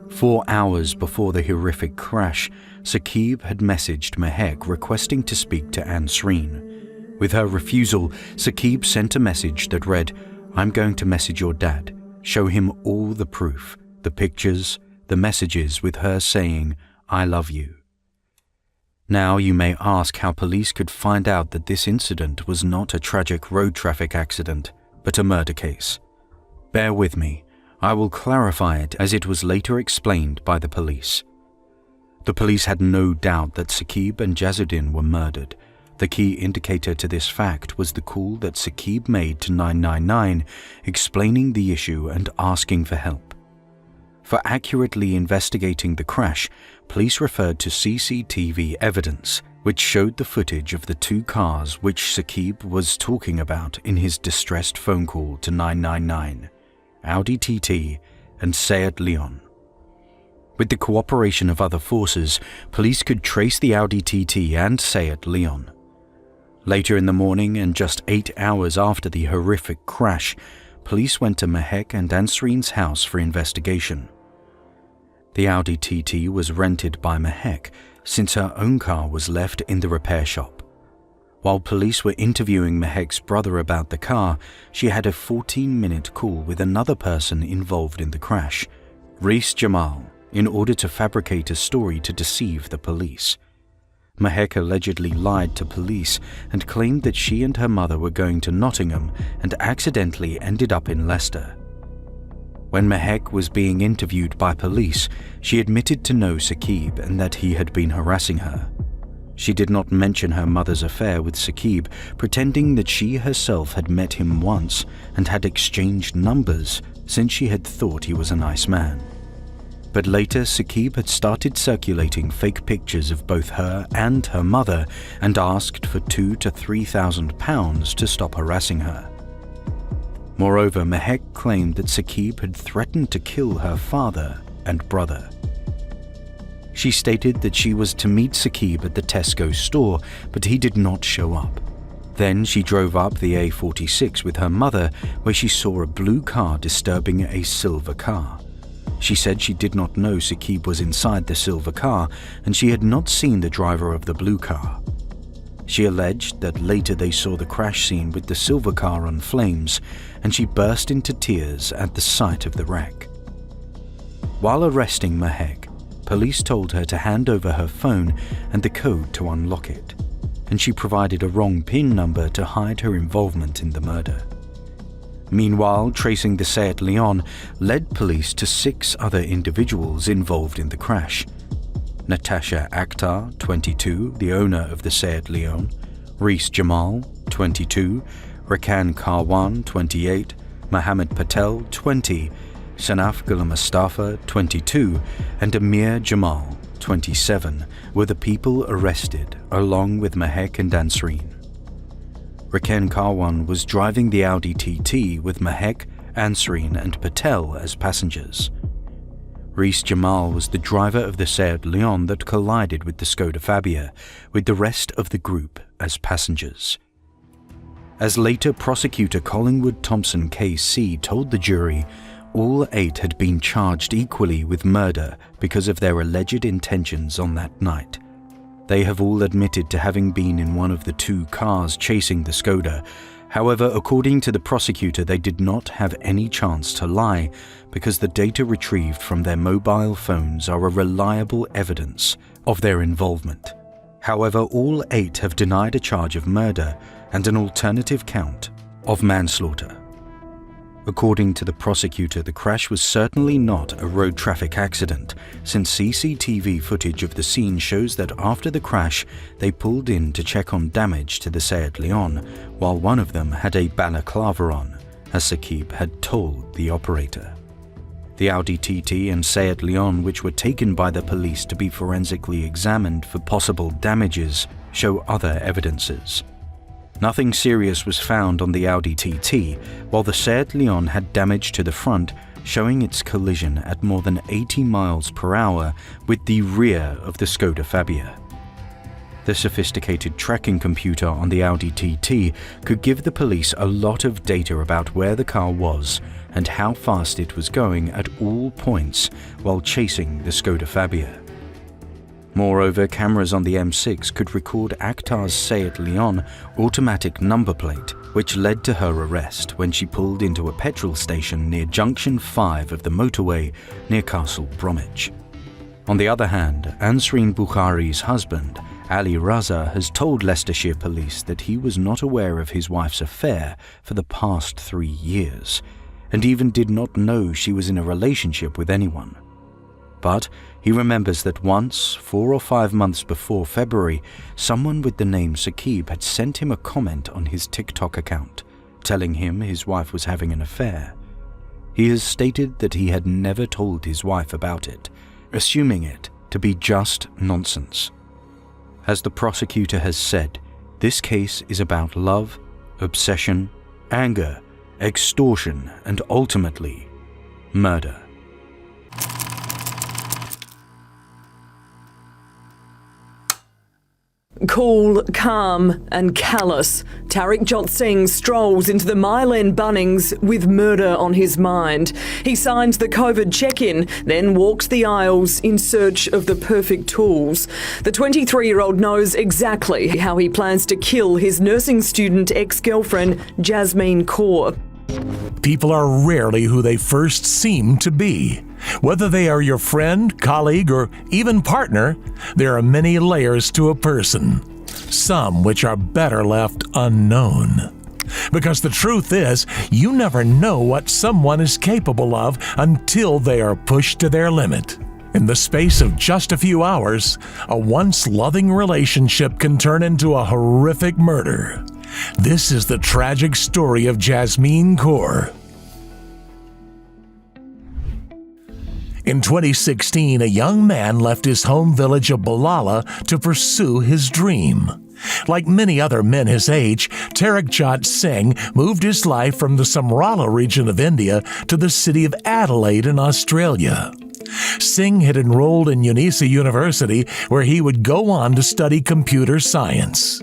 4 hours before the horrific crash, Saqib had messaged Mahek requesting to speak to Ansareen. With her refusal, Saqib sent a message that read, "I'm going to message your dad. Show him all the proof, the pictures, the messages with her saying, 'I love you.'" Now you may ask how police could find out that this incident was not a tragic road traffic accident, but a murder case. Bear with me. I will clarify it as it was later explained by the police. The police had no doubt that Saqib and Jazuddin were murdered. The key indicator to this fact was the call that Saqib made to 999, explaining the issue and asking for help. For accurately investigating the crash, police referred to CCTV evidence, which showed the footage of the two cars which Saqib was talking about in his distressed phone call to 999, Audi TT and Seat Leon. With the cooperation of other forces, police could trace the Audi TT and Seat Leon. Later in the morning, and just 8 hours after the horrific crash, police went to Mahek and Ansareen's house for investigation. The Audi TT was rented by Mahek since her own car was left in the repair shop. While police were interviewing Mahek's brother about the car, she had a 14-minute call with another person involved in the crash, Reese Jamal, in order to fabricate a story to deceive the police. Mahek allegedly lied to police and claimed that she and her mother were going to Nottingham and accidentally ended up in Leicester. When Mahek was being interviewed by police, she admitted to know Saqib and that he had been harassing her. She did not mention her mother's affair with Saqib, pretending that she herself had met him once and had exchanged numbers since she had thought he was a nice man. But later, Saqib had started circulating fake pictures of both her and her mother and asked for £2,000 to £3,000 to stop harassing her. Moreover, Mehek claimed that Saqib had threatened to kill her father and brother. She stated that she was to meet Saqib at the Tesco store, but he did not show up. Then she drove up the A46 with her mother, where she saw a blue car disturbing a silver car. She said she did not know Saqib was inside the silver car, and she had not seen the driver of the blue car. She alleged that later they saw the crash scene with the silver car on flames, and she burst into tears at the sight of the wreck. While arresting Mehek, police told her to hand over her phone and the code to unlock it, and she provided a wrong PIN number to hide her involvement in the murder. Meanwhile, tracing the Seat Leon led police to 6 other individuals involved in the crash. Natasha Akhtar, 22, the owner of the Seat Leon, Rees Jamal, 22, Rakan Karwan, 28, Mohammed Patel, 20, Sanaf Gul Mustafa, 22, and Amir Jamal, 27, were the people arrested, along with Mehek and Ansreen. Rakan Karwan was driving the Audi TT with Mehek, Ansreen, and Patel as passengers. Rees Jamal was the driver of the Seat Leon that collided with the Skoda Fabia, with the rest of the group as passengers. As later prosecutor Collingwood Thompson KC told the jury, all 8 had been charged equally with murder because of their alleged intentions on that night. They have all admitted to having been in one of the 2 cars chasing the Skoda. However, according to the prosecutor, they did not have any chance to lie because the data retrieved from their mobile phones are a reliable evidence of their involvement. However, all 8 have denied a charge of murder and an alternative count of manslaughter. According to the prosecutor, the crash was certainly not a road traffic accident, since CCTV footage of the scene shows that after the crash, they pulled in to check on damage to the Seat Leon, while one of them had a balaclava on, as Saqib had told the operator. The Audi TT and Seat Leon, which were taken by the police to be forensically examined for possible damages, show other evidences. Nothing serious was found on the Audi TT, while the Seat Leon had damage to the front, showing its collision at more than 80 miles per hour with the rear of the Skoda Fabia. The sophisticated tracking computer on the Audi TT could give the police a lot of data about where the car was and how fast it was going at all points while chasing the Skoda Fabia. Moreover, cameras on the M6 could record Akhtar's Seat Leon automatic number plate, which led to her arrest when she pulled into a petrol station near Junction 5 of the motorway near Castle Bromwich. On the other hand, Ansreen Bukhari's husband, Ali Raza, has told Leicestershire police that he was not aware of his wife's affair for the past 3 years, and even did not know she was in a relationship with anyone. But he remembers that once, 4 or 5 months before February, someone with the name Saqib had sent him a comment on his TikTok account, telling him his wife was having an affair. He has stated that he had never told his wife about it, assuming it to be just nonsense. As the prosecutor has said, this case is about love, obsession, anger, extortion, and ultimately, murder. Cool, calm and callous, Tarakjot Singh strolls into the Mile End Bunnings with murder on his mind. He signs the COVID check-in, then walks the aisles in search of the perfect tools. The 23-year-old knows exactly how he plans to kill his nursing student ex-girlfriend, Jasmine Kaur. People are rarely who they first seem to be. Whether they are your friend, colleague, or even partner, there are many layers to a person, some which are better left unknown. Because the truth is, you never know what someone is capable of until they are pushed to their limit. In the space of just a few hours, a once loving relationship can turn into a horrific murder. This is the tragic story of Jasmine Kaur. In 2016, a young man left his home village of Balala to pursue his dream. Like many other men his age, Tarakjot Singh moved his life from the Samrala region of India to the city of Adelaide in Australia. Singh had enrolled in UNISA University, where he would go on to study computer science.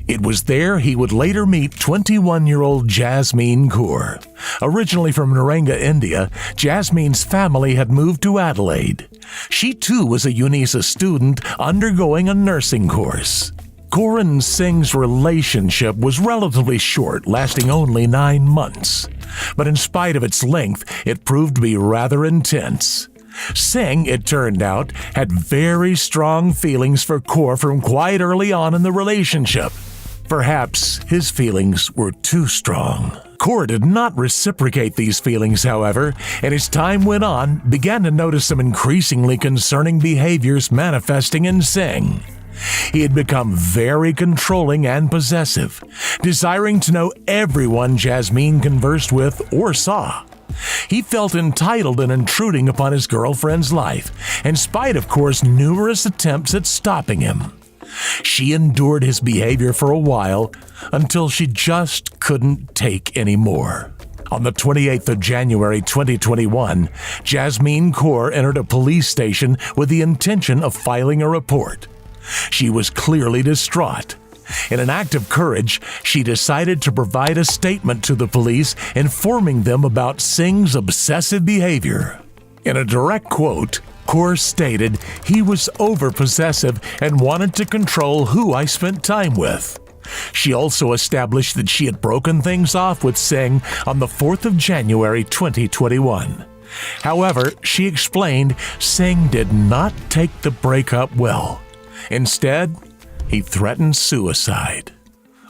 It was there he would later meet 21-year-old Jasmine Kaur. Originally from Naranga, India, Jasmine's family had moved to Adelaide. She too was a UNISA student undergoing a nursing course. Kaur and Singh's relationship was relatively short, lasting only 9 months. But in spite of its length, it proved to be rather intense. Singh, it turned out, had very strong feelings for Kaur from quite early on in the relationship. Perhaps his feelings were too strong. Kaur did not reciprocate these feelings, however, and as time went on, began to notice some increasingly concerning behaviors manifesting in Singh. He had become very controlling and possessive, desiring to know everyone Jasmine conversed with or saw. He felt entitled in intruding upon his girlfriend's life, in spite of Kaur's numerous attempts at stopping him. She endured his behavior for a while until she just couldn't take any more. On the 28th of January 2021, Jasmine Kaur entered a police station with the intention of filing a report. She was clearly distraught. In an act of courage, she decided to provide a statement to the police informing them about Singh's obsessive behavior. In a direct quote, Kaur stated, "He was over-possessive and wanted to control who I spent time with." She also established that she had broken things off with Singh on the 4th of January 2021. However, she explained Singh did not take the breakup well. Instead, he threatened suicide.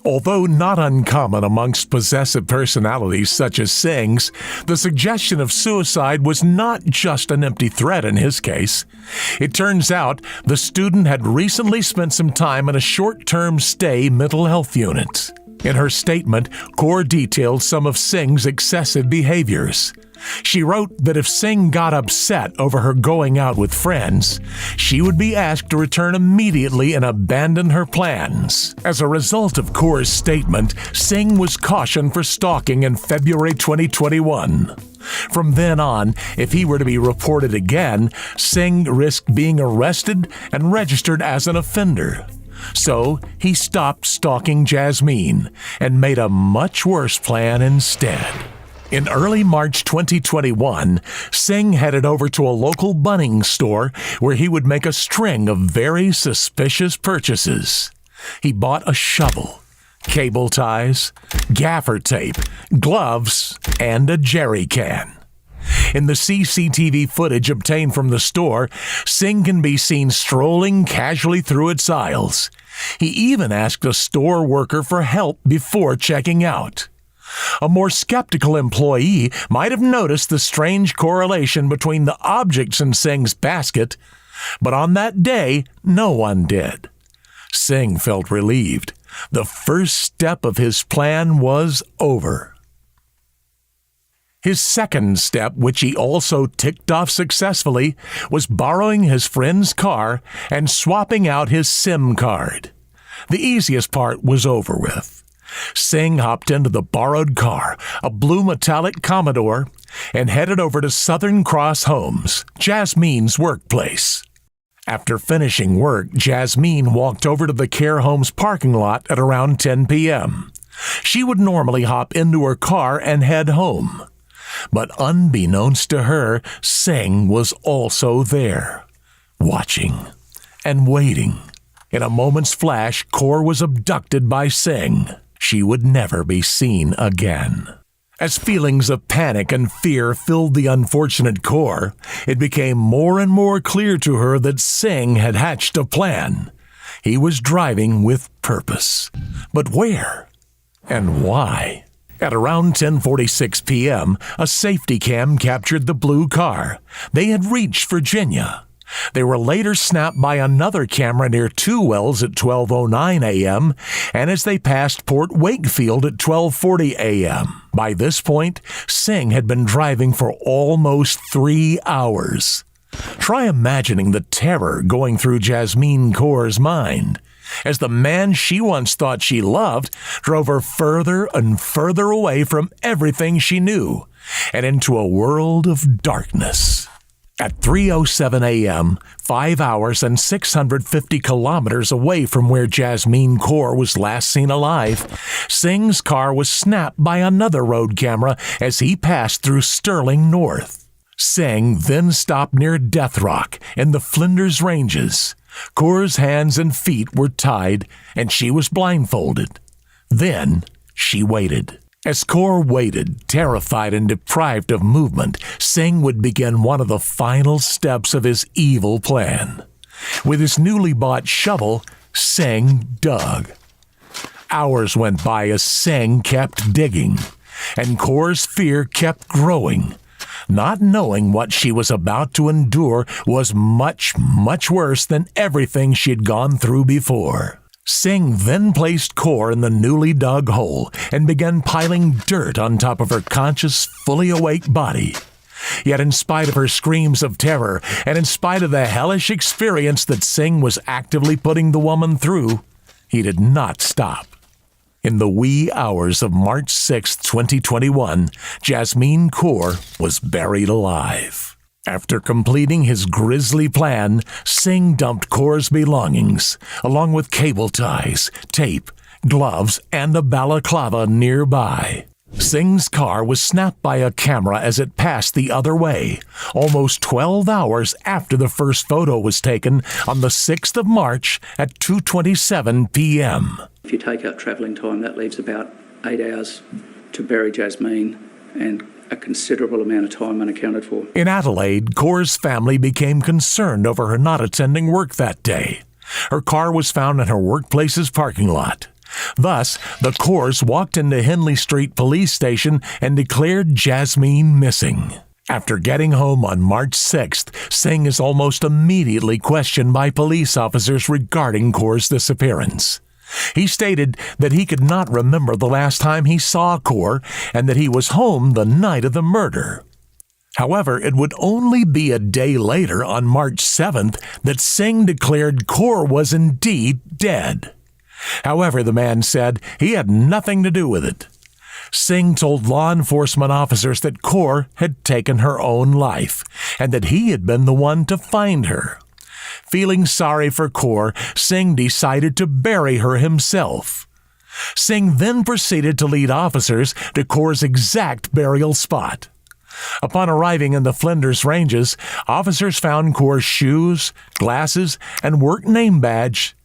Although not uncommon amongst possessive personalities such as Singh's, the suggestion of suicide was not just an empty threat in his case. It turns out the student had recently spent some time in a short-term stay mental health unit. In her statement, Kaur detailed some of Singh's excessive behaviors. She wrote that if Singh got upset over her going out with friends, she would be asked to return immediately and abandon her plans. As a result of Kaur's statement, Singh was cautioned for stalking in February 2021. From then on, if he were to be reported again, Singh risked being arrested and registered as an offender. So he stopped stalking Jasmine and made a much worse plan instead. In early March 2021, Singh headed over to a local Bunnings store where he would make a string of very suspicious purchases. He bought a shovel, cable ties, gaffer tape, gloves, and a jerry can. In the CCTV footage obtained from the store, Singh can be seen strolling casually through its aisles. He even asked a store worker for help before checking out. A more skeptical employee might have noticed the strange correlation between the objects in Singh's basket, but on that day, no one did. Singh felt relieved. The first step of his plan was over. His second step, which he also ticked off successfully, was borrowing his friend's car and swapping out his SIM card. The easiest part was over with. Singh hopped into the borrowed car, a blue metallic Commodore, and headed over to Southern Cross Homes, Jasmine's workplace. After finishing work, Jasmine walked over to the care home's parking lot at around 10 p.m. She would normally hop into her car and head home. But unbeknownst to her, Singh was also there, watching and waiting. In a moment's flash, Kaur was abducted by Singh. She would never be seen again. As feelings of panic and fear filled the unfortunate Kaur, it became more and more clear to her that Singh had hatched a plan. He was driving with purpose. But where? And why? At around 10:46 p.m., a safety cam captured the blue car. They had reached Virginia. They were later snapped by another camera near Two Wells at 12:09 a.m. and as they passed Port Wakefield at 12:40 a.m. By this point, Singh had been driving for almost 3 hours. Try imagining the terror going through Jasmine Kaur's mind as the man she once thought she loved drove her further and further away from everything she knew and into a world of darkness. At 3:07 a.m., 5 hours and 650 kilometers away from where Jasmine Kaur was last seen alive, Singh's car was snapped by another road camera as he passed through Sterling North. Singh then stopped near Death Rock in the Flinders Ranges. Kaur's hands and feet were tied, and she was blindfolded. Then she waited. As Kaur waited, terrified and deprived of movement, Singh would begin one of the final steps of his evil plan. With his newly bought shovel, Singh dug. Hours went by as Singh kept digging, and Kaur's fear kept growing. Not knowing what she was about to endure was much, much worse than everything she had gone through before. Singh then placed Kaur in the newly dug hole and began piling dirt on top of her conscious, fully awake body. Yet in spite of her screams of terror, and in spite of the hellish experience that Singh was actively putting the woman through, he did not stop. In the wee hours of March 6, 2021, Jasmine Kaur was buried alive. After completing his grisly plan, Singh dumped Kaur's belongings, along with cable ties, tape, gloves, and a balaclava nearby. Singh's car was snapped by a camera as it passed the other way, almost 12 hours after the first photo was taken on the 6th of March at 2:27 p.m. If you take out travelling time, that leaves about 8 hours to bury Jasmine, and a considerable amount of time unaccounted for. In Adelaide, Kaur's family became concerned over her not attending work that day. Her car was found in her workplace's parking lot. Thus, the Kaurs walked into Henley Street Police Station and declared Jasmine missing. After getting home on March 6th, Singh is almost immediately questioned by police officers regarding Kaur's disappearance. He stated that he could not remember the last time he saw Kaur and that he was home the night of the murder. However, it would only be a day later, on March 7th, that Singh declared Kaur was indeed dead. However, the man said he had nothing to do with it. Singh told law enforcement officers that Kaur had taken her own life and that he had been the one to find her. Feeling sorry for Kaur, Singh decided to bury her himself. Singh then proceeded to lead officers to Kaur's exact burial spot. Upon arriving in the Flinders Ranges, officers found Kaur's shoes, glasses, and work name badge,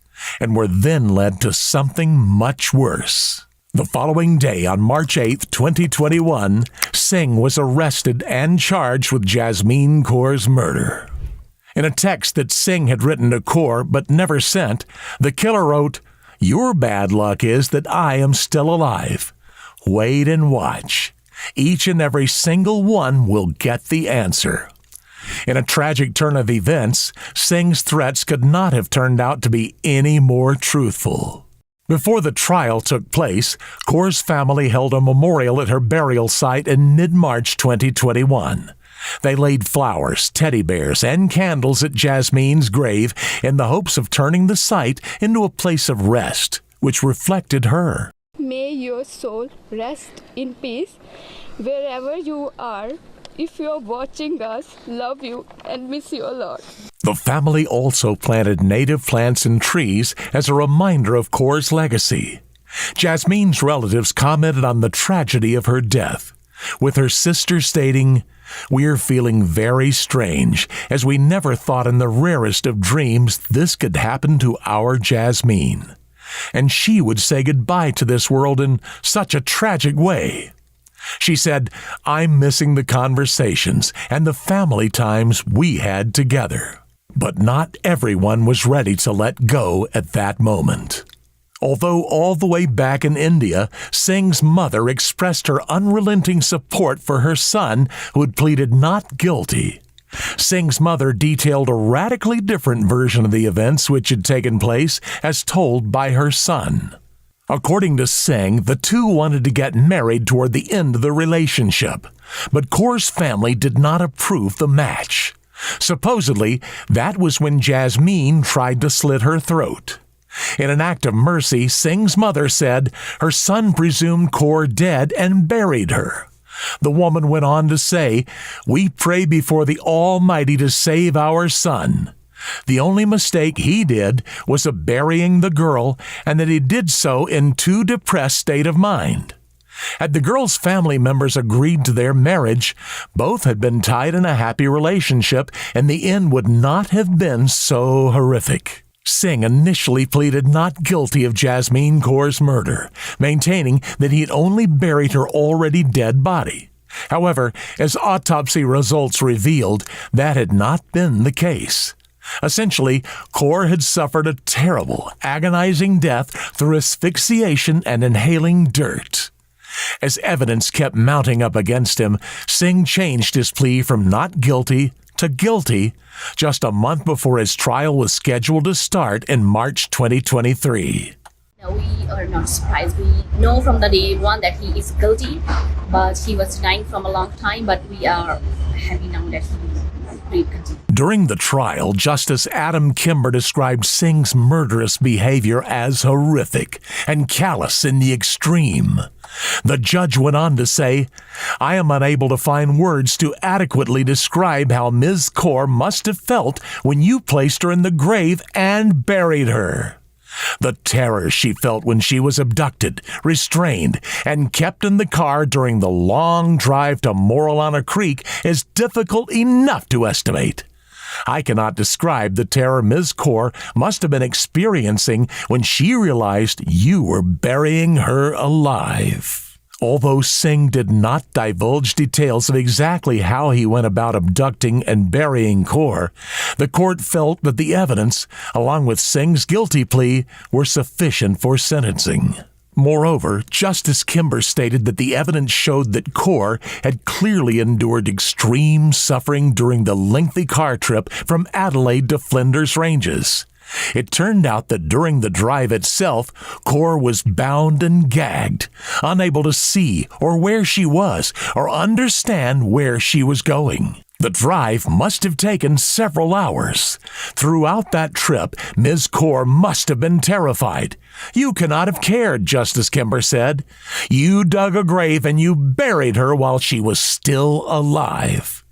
and were then led to something much worse. The following day, on March 8, 2021, Singh was arrested and charged with Jasmine Kaur's murder. In a text that Singh had written to Kaur but never sent, the killer wrote, "Your bad luck is that I am still alive. Wait and watch. Each and every single one will get the answer." In a tragic turn of events, Singh's threats could not have turned out to be any more truthful. Before the trial took place, Kaur's family held a memorial at her burial site in mid-March 2021. They laid flowers, teddy bears, and candles at Jasmine's grave in the hopes of turning the site into a place of rest, which reflected her. May your soul rest in peace wherever you are. If you're watching us, love you and miss you a lot. The family also planted native plants and trees as a reminder of Kaur's legacy. Jasmine's relatives commented on the tragedy of her death, with her sister stating, "We're feeling very strange, as we never thought in the rarest of dreams this could happen to our Jasmine. And she would say goodbye to this world in such a tragic way." She said, "I'm missing the conversations and the family times we had together." But not everyone was ready to let go at that moment. Although all the way back in India, Singh's mother expressed her unrelenting support for her son, who had pleaded not guilty. Singh's mother detailed a radically different version of the events which had taken place as told by her son. According to Singh, the two wanted to get married toward the end of the relationship, but Kaur's family did not approve the match. Supposedly, that was when Jasmine tried to slit her throat. In an act of mercy, Singh's mother said her son presumed Kaur dead and buried her. The woman went on to say, "We pray before the Almighty to save our son. The only mistake he did was of burying the girl, and that he did so in too depressed state of mind." Had the girl's family members agreed to their marriage, both had been tied in a happy relationship, and the end would not have been so horrific. Singh initially pleaded not guilty of Jasmine Kaur's murder, maintaining that he had only buried her already dead body. However, as autopsy results revealed, that had not been the case. Essentially, Kaur had suffered a terrible, agonizing death through asphyxiation and inhaling dirt. As evidence kept mounting up against him, Singh changed his plea from not guilty to guilty just a month before his trial was scheduled to start in March 2023. No, we are not surprised. We know from the day one that he is guilty, but he was denying from a long time, but we are happy now that he pleaded guilty. During the trial, Justice Adam Kimber described Singh's murderous behavior as horrific and callous in the extreme. The judge went on to say, "I am unable to find words to adequately describe how Ms. Kaur must have felt when you placed her in the grave and buried her. The terror she felt when she was abducted, restrained, and kept in the car during the long drive to Morilana Creek is difficult enough to estimate. I cannot describe the terror Ms. Kaur must have been experiencing when she realized you were burying her alive." Although Singh did not divulge details of exactly how he went about abducting and burying Kaur, the court felt that the evidence, along with Singh's guilty plea, were sufficient for sentencing. Moreover, Justice Kimber stated that the evidence showed that Kaur had clearly endured extreme suffering during the lengthy car trip from Adelaide to Flinders Ranges. It turned out that during the drive itself, Kaur was bound and gagged, unable to see or where she was or understand where she was going. The drive must have taken several hours. Throughout that trip, Ms. Kaur must have been terrified. "You cannot have cared," Justice Kimber said. "You dug a grave and you buried her while she was still alive."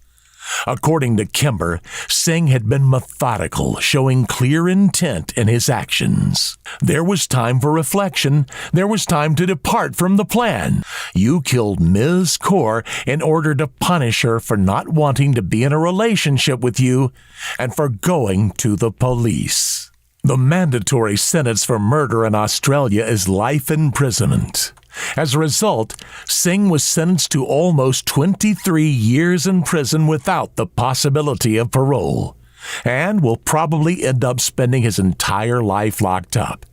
According to Kimber, Singh had been methodical, showing clear intent in his actions. There was time for reflection. There was time to depart from the plan. You killed Ms. Kaur in order to punish her for not wanting to be in a relationship with you and for going to the police. The mandatory sentence for murder in Australia is life imprisonment. As a result, Singh was sentenced to almost 23 years in prison without the possibility of parole, and will probably end up spending his entire life locked up.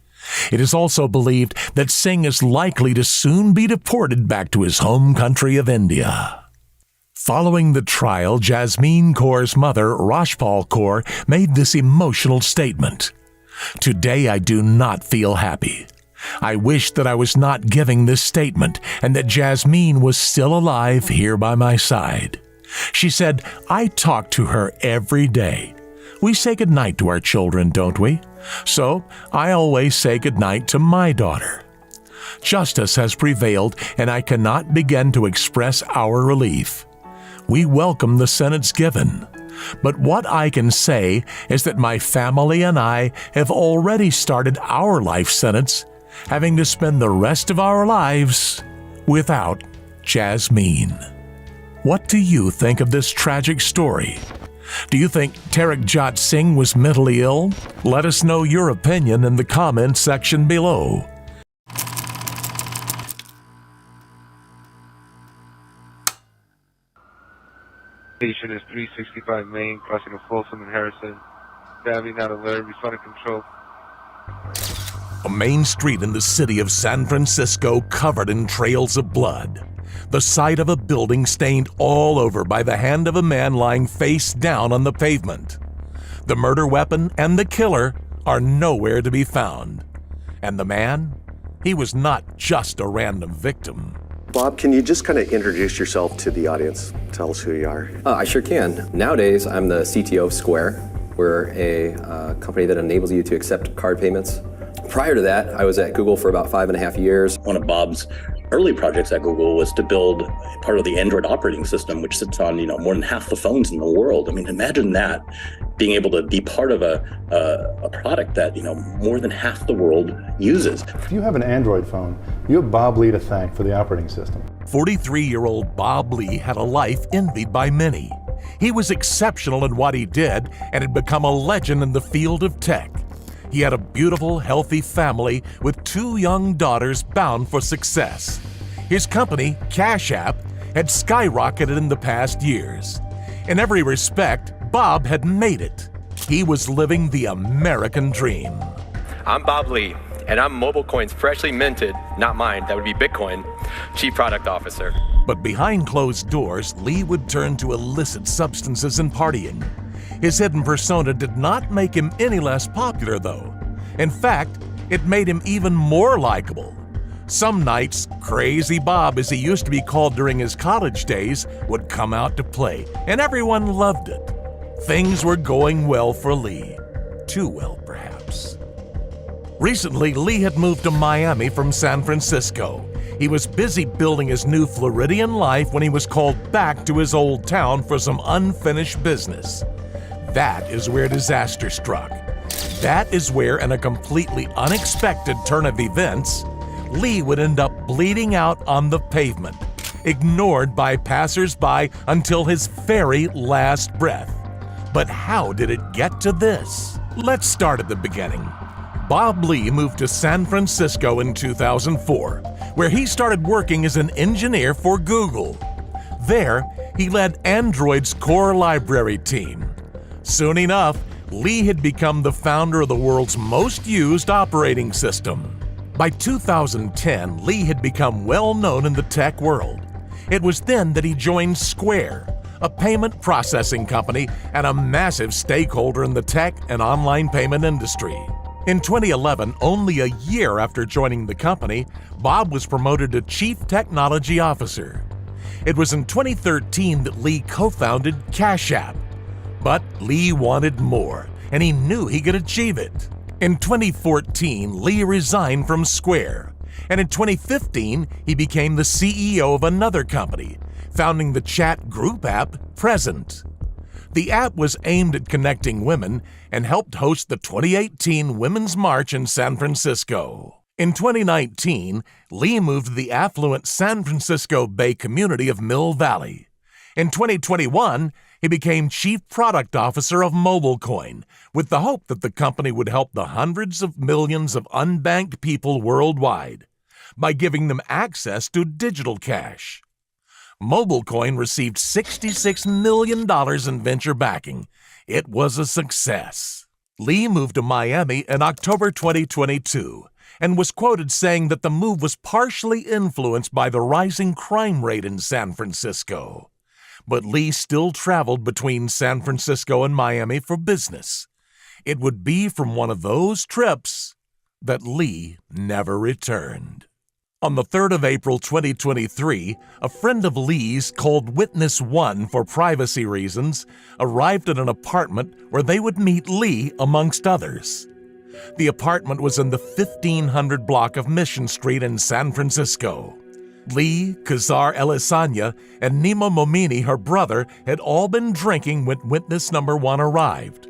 It is also believed that Singh is likely to soon be deported back to his home country of India. Following the trial, Jasmine Kaur's mother, Rajpal Kaur, made this emotional statement. "Today I do not feel happy. I wish that I was not giving this statement and that Jasmine was still alive here by my side." She said, "I talk to her every day. We say goodnight to our children, don't we? So I always say goodnight to my daughter." Justice has prevailed, and I cannot begin to express our relief. We welcome the sentence given. But what I can say is that my family and I have already started our life sentence, having to spend the rest of our lives without Jasmine. What do you think of this tragic story? Do you think Tarakjot Singh was mentally ill? Let us know your opinion in the comments section below. Station is 365 Main, crossing of Folsom and Harrison. Family not alert, responding control. A main street in the city of San Francisco covered in trails of blood. The side of a building stained all over by the hand of a man lying face down on the pavement. The murder weapon and the killer are nowhere to be found. And the man He was not just a random victim. Bob, can you just kind of introduce yourself to the audience? Tell us who you are. I sure can. Nowadays, I'm the CTO of Square. We're a company that enables you to accept card payments. Prior to that, I was at Google for about 5.5 years. One of Bob's early projects at Google was to build part of the Android operating system, which sits on more than half the phones in the world. I mean, imagine that, being able to be part of a product that more than half the world uses. If you have an Android phone, you have Bob Lee to thank for the operating system. 43-year-old Bob Lee had a life envied by many. He was exceptional in what he did and had become a legend in the field of tech. He had a beautiful, healthy family with 2 young daughters bound for success. His company, Cash App, had skyrocketed in the past years. In every respect, Bob had made it. He was living the American dream. I'm Bob Lee, and I'm MobileCoin's freshly minted, not mine, that would be Bitcoin, Chief Product Officer. But behind closed doors, Lee would turn to illicit substances and partying. His hidden persona did not make him any less popular, though. In fact, it made him even more likable. Some nights, Crazy Bob, as he used to be called during his college days, would come out to play, and everyone loved it. Things were going well for Lee. Too well, perhaps. Recently, Lee had moved to Miami from San Francisco. He was busy building his new Floridian life when he was called back to his old town for some unfinished business. That is where disaster struck. That is where, in a completely unexpected turn of events, Lee would end up bleeding out on the pavement, ignored by passers-by until his very last breath. But how did it get to this? Let's start at the beginning. Bob Lee moved to San Francisco in 2004, where he started working as an engineer for Google. There, he led Android's core library team. Soon enough, Lee had become the founder of the world's most used operating system. By 2010, Lee had become well known in the tech world. It was then that he joined Square, a payment processing company and a massive stakeholder in the tech and online payment industry. In 2011, only a year after joining the company, Bob was promoted to Chief Technology Officer. It was in 2013 that Lee co-founded Cash App. But Lee wanted more, and he knew he could achieve it. In 2014, Lee resigned from Square, and in 2015, he became the CEO of another company, founding the chat group app Present. The app was aimed at connecting women and helped host the 2018 Women's March in San Francisco. In 2019, Lee moved to the affluent San Francisco Bay community of Mill Valley. In 2021, he became Chief Product Officer of MobileCoin, with the hope that the company would help the hundreds of millions of unbanked people worldwide by giving them access to digital cash. MobileCoin received $66 million in venture backing. It was a success. Lee moved to Miami in October 2022 and was quoted saying that the move was partially influenced by the rising crime rate in San Francisco. But Lee still traveled between San Francisco and Miami for business. It would be from one of those trips that Lee never returned. On the 3rd of April 2023, a friend of Lee's called Witness 1 for privacy reasons arrived at an apartment where they would meet Lee amongst others. The apartment was in the 1500 block of Mission Street in San Francisco. Lee, Kazar Elisanya, and Nima Momini, her brother, had all been drinking when witness number 1 arrived.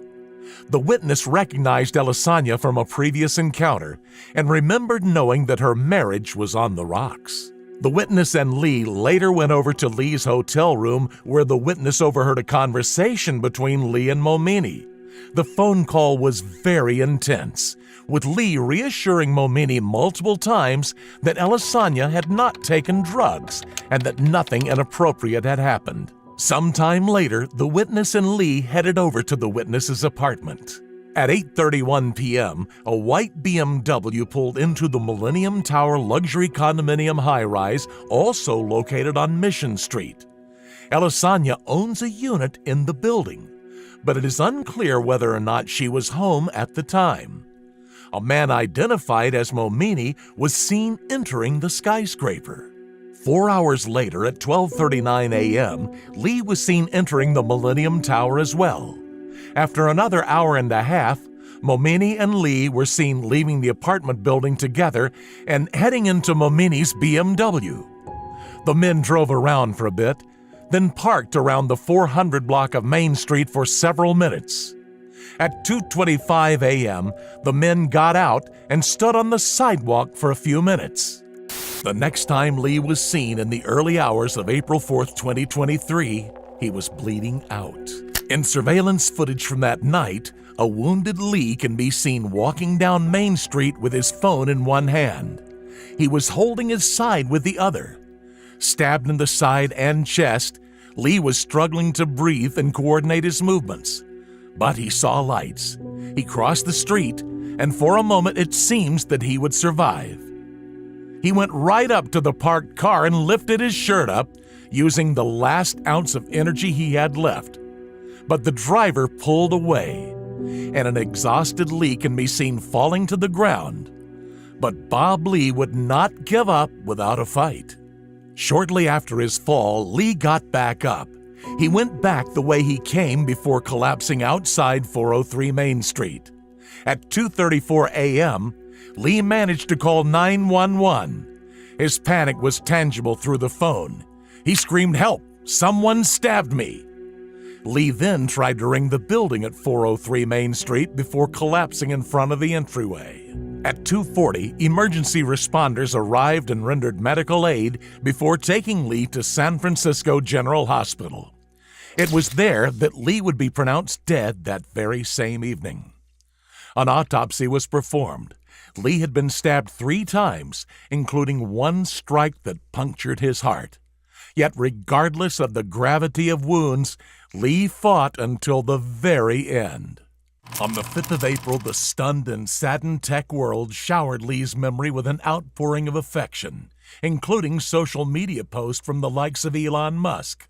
The witness recognized Elisanya from a previous encounter and remembered knowing that her marriage was on the rocks. The witness and Lee later went over to Lee's hotel room where the witness overheard a conversation between Lee and Momini. The phone call was very intense, with Lee reassuring Momini multiple times that Elisanya had not taken drugs and that nothing inappropriate had happened. Sometime later, the witness and Lee headed over to the witness's apartment. At 8:31 p.m., a white BMW pulled into the Millennium Tower luxury condominium high-rise, also located on Mission Street. Elisanya owns a unit in the building, but it is unclear whether or not she was home at the time. A man identified as Momini was seen entering the skyscraper. 4 hours later at 12:39 a.m., Lee was seen entering the Millennium Tower as well. After another hour and a half, Momini and Lee were seen leaving the apartment building together and heading into Momini's BMW. The men drove around for a bit, then parked around the 400 block of Main Street for several minutes. At 2:25 a.m., the men got out and stood on the sidewalk for a few minutes. The next time Lee was seen in the early hours of April 4, 2023, he was bleeding out. In surveillance footage from that night, a wounded Lee can be seen walking down Main Street with his phone in one hand. He was holding his side with the other. Stabbed in the side and chest, Lee was struggling to breathe and coordinate his movements. But he saw lights. He crossed the street, and for a moment it seems that he would survive. He went right up to the parked car and lifted his shirt up, using the last ounce of energy he had left. But the driver pulled away, and an exhausted Lee can be seen falling to the ground. But Bob Lee would not give up without a fight. Shortly after his fall, Lee got back up. He went back the way he came before collapsing outside 403 Main Street. At 2:34 a.m., Lee managed to call 911. His panic was tangible through the phone. He screamed, "Help! Someone stabbed me!" Lee then tried to ring the building at 403 Main Street before collapsing in front of the entryway. At 2:40, emergency responders arrived and rendered medical aid before taking Lee to San Francisco General Hospital. It was there that Lee would be pronounced dead that very same evening. An autopsy was performed. Lee had been stabbed 3 times, including one strike that punctured his heart. Yet regardless of the gravity of wounds, Lee fought until the very end. On the 5th of April, the stunned and saddened tech world showered Lee's memory with an outpouring of affection, including social media posts from the likes of Elon Musk.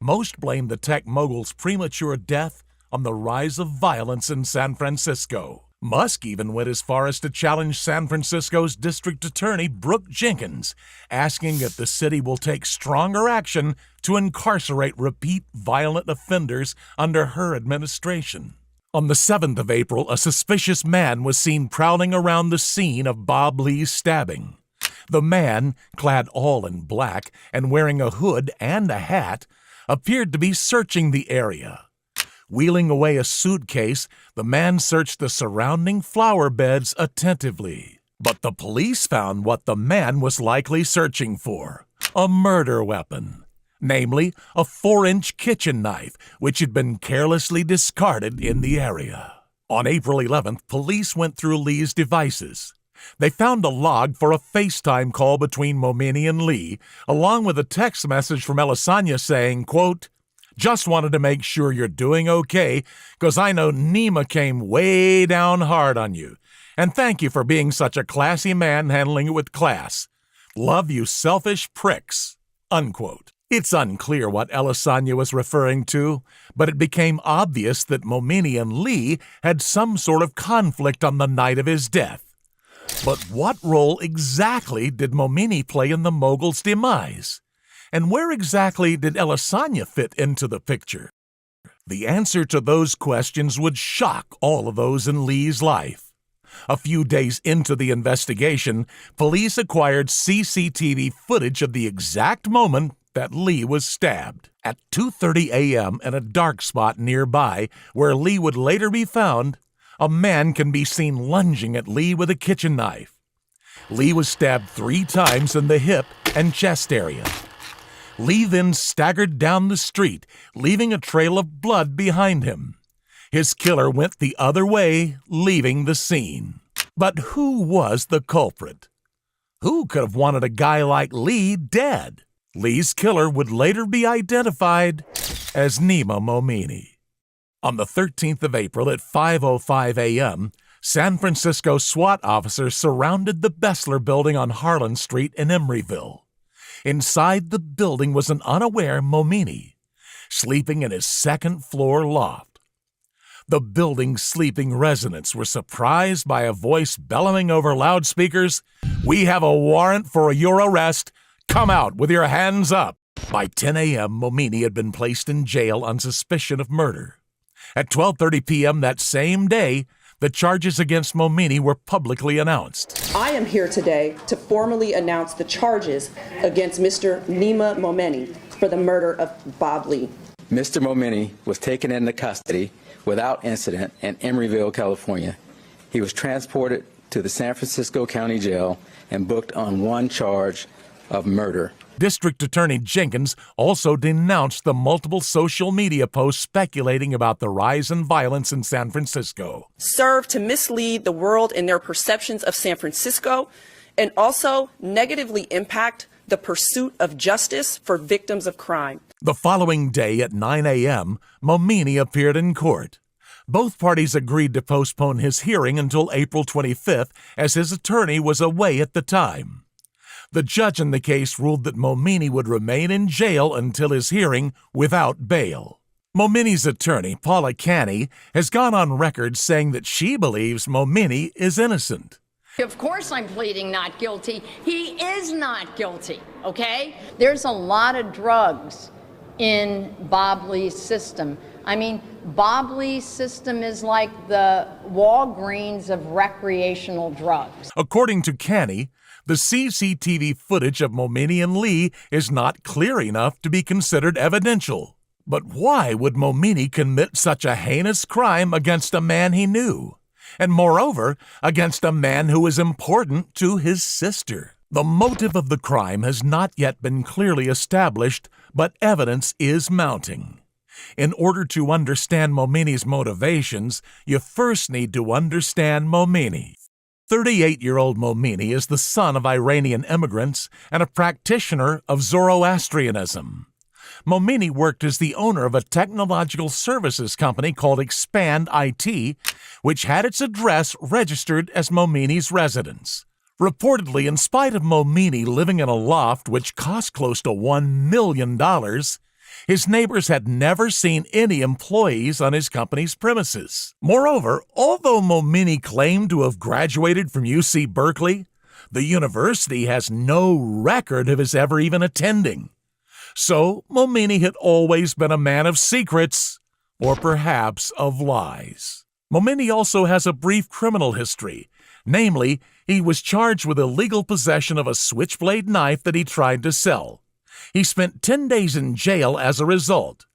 Most blamed the tech mogul's premature death on the rise of violence in San Francisco. Musk even went as far as to challenge San Francisco's district attorney, Brooke Jenkins, asking if the city will take stronger action to incarcerate repeat violent offenders under her administration. On the 7th of April, a suspicious man was seen prowling around the scene of Bob Lee's stabbing. The man, clad all in black and wearing a hood and a hat, appeared to be searching the area. Wheeling away a suitcase, the man searched the surrounding flower beds attentively. But the police found what the man was likely searching for: a murder weapon. Namely, a 4-inch kitchen knife, which had been carelessly discarded in the area. On April 11th, police went through Lee's devices. They found a log for a FaceTime call between Momini and Lee, along with a text message from Elisanya saying, quote, "Just wanted to make sure you're doing okay, 'cause I know Nima came way down hard on you. And thank you for being such a classy man handling it with class. Love, you selfish pricks." Unquote. It's unclear what Elisanya was referring to, but it became obvious that Momini and Lee had some sort of conflict on the night of his death. But what role exactly did Momini play in the mogul's demise? And where exactly did Elisanya fit into the picture? The answer to those questions would shock all of those in Lee's life. A few days into the investigation, police acquired CCTV footage of the exact moment that Lee was stabbed. At 2:30 a.m. in a dark spot nearby, where Lee would later be found, a man can be seen lunging at Lee with a kitchen knife. Lee was stabbed 3 times in the hip and chest area. Lee then staggered down the street, leaving a trail of blood behind him. His killer went the other way, leaving the scene. But who was the culprit? Who could have wanted a guy like Lee dead? Lee's killer would later be identified as Nima Momini. On the 13th of April at 5:05 a.m., San Francisco SWAT officers surrounded the Bessler building on Harlan Street in Emeryville. Inside the building was an unaware Momini, sleeping in his second-floor loft. The building's sleeping residents were surprised by a voice bellowing over loudspeakers, "We have a warrant for your arrest. Come out with your hands up." By 10 a.m., Momini had been placed in jail on suspicion of murder. At 12:30 p.m. that same day, the charges against Momini were publicly announced. I am here today to formally announce the charges against Mr. Nima Momeni for the murder of Bob Lee. Mr. Momeni was taken into custody without incident in Emeryville, California. He was transported to the San Francisco County Jail and booked on one charge of murder. District Attorney Jenkins also denounced the multiple social media posts speculating about the rise in violence in San Francisco. Serve to mislead the world in their perceptions of San Francisco and also negatively impact the pursuit of justice for victims of crime. The following day at 9 a.m., Momini appeared in court. Both parties agreed to postpone his hearing until April 25th, as his attorney was away at the time. The judge in the case ruled that Momini would remain in jail until his hearing without bail. Momini's attorney, Paula Canny, has gone on record saying that she believes Momini is innocent. Of course I'm pleading not guilty. He is not guilty, okay? There's a lot of drugs in Bob Lee's system. I mean, Bob Lee's system is like the Walgreens of recreational drugs. According to Canny, the CCTV footage of Momini and Lee is not clear enough to be considered evidential. But why would Momini commit such a heinous crime against a man he knew? And moreover, against a man who is important to his sister. The motive of the crime has not yet been clearly established, but evidence is mounting. In order to understand Momini's motivations, you first need to understand Momini. 38-year-old Momini is the son of Iranian immigrants and a practitioner of Zoroastrianism. Momini worked as the owner of a technological services company called Expand IT, which had its address registered as Momini's residence. Reportedly, in spite of Momini living in a loft which cost close to $1 million, his neighbors had never seen any employees on his company's premises. Moreover, although Momini claimed to have graduated from UC Berkeley, the university has no record of his ever even attending. So, Momini had always been a man of secrets, or perhaps of lies. Momini also has a brief criminal history. Namely, he was charged with illegal possession of a switchblade knife that he tried to sell. He spent 10 days in jail as a result.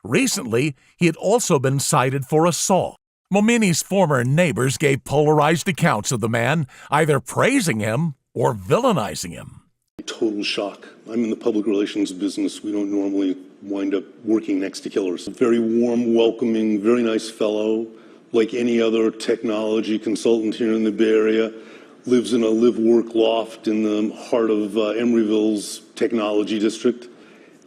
Recently, he had also been cited for assault. Momini's former neighbors gave polarized accounts of the man, either praising him or villainizing him. Total shock. I'm in the public relations business. We don't normally wind up working next to killers. Very warm, welcoming, very nice fellow, like any other technology consultant here in the Bay Area. Lives in a live-work loft in the heart of Emeryville's technology district,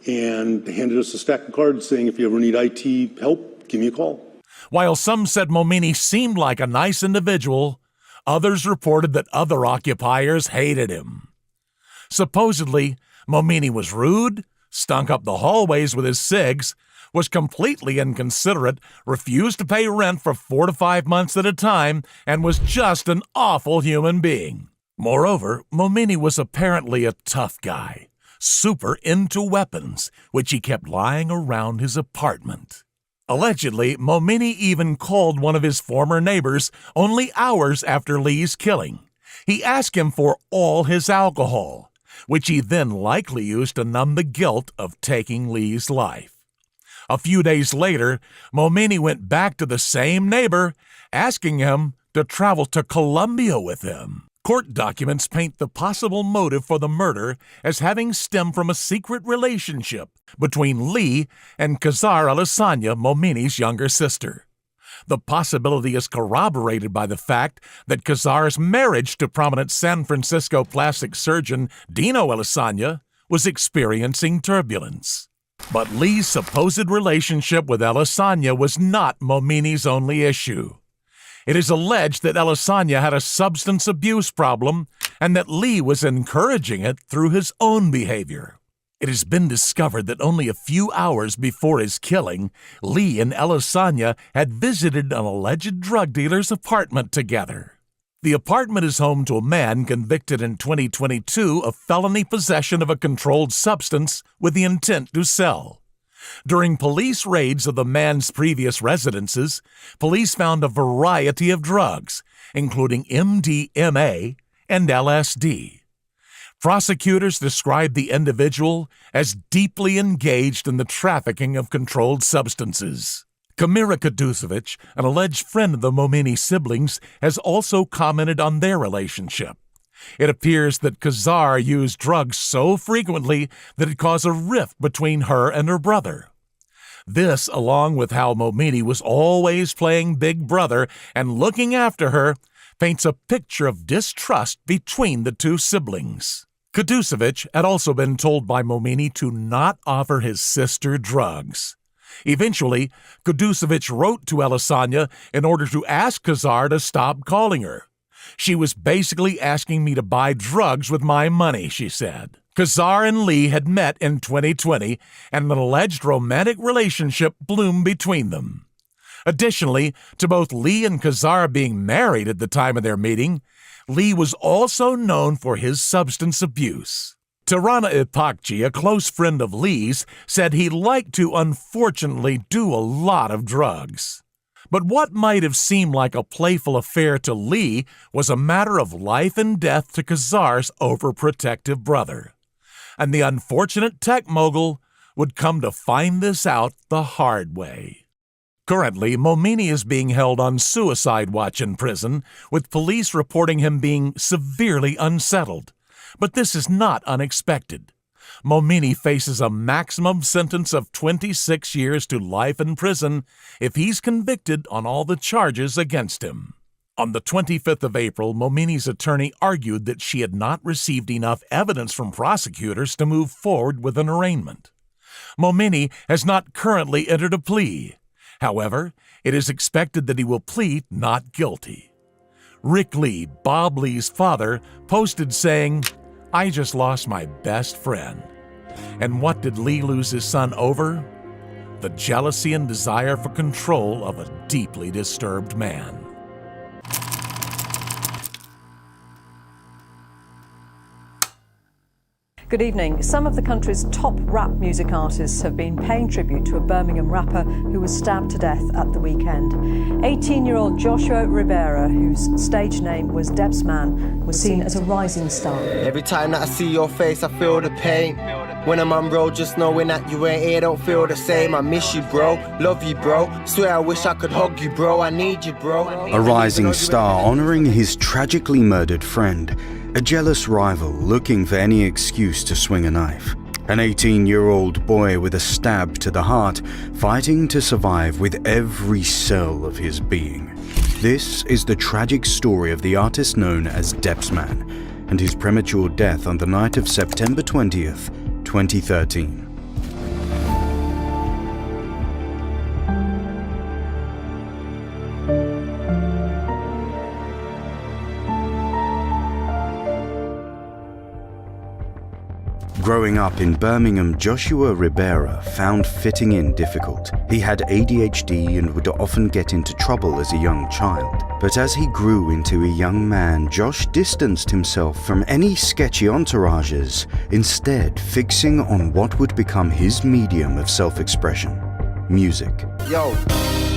and handed us a stack of cards saying, if you ever need IT help, give me a call. While some said Momini seemed like a nice individual, others reported that other occupiers hated him. Supposedly, Momini was rude, stunk up the hallways with his cigs, was completely inconsiderate, refused to pay rent for 4 to 5 months at a time, and was just an awful human being. Moreover, Momini was apparently a tough guy, super into weapons, which he kept lying around his apartment. Allegedly, Momini even called one of his former neighbors only hours after Lee's killing. He asked him for all his alcohol, which he then likely used to numb the guilt of taking Lee's life. A few days later, Momini went back to the same neighbor, asking him to travel to Colombia with him. Court documents paint the possible motive for the murder as having stemmed from a secret relationship between Lee and Kazar Alessandra, Momini's younger sister. The possibility is corroborated by the fact that Kazar's marriage to prominent San Francisco plastic surgeon Dino Alessandra was experiencing turbulence. But Lee's supposed relationship with Alessandra was not Momini's only issue. It is alleged that Alessandra had a substance abuse problem and that Lee was encouraging it through his own behavior. It has been discovered that only a few hours before his killing, Lee and Elisanya had visited an alleged drug dealer's apartment together. The apartment is home to a man convicted in 2022 of felony possession of a controlled substance with the intent to sell. During police raids of the man's previous residences, police found a variety of drugs, including MDMA and LSD. Prosecutors described the individual as deeply engaged in the trafficking of controlled substances. Kamira Kuducevic, an alleged friend of the Momini siblings, has also commented on their relationship. It appears that Khazar used drugs so frequently that it caused a rift between her and her brother. This, along with how Momini was always playing Big Brother and looking after her, paints a picture of distrust between the two siblings. Kuducevic had also been told by Momini to not offer his sister drugs. Eventually, Kuducevic wrote to Elisanya in order to ask Khazar to stop calling her. She was basically asking me to buy drugs with my money, she said. Khazar and Lee had met in 2020, and an alleged romantic relationship bloomed between them. Additionally, to both Lee and Khazar being married at the time of their meeting, Lee was also known for his substance abuse. Tirana Ipakchi, a close friend of Lee's, said he liked to unfortunately do a lot of drugs. But what might have seemed like a playful affair to Lee was a matter of life and death to Khazar's overprotective brother. And the unfortunate tech mogul would come to find this out the hard way. Currently, Momini is being held on suicide watch in prison, with police reporting him being severely unsettled. But this is not unexpected. Momini faces a maximum sentence of 26 years to life in prison if he's convicted on all the charges against him. On the 25th of April, Momini's attorney argued that she had not received enough evidence from prosecutors to move forward with an arraignment. Momini has not currently entered a plea. However, it is expected that he will plead not guilty. Rick Lee, Bob Lee's father, posted saying, "I just lost my best friend." And what did Lee lose his son over? The jealousy and desire for control of a deeply disturbed man. Good evening. Some of the country's top rap music artists have been paying tribute to a Birmingham rapper who was stabbed to death at the weekend. 18-year-old Joshua Rivera, whose stage name was Debs Man, was seen as a rising star. Every time that I see your face, I feel the pain. When I'm on road, just knowing that you ain't here, don't feel the same. I miss you, bro. Love you, bro. Swear I wish I could hug you, bro. I need you, bro. A rising star honoring his tragically murdered friend. A jealous rival looking for any excuse to swing a knife. An 18-year-old boy with a stab to the heart, fighting to survive with every cell of his being. This is the tragic story of the artist known as Debs Man and his premature death on the night of September 20th, 2013. Growing up in Birmingham, Joshua Rivera found fitting in difficult. He had ADHD and would often get into trouble as a young child. But as he grew into a young man, Josh distanced himself from any sketchy entourages, instead fixing on what would become his medium of self-expression: music. Yo,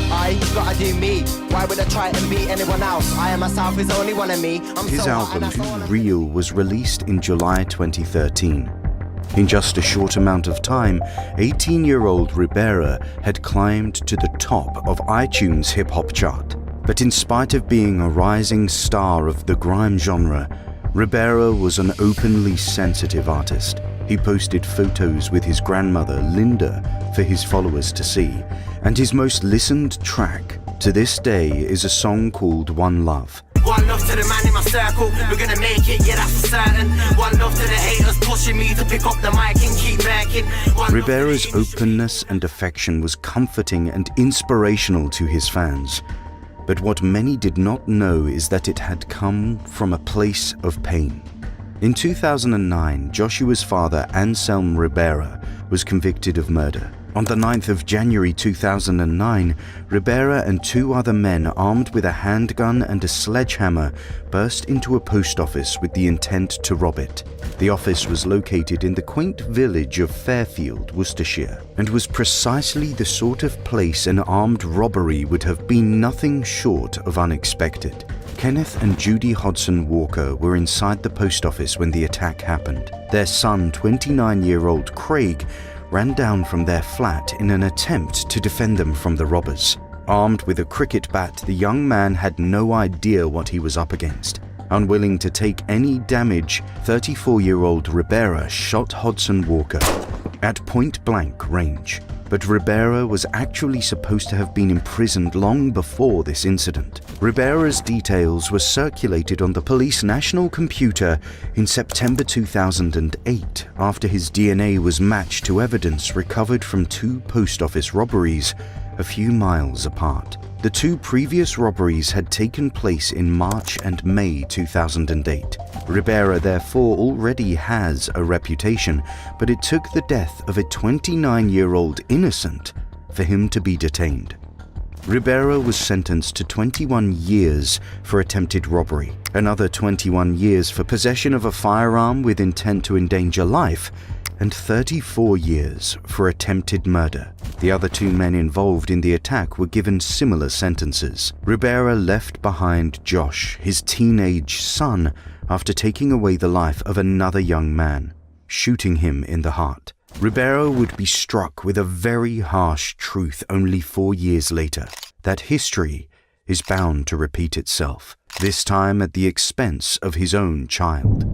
I gotta do me. Why would I try to be anyone else? I am myself, is only one of me. His album, Too Real, was released in July 2013. In just a short amount of time, 18-year-old Rivera had climbed to the top of iTunes hip-hop chart. But in spite of being a rising star of the grime genre, Rivera was an openly sensitive artist. He posted photos with his grandmother, Linda, for his followers to see, and his most listened track to this day is a song called One Love. One love to the man in my circle, we're gonna make it, yeah, that's for certain. One love to the haters pushing me to pick up the mic and keep making. Rivera's openness and affection was comforting and inspirational to his fans. But what many did not know is that it had come from a place of pain. In 2009, Joshua's father, Anselm Ribera, was convicted of murder. On the 9th of January 2009, Ribera and 2 other men armed with a handgun and a sledgehammer burst into a post office with the intent to rob it. The office was located in the quaint village of Fairfield, Worcestershire, and was precisely the sort of place an armed robbery would have been nothing short of unexpected. Kenneth and Judy Hodson Walker were inside the post office when the attack happened. Their son, 29-year-old Craig, ran down from their flat in an attempt to defend them from the robbers. Armed with a cricket bat, the young man had no idea what he was up against. Unwilling to take any damage, 34-year-old Ribera shot Hodson Walker at point-blank range. But Ribera was actually supposed to have been imprisoned long before this incident. Ribera's details were circulated on the police national computer in September 2008 after his DNA was matched to evidence recovered from 2 post office robberies a few miles apart. The 2 previous robberies had taken place in March and May 2008. Ribera therefore already has a reputation, but it took the death of a 29-year-old innocent for him to be detained. Ribera was sentenced to 21 years for attempted robbery, another 21 years for possession of a firearm with intent to endanger life, and 34 years for attempted murder. The other 2 men involved in the attack were given similar sentences. Ribera left behind Josh, his teenage son, after taking away the life of another young man, shooting him in the heart. Ribera would be struck with a very harsh truth only 4 years later, that history is bound to repeat itself, this time at the expense of his own child.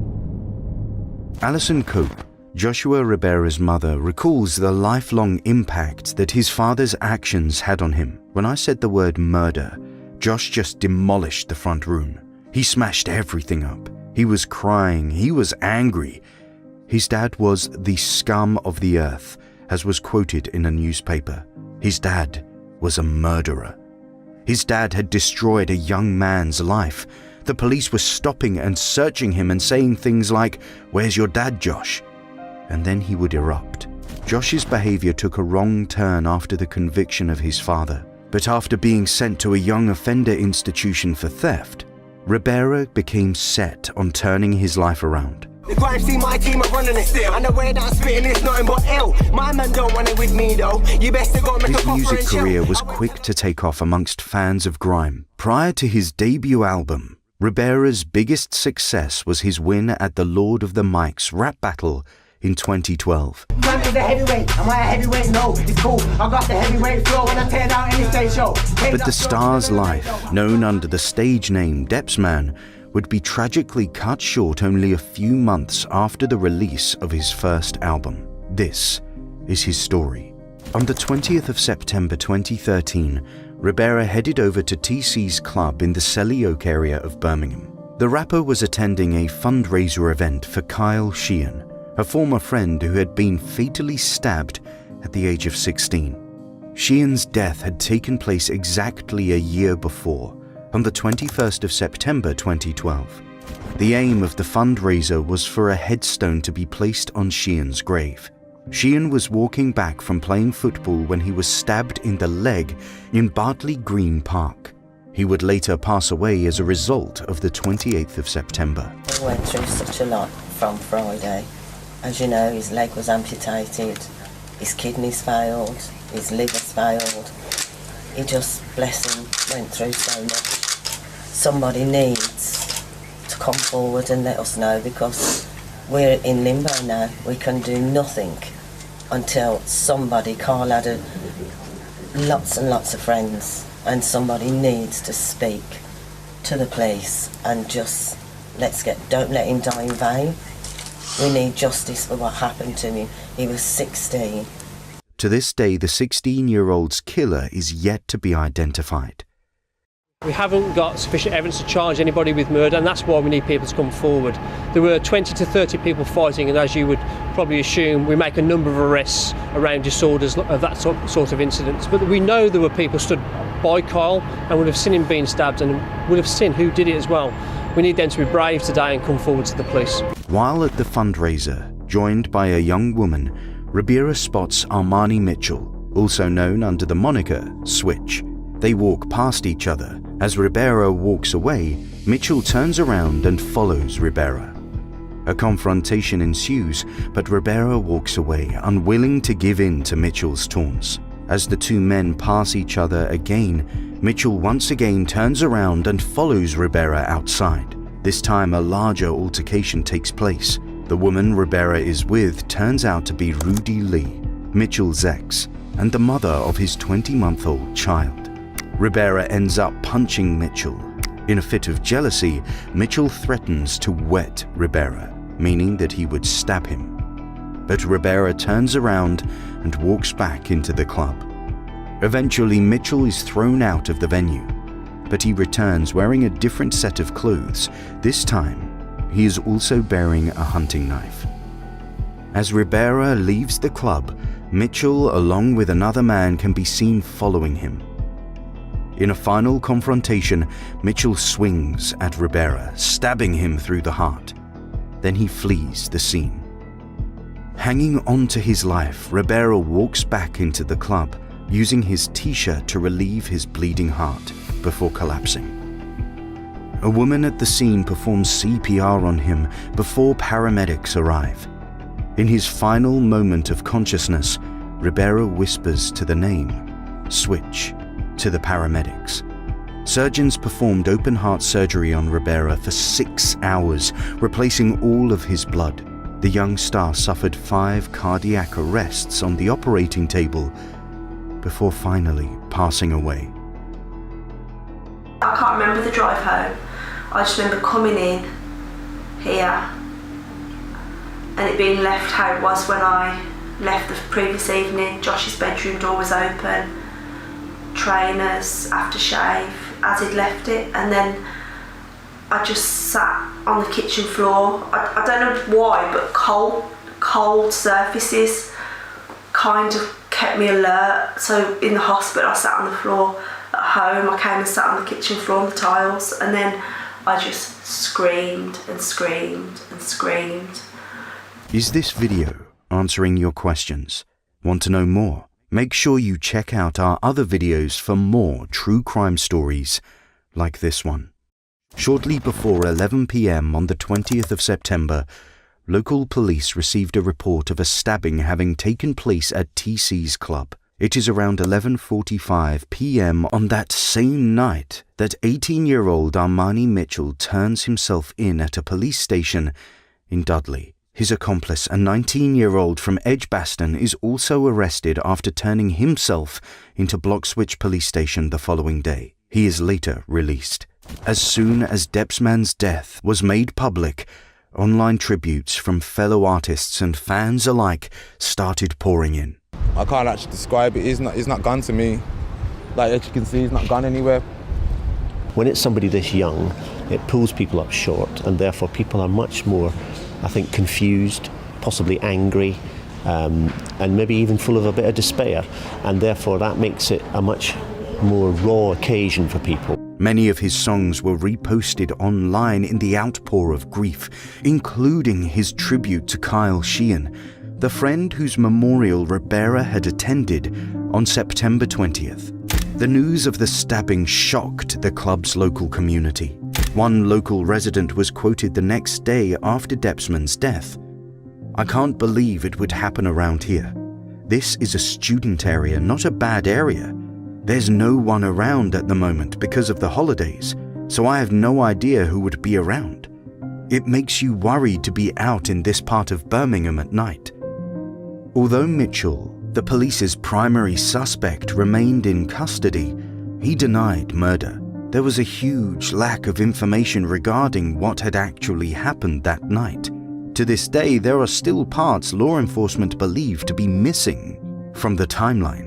Alison Cope, Joshua Ribera's mother, recalls the lifelong impact that his father's actions had on him. When I said the word murder, Josh just demolished the front room. He smashed everything up. He was crying. He was angry. His dad was the scum of the earth, as was quoted in a newspaper. His dad was a murderer. His dad had destroyed a young man's life. The police were stopping and searching him and saying things like, "Where's your dad, Josh?" And then he would erupt. Josh's behavior took a wrong turn after the conviction of his father. But after being sent to a young offender institution for theft, Ribera became set on turning his life around. The crime scene, my team are running it still. And the way that I'm spitting is nothing but ill. My man don't want it with me though. You best to go make His music career was quick to take off amongst fans of grime. Prior to his debut album, Ribera's biggest success was his win at the Lord of the Mics rap battle in 2012. Man is a heavyweight. Am I a heavyweight? No, it's cool. I got the heavyweight flow when I tear down any stage show. But the star's life, known under the stage name Depsman, would be tragically cut short only a few months after the release of his first album. This is his story. On the 20th of September 2013, Ribera headed over to TC's club in the Selly Oak area of Birmingham. The rapper was attending a fundraiser event for Kyle Sheehan, a former friend who had been fatally stabbed at the age of 16. Sheehan's death had taken place exactly a year before, on the 21st of September 2012. The aim of the fundraiser was for a headstone to be placed on Sheehan's grave. Sheehan was walking back from playing football when he was stabbed in the leg in Bartley Green Park. He would later pass away as a result of the 28th of September. He went through such a lot from Friday. As you know, his leg was amputated, his kidneys failed, his liver's failed. He just, bless him, went through so much. Somebody needs to come forward and let us know, because we're in limbo now. We can do nothing until somebody, Carl had lots and lots of friends, and somebody needs to speak to the police and just, don't let him die in vain. We need justice for what happened to him. He was 16. To this day, the 16-year-old's killer is yet to be identified. We haven't got sufficient evidence to charge anybody with murder, and that's why we need people to come forward. There were 20 to 30 people fighting, and as you would probably assume, we make a number of arrests around disorders of that sort of incidents. But we know there were people stood by Kyle and would have seen him being stabbed and would have seen who did it as well. We need them to be brave today and come forward to the police. While at the fundraiser, joined by a young woman, Ribera spots Armani Mitchell, also known under the moniker Switch. They walk past each other. As Ribera walks away, Mitchell turns around and follows Ribera. A confrontation ensues, but Ribera walks away, unwilling to give in to Mitchell's taunts. As the two men pass each other again, Mitchell once again turns around and follows Ribera outside. This time a larger altercation takes place. The woman Ribera is with turns out to be Rudy Lee, Mitchell's ex, and the mother of his 20-month-old child. Ribera ends up punching Mitchell. In a fit of jealousy, Mitchell threatens to wet Ribera, meaning that he would stab him. But Ribera turns around and walks back into the club. Eventually, Mitchell is thrown out of the venue, but he returns wearing a different set of clothes. This time, he is also bearing a hunting knife. As Ribera leaves the club, Mitchell, along with another man, can be seen following him. In a final confrontation, Mitchell swings at Ribera, stabbing him through the heart. Then he flees the scene. Hanging on to his life, Ribera walks back into the club, using his t-shirt to relieve his bleeding heart before collapsing. A woman at the scene performs CPR on him before paramedics arrive. In his final moment of consciousness, Ribera whispers to the name, Switch, to the paramedics. Surgeons performed open-heart surgery on Ribera for 6 hours, replacing all of his blood. The young star suffered 5 cardiac arrests on the operating table before finally passing away. I can't remember the drive home. I just remember coming in here and it being left how it was when I left the previous evening. Josh's bedroom door was open, trainers, aftershave, as he'd left it, and then I just sat on the kitchen floor. I don't know why, but cold surfaces kind of kept me alert. So in the hospital I sat on the floor. At home I came and sat on the kitchen floor on the tiles, and then I just screamed and screamed and screamed. Is this video answering your questions? Want to know more? Make sure you check out our other videos for more true crime stories like this one. Shortly before 11 p.m. on the 20th of September, local police received a report of a stabbing having taken place at TC's club. It is around 11:45 p.m. on that same night that 18-year-old Armani Mitchell turns himself in at a police station in Dudley. His accomplice, a 19-year-old from Edgbaston, is also arrested after turning himself into Bloxwich Police Station the following day. He is later released. As soon as Debsman's death was made public, online tributes from fellow artists and fans alike started pouring in. I can't actually describe it. He's not gone to me. Like, as you can see, he's not gone anywhere. When it's somebody this young, it pulls people up short, and therefore people are much more, I think, confused, possibly angry, and maybe even full of a bit of despair. And therefore that makes it a much more raw occasion for people. Many of his songs were reposted online in the outpour of grief, including his tribute to Kyle Sheehan, the friend whose memorial Ribera had attended on September 20th. The news of the stabbing shocked the club's local community. One local resident was quoted the next day after Debsman's death. "I can't believe it would happen around here. This is a student area, not a bad area. There's no one around at the moment because of the holidays, so I have no idea who would be around. It makes you worried to be out in this part of Birmingham at night." Although Mitchell, the police's primary suspect, remained in custody, he denied murder. There was a huge lack of information regarding what had actually happened that night. To this day, there are still parts law enforcement believe to be missing from the timeline.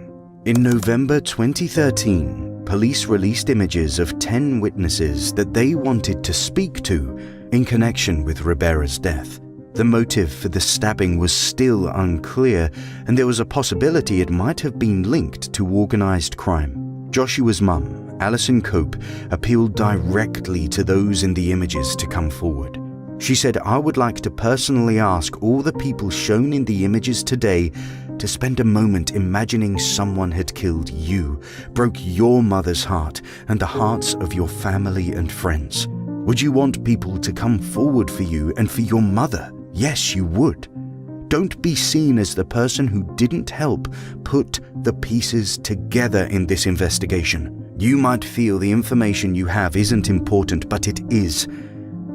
In November 2013, police released images of 10 witnesses that they wanted to speak to in connection with Ribera's death. The motive for the stabbing was still unclear, and there was a possibility it might have been linked to organized crime. Joshua's mum, Alison Cope appealed directly to those in the images to come forward. She said, "I would like to personally ask all the people shown in the images today to spend a moment imagining someone had killed you, broke your mother's heart and the hearts of your family and friends. Would you want people to come forward for you and for your mother? Yes, you would. Don't be seen as the person who didn't help put the pieces together in this investigation. You might feel the information you have isn't important, but it is.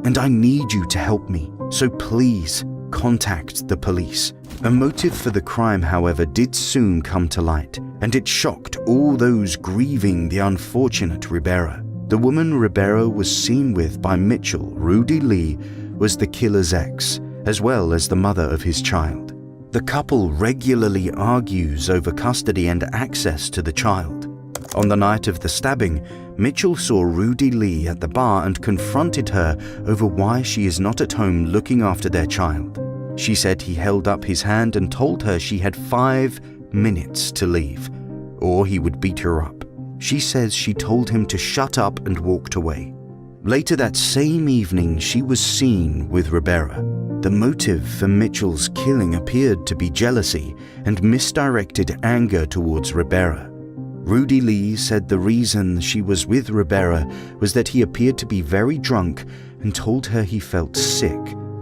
And I need you to help me. So please contact the police." A motive for the crime, however, did soon come to light, and it shocked all those grieving the unfortunate Ribera. The woman Ribera was seen with by Mitchell, Rudy Lee, was the killer's ex, as well as the mother of his child. The couple regularly argues over custody and access to the child. On the night of the stabbing, Mitchell saw Rudy Lee at the bar and confronted her over why she is not at home looking after their child. She said he held up his hand and told her she had 5 minutes to leave, or he would beat her up. She says she told him to shut up and walked away. Later that same evening, she was seen with Ribera. The motive for Mitchell's killing appeared to be jealousy and misdirected anger towards Ribera. Rudy Lee said the reason she was with Ribera was that he appeared to be very drunk and told her he felt sick,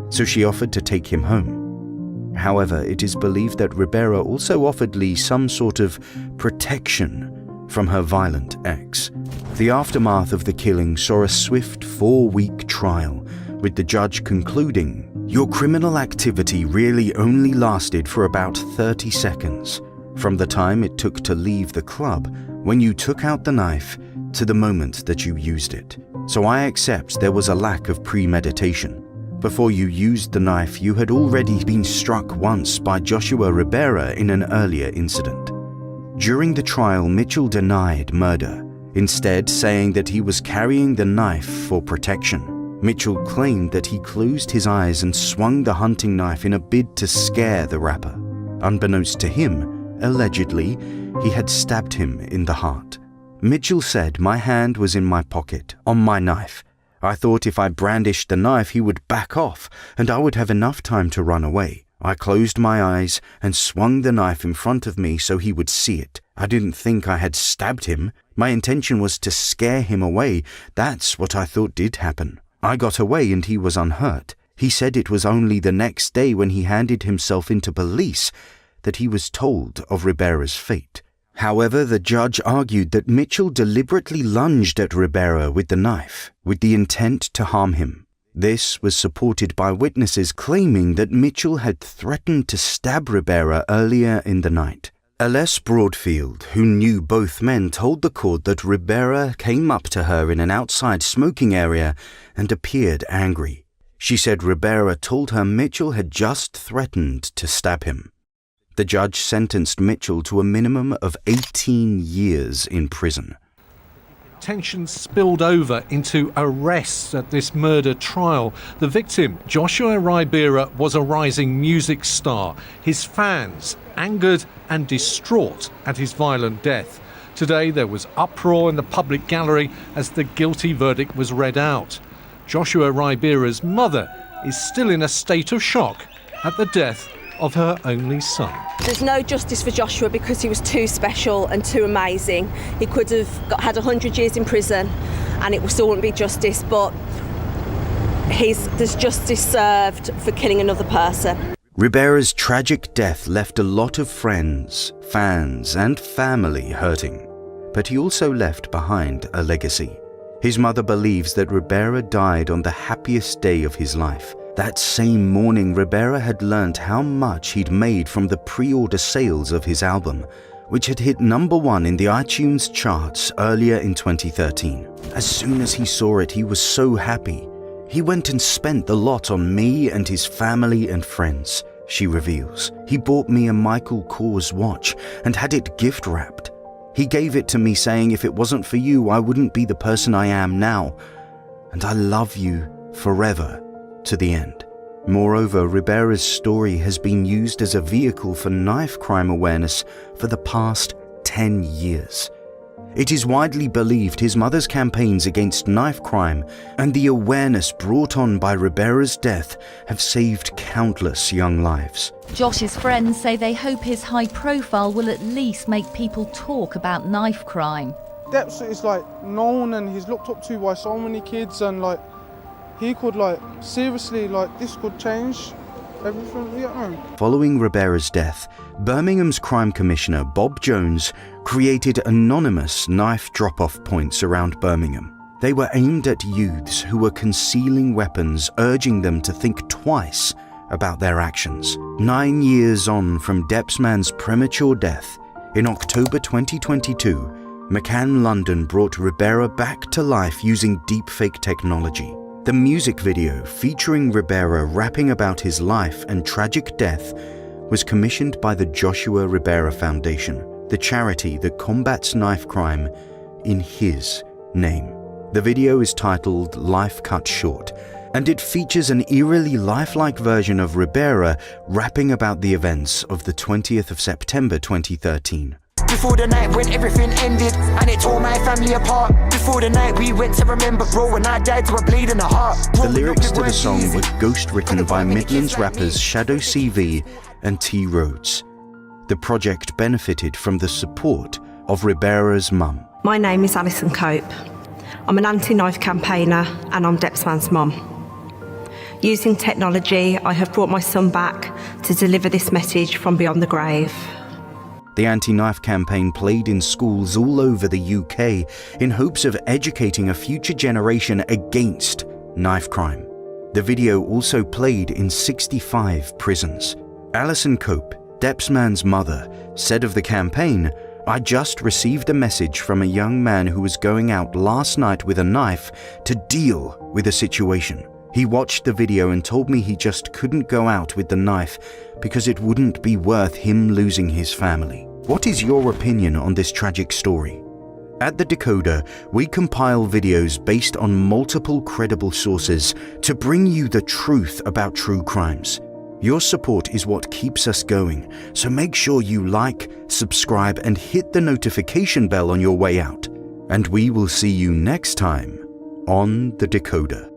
so she offered to take him home. However, it is believed that Ribera also offered Lee some sort of protection from her violent ex. The aftermath of the killing saw a swift 4-week trial, with the judge concluding, "Your criminal activity really only lasted for about 30 seconds. From the time it took to leave the club, when you took out the knife, to the moment that you used it. So I accept there was a lack of premeditation. Before you used the knife, you had already been struck once by Joshua Ribera in an earlier incident." During the trial, Mitchell denied murder, instead saying that he was carrying the knife for protection. Mitchell claimed that he closed his eyes and swung the hunting knife in a bid to scare the rapper. Unbeknownst to him, allegedly, he had stabbed him in the heart. Mitchell said, "My hand was in my pocket, on my knife. I thought if I brandished the knife he would back off and I would have enough time to run away. I closed my eyes and swung the knife in front of me so he would see it. I didn't think I had stabbed him. My intention was to scare him away. That's what I thought did happen. I got away and he was unhurt. He said it was only the next day when he handed himself into police that he was told of Ribera's fate." However, the judge argued that Mitchell deliberately lunged at Ribera with the knife, with the intent to harm him. This was supported by witnesses claiming that Mitchell had threatened to stab Ribera earlier in the night. Aless Broadfield, who knew both men, told the court that Ribera came up to her in an outside smoking area and appeared angry. She said Ribera told her Mitchell had just threatened to stab him. The judge sentenced Mitchell to a minimum of 18 years in prison. Tension spilled over into arrests at this murder trial. The victim, Joshua Ribera, was a rising music star. His fans angered and distraught at his violent death. Today there was uproar in the public gallery as the guilty verdict was read out. Joshua Ribera's mother is still in a state of shock at the death of her only son. There's no justice for Joshua because he was too special and too amazing. He could have had 100 years in prison and it still wouldn't be justice, but there's justice served for killing another person. Ribera's tragic death left a lot of friends, fans and family hurting, but he also left behind a legacy. His mother believes that Ribera died on the happiest day of his life. That same morning, Ribera had learnt how much he'd made from the pre-order sales of his album, which had hit #1 in the iTunes charts earlier in 2013. As soon as he saw it, he was so happy. He went and spent the lot on me and his family and friends, she reveals. He bought me a Michael Kors watch and had it gift-wrapped. He gave it to me saying if it wasn't for you, I wouldn't be the person I am now. And I love you forever. To the end. Moreover, Ribera's story has been used as a vehicle for knife crime awareness for the past 10 years. It is widely believed his mother's campaigns against knife crime and the awareness brought on by Ribera's death have saved countless young lives. Josh's friends say they hope his high profile will at least make people talk about knife crime. Deps is like known and he's looked up to by so many kids, and like he could like seriously like this could change everything. Yeah. Following Ribera's death, Birmingham's crime commissioner Bob Jones created anonymous knife drop-off points around Birmingham. They were aimed at youths who were concealing weapons, urging them to think twice about their actions. 9 years on from Depsman's premature death, in October 2022, McCann London brought Ribera back to life using deepfake technology. The music video featuring Ribera rapping about his life and tragic death was commissioned by the Joshua Ribera Foundation, the charity that combats knife crime in his name. The video is titled Life Cut Short, and it features an eerily lifelike version of Ribera rapping about the events of the 20th of September 2013. Before the night when everything ended and it tore my family apart. Before the night we went to remember, bro, when I died to a bleed in the heart. The lyrics to the song were ghost-written by Midlands rappers Shadow CV and T. Rhodes. The project benefited from the support of Ribera's mum. My name is Alison Cope. I'm an anti-knife campaigner and I'm Depsman's mum. Using technology, I have brought my son back to deliver this message from beyond the grave. The anti-knife campaign played in schools all over the UK in hopes of educating a future generation against knife crime. The video also played in 65 prisons. Alison Cope, Depsman's mother, said of the campaign, "I just received a message from a young man who was going out last night with a knife to deal with a situation. He watched the video and told me he just couldn't go out with the knife because it wouldn't be worth him losing his family." What is your opinion on this tragic story? At The Decoder, we compile videos based on multiple credible sources to bring you the truth about true crimes. Your support is what keeps us going, so make sure you like, subscribe, and hit the notification bell on your way out. And we will see you next time on The Decoder.